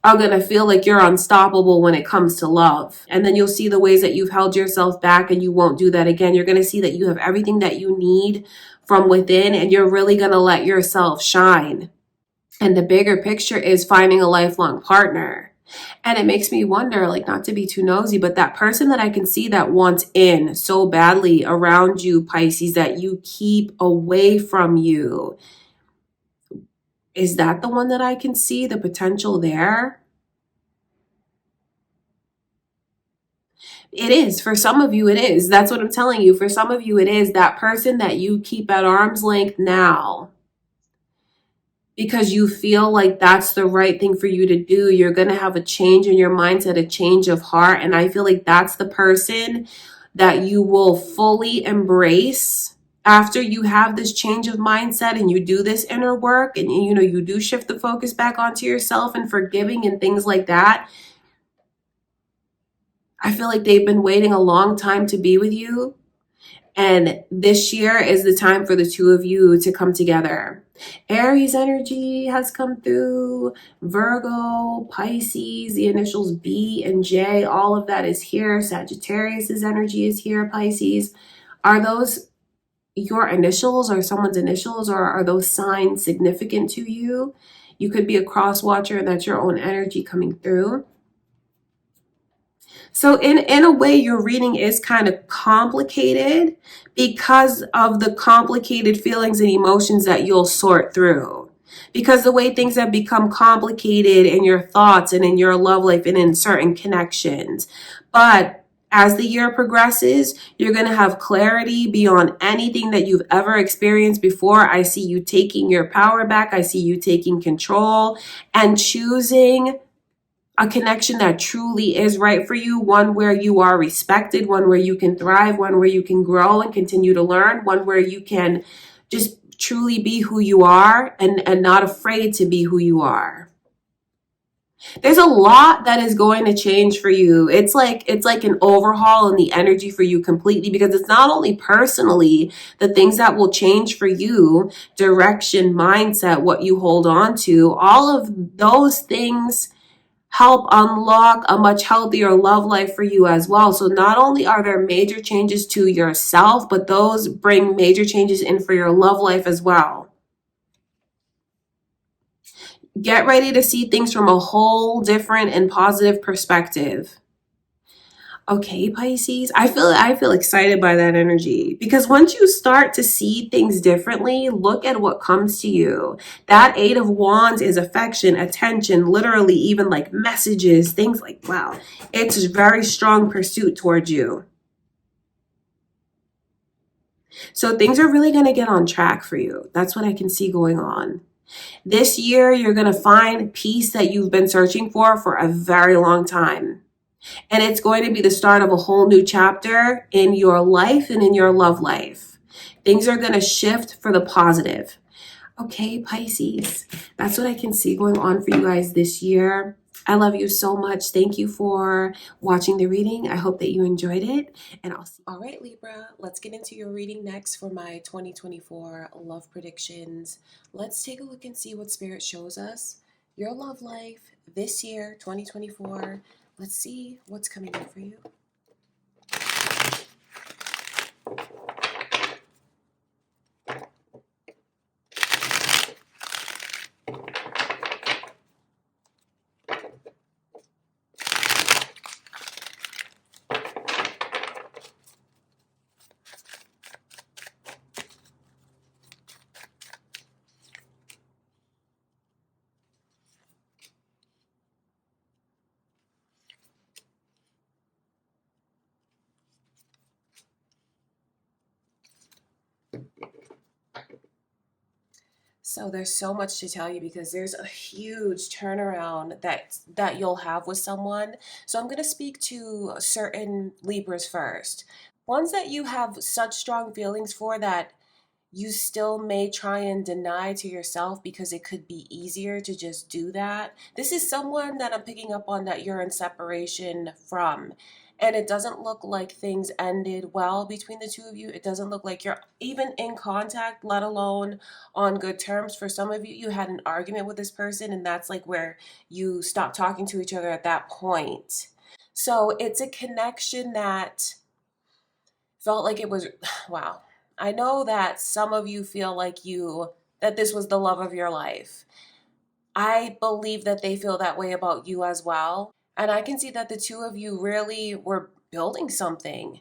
are going to feel like you're unstoppable when it comes to love. And then you'll see the ways that you've held yourself back and you won't do that again. You're going to see that you have everything that you need from within and you're really going to let yourself shine. And the bigger picture is finding a lifelong partner. And it makes me wonder, like, not to be too nosy, but that person that I can see that wants in so badly around you, Pisces, that you keep away from you. Is that the one that I can see the potential there? It is. For some of you, it is. That's what I'm telling you. For some of you, it is that person that you keep at arm's length now because you feel like that's the right thing for you to do. You're going to have a change in your mindset, a change of heart. And I feel like that's the person that you will fully embrace after you have this change of mindset and you do this inner work and you do shift the focus back onto yourself and forgiving and things like that. I feel like they've been waiting a long time to be with you. And this year is the time for the two of you to come together. Aries energy has come through. Virgo, Pisces, the initials B and J, all of that is here. Sagittarius's energy is here, Pisces. Are those your initials or someone's initials, or are those signs significant to you? You could be a cross watcher and that's your own energy coming through. So in a way, your reading is kind of complicated because of the complicated feelings and emotions that you'll sort through. Because the way things have become complicated in your thoughts and in your love life and in certain connections. But as the year progresses, you're going to have clarity beyond anything that you've ever experienced before. I see you taking your power back. I see you taking control and choosing a connection that truly is right for you, one where you are respected, one where you can thrive, one where you can grow and continue to learn, one where you can just truly be who you are and not afraid to be who you are. There's a lot that is going to change for you. It's like an overhaul in the energy for you completely, because it's not only personally the things that will change for you, direction, mindset, what you hold on to, all of those things help unlock a much healthier love life for you as well. So not only are there major changes to yourself, but those bring major changes in for your love life as well. Get ready to see things from a whole different and positive perspective. Okay, Pisces, I feel excited by that energy, because once you start to see things differently, look at what comes to you. That Eight of Wands is affection, attention, literally even like messages, things like, wow, it's a very strong pursuit towards you. So things are really going to get on track for you. That's what I can see going on. This year, you're going to find peace that you've been searching for a very long time. And it's going to be the start of a whole new chapter in your life and in your love life. Things are going to shift for the positive. Okay, Pisces, that's what I can see going on for you guys this year. I love you so much. Thank you for watching the reading. I hope that you enjoyed it. And I'll see. All right, Libra, let's get into your reading next for my 2024 love predictions. Let's take a look and see what Spirit shows us. Your love life this year, 2024. Let's see what's coming in for you. So there's so much to tell you because there's a huge turnaround that you'll have with someone. So I'm going to speak to certain Libras first. Ones that you have such strong feelings for that you still may try and deny to yourself because it could be easier to just do that. This is someone that I'm picking up on that you're in separation from. And it doesn't look like things ended well between the two of you. It doesn't look like you're even in contact, let alone on good terms. For some of you, you had an argument with this person, and that's like where you stopped talking to each other at that point. So it's a connection that felt like it was, wow. I know that some of you feel like that this was the love of your life. I believe that they feel that way about you as well. And I can see that the two of you really were building something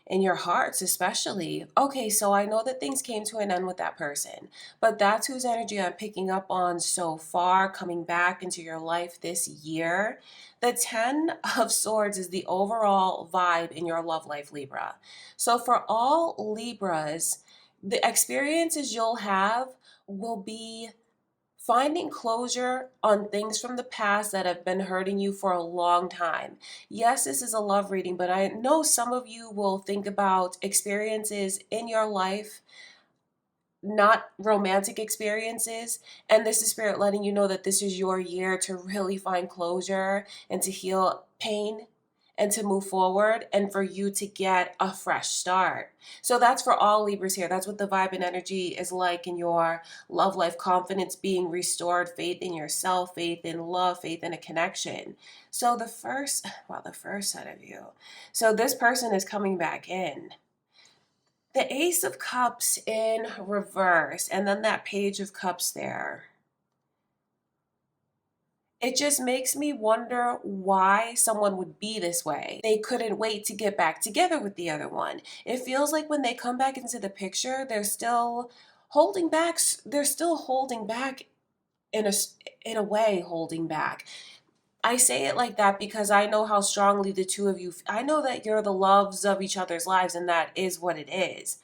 in your hearts, especially. Okay, so I know that things came to an end with that person, but that's whose energy I'm picking up on so far, coming back into your life this year. The 10 of Swords is the overall vibe in your love life, Libra. So for all Libras, the experiences you'll have will be finding closure on things from the past that have been hurting you for a long time. Yes, this is a love reading, but I know some of you will think about experiences in your life, not romantic experiences. And this is Spirit letting you know that this is your year to really find closure and to heal pain and to move forward and for you to get a fresh start. So that's for all Libras here. That's what the vibe and energy is like in your love life: confidence being restored, faith in yourself, faith in love, faith in a connection. So the first set of you. So this person is coming back in. The Ace of Cups in reverse, and then that Page of Cups there. It just makes me wonder why someone would be this way. They couldn't wait to get back together with the other one. It feels like when they come back into the picture, they're still holding back. They're still holding back in a way, holding back. I say it like that because I know how strongly the two of you, I know that you're the loves of each other's lives, and that is what it is.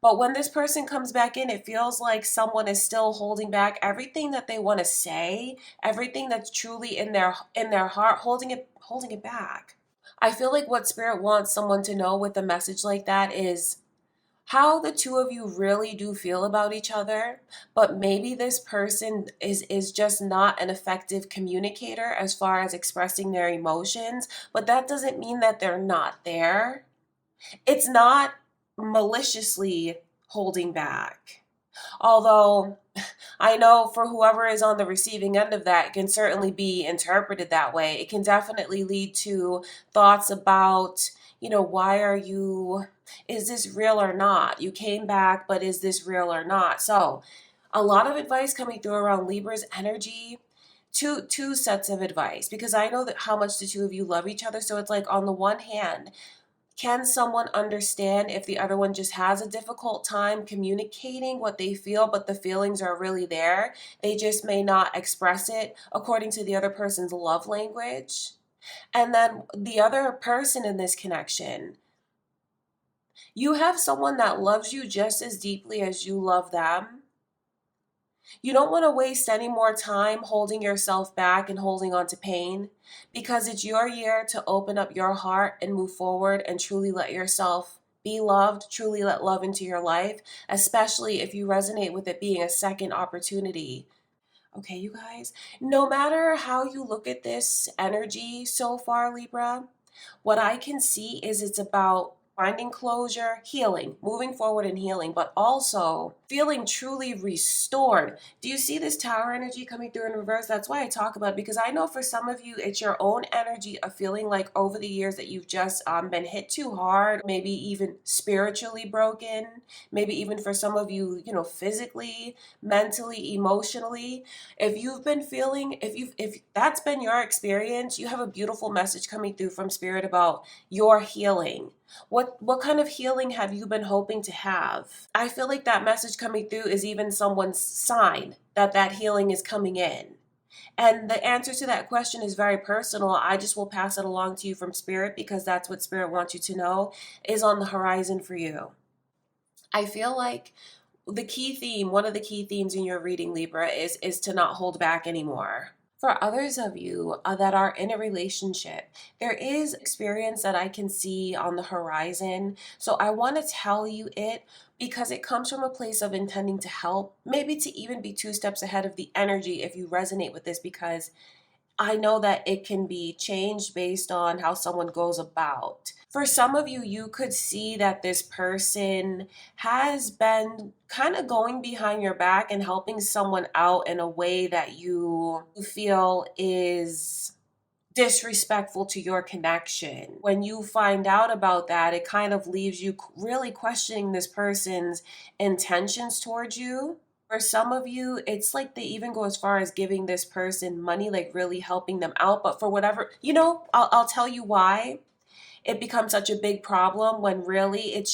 But when this person comes back in, it feels like someone is still holding back everything that they want to say, everything that's truly in their heart, holding it back. I feel like what Spirit wants someone to know with a message like that is how the two of you really do feel about each other, but maybe this person is just not an effective communicator as far as expressing their emotions, but that doesn't mean that they're not there. It's not maliciously holding back. Although I know for whoever is on the receiving end of that, it can certainly be interpreted that way. It can definitely lead to thoughts about, is this real or not? You came back, but is this real or not? So a lot of advice coming through around Libra's energy. Two sets of advice, because I know that how much the two of you love each other. So it's like, on the one hand, can someone understand if the other one just has a difficult time communicating what they feel, but the feelings are really there? They just may not express it according to the other person's love language. And then the other person in this connection, you have someone that loves you just as deeply as you love them. You don't want to waste any more time holding yourself back and holding on to pain, because it's your year to open up your heart and move forward and truly let yourself be loved, truly let love into your life, especially if you resonate with it being a second opportunity. Okay, you guys, no matter how you look at this energy so far, Libra, what I can see is it's about finding closure, healing, moving forward and healing, but also feeling truly restored. Do you see this Tower energy coming through in reverse? That's why I talk about it, because I know for some of you, it's your own energy of feeling like over the years that you've just been hit too hard, maybe even spiritually broken, maybe even for some of you, physically, mentally, emotionally. If you've been feeling, if that's been your experience, you have a beautiful message coming through from Spirit about your healing. What kind of healing have you been hoping to have? I feel like that message coming through is even someone's sign that that healing is coming in. And the answer to that question is very personal. I just will pass it along to you from Spirit, because that's what Spirit wants you to know is on the horizon for you. I feel like the key theme, one of the key themes in your reading, Libra, is to not hold back anymore. For others of you that are in a relationship, there is experience that I can see on the horizon. So I want to tell you it because it comes from a place of intending to help, maybe to even be 2 steps ahead of the energy if you resonate with this, because I know that it can be changed based on how someone goes about. For some of you, you could see that this person has been kind of going behind your back and helping someone out in a way that you feel is disrespectful to your connection. When you find out about that, it kind of leaves you really questioning this person's intentions towards you. For some of you, it's like they even go as far as giving this person money, like really helping them out. But for whatever, I'll tell you why it becomes such a big problem when really it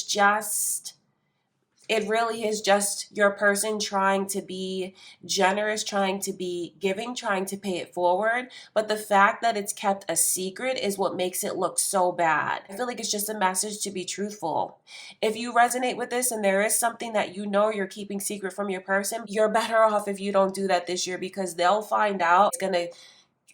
really is just your person trying to be generous, trying to be giving, trying to pay it forward. But the fact that it's kept a secret is what makes it look so bad. I feel like it's just a message to be truthful. If you resonate with this and there is something that you know you're keeping secret from your person, you're better off if you don't do that this year, because they'll find out. It's going to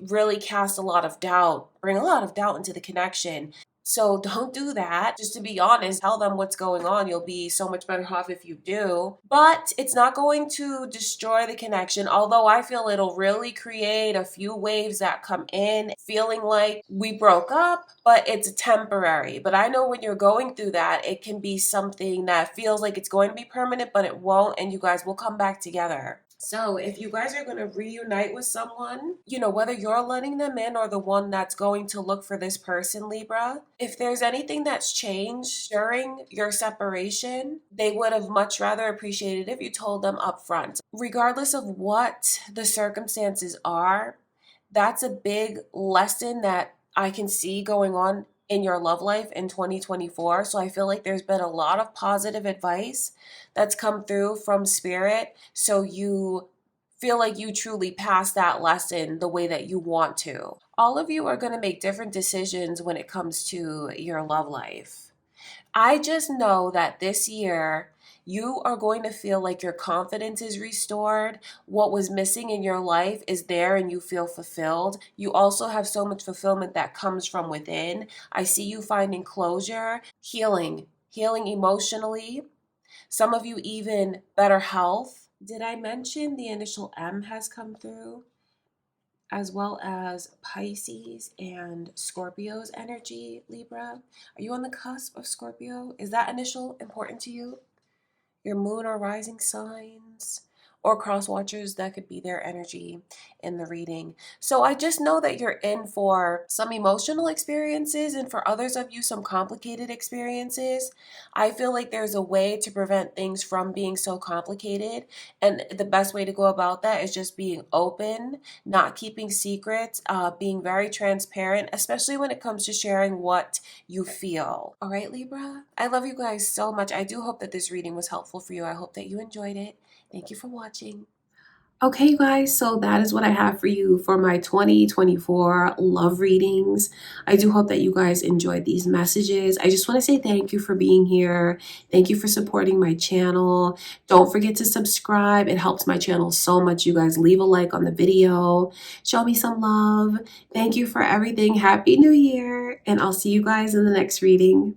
really cast a lot of doubt, bring a lot of doubt into the connection. So don't do that. Just to be honest, tell them what's going on. You'll be so much better off if you do. But it's not going to destroy the connection, although I feel it'll really create a few waves that come in feeling like we broke up, but it's temporary. But I know when you're going through that, it can be something that feels like it's going to be permanent, but it won't, and you guys will come back together. So if you guys are going to reunite with someone, whether you're letting them in or the one that's going to look for this person, Libra, if there's anything that's changed during your separation, they would have much rather appreciated if you told them up front. Regardless of what the circumstances are, that's a big lesson that I can see going on in your love life in 2024. So I feel like there's been a lot of positive advice that's come through from spirit. So you feel like you truly passed that lesson the way that you want to. All of you are going to make different decisions when it comes to your love life. I just know that this year you are going to feel like your confidence is restored. What was missing in your life is there and you feel fulfilled. You also have so much fulfillment that comes from within. I see you finding closure, healing emotionally. Some of you even better health. Did I mention the initial M has come through? As well as Pisces and Scorpio's energy, Libra. Are you on the cusp of Scorpio? Is that initial important to you? Your moon or rising signs? Or cross watchers, that could be their energy in the reading. So I just know that you're in for some emotional experiences, and for others of you, some complicated experiences. I feel like there's a way to prevent things from being so complicated. And the best way to go about that is just being open, not keeping secrets, being very transparent, especially when it comes to sharing what you feel. All right, Libra? I love you guys so much. I do hope that this reading was helpful for you. I hope that you enjoyed it. Thank you for watching. Okay, you guys, so that is what I have for you for my 2024 love readings. I do hope that you guys enjoyed these messages. I just want to say thank you for being here. Thank you for supporting my channel. Don't forget to subscribe. It helps my channel so much. You guys leave a like on the video. Show me some love. Thank you for everything. Happy New Year. And I'll see you guys in the next reading.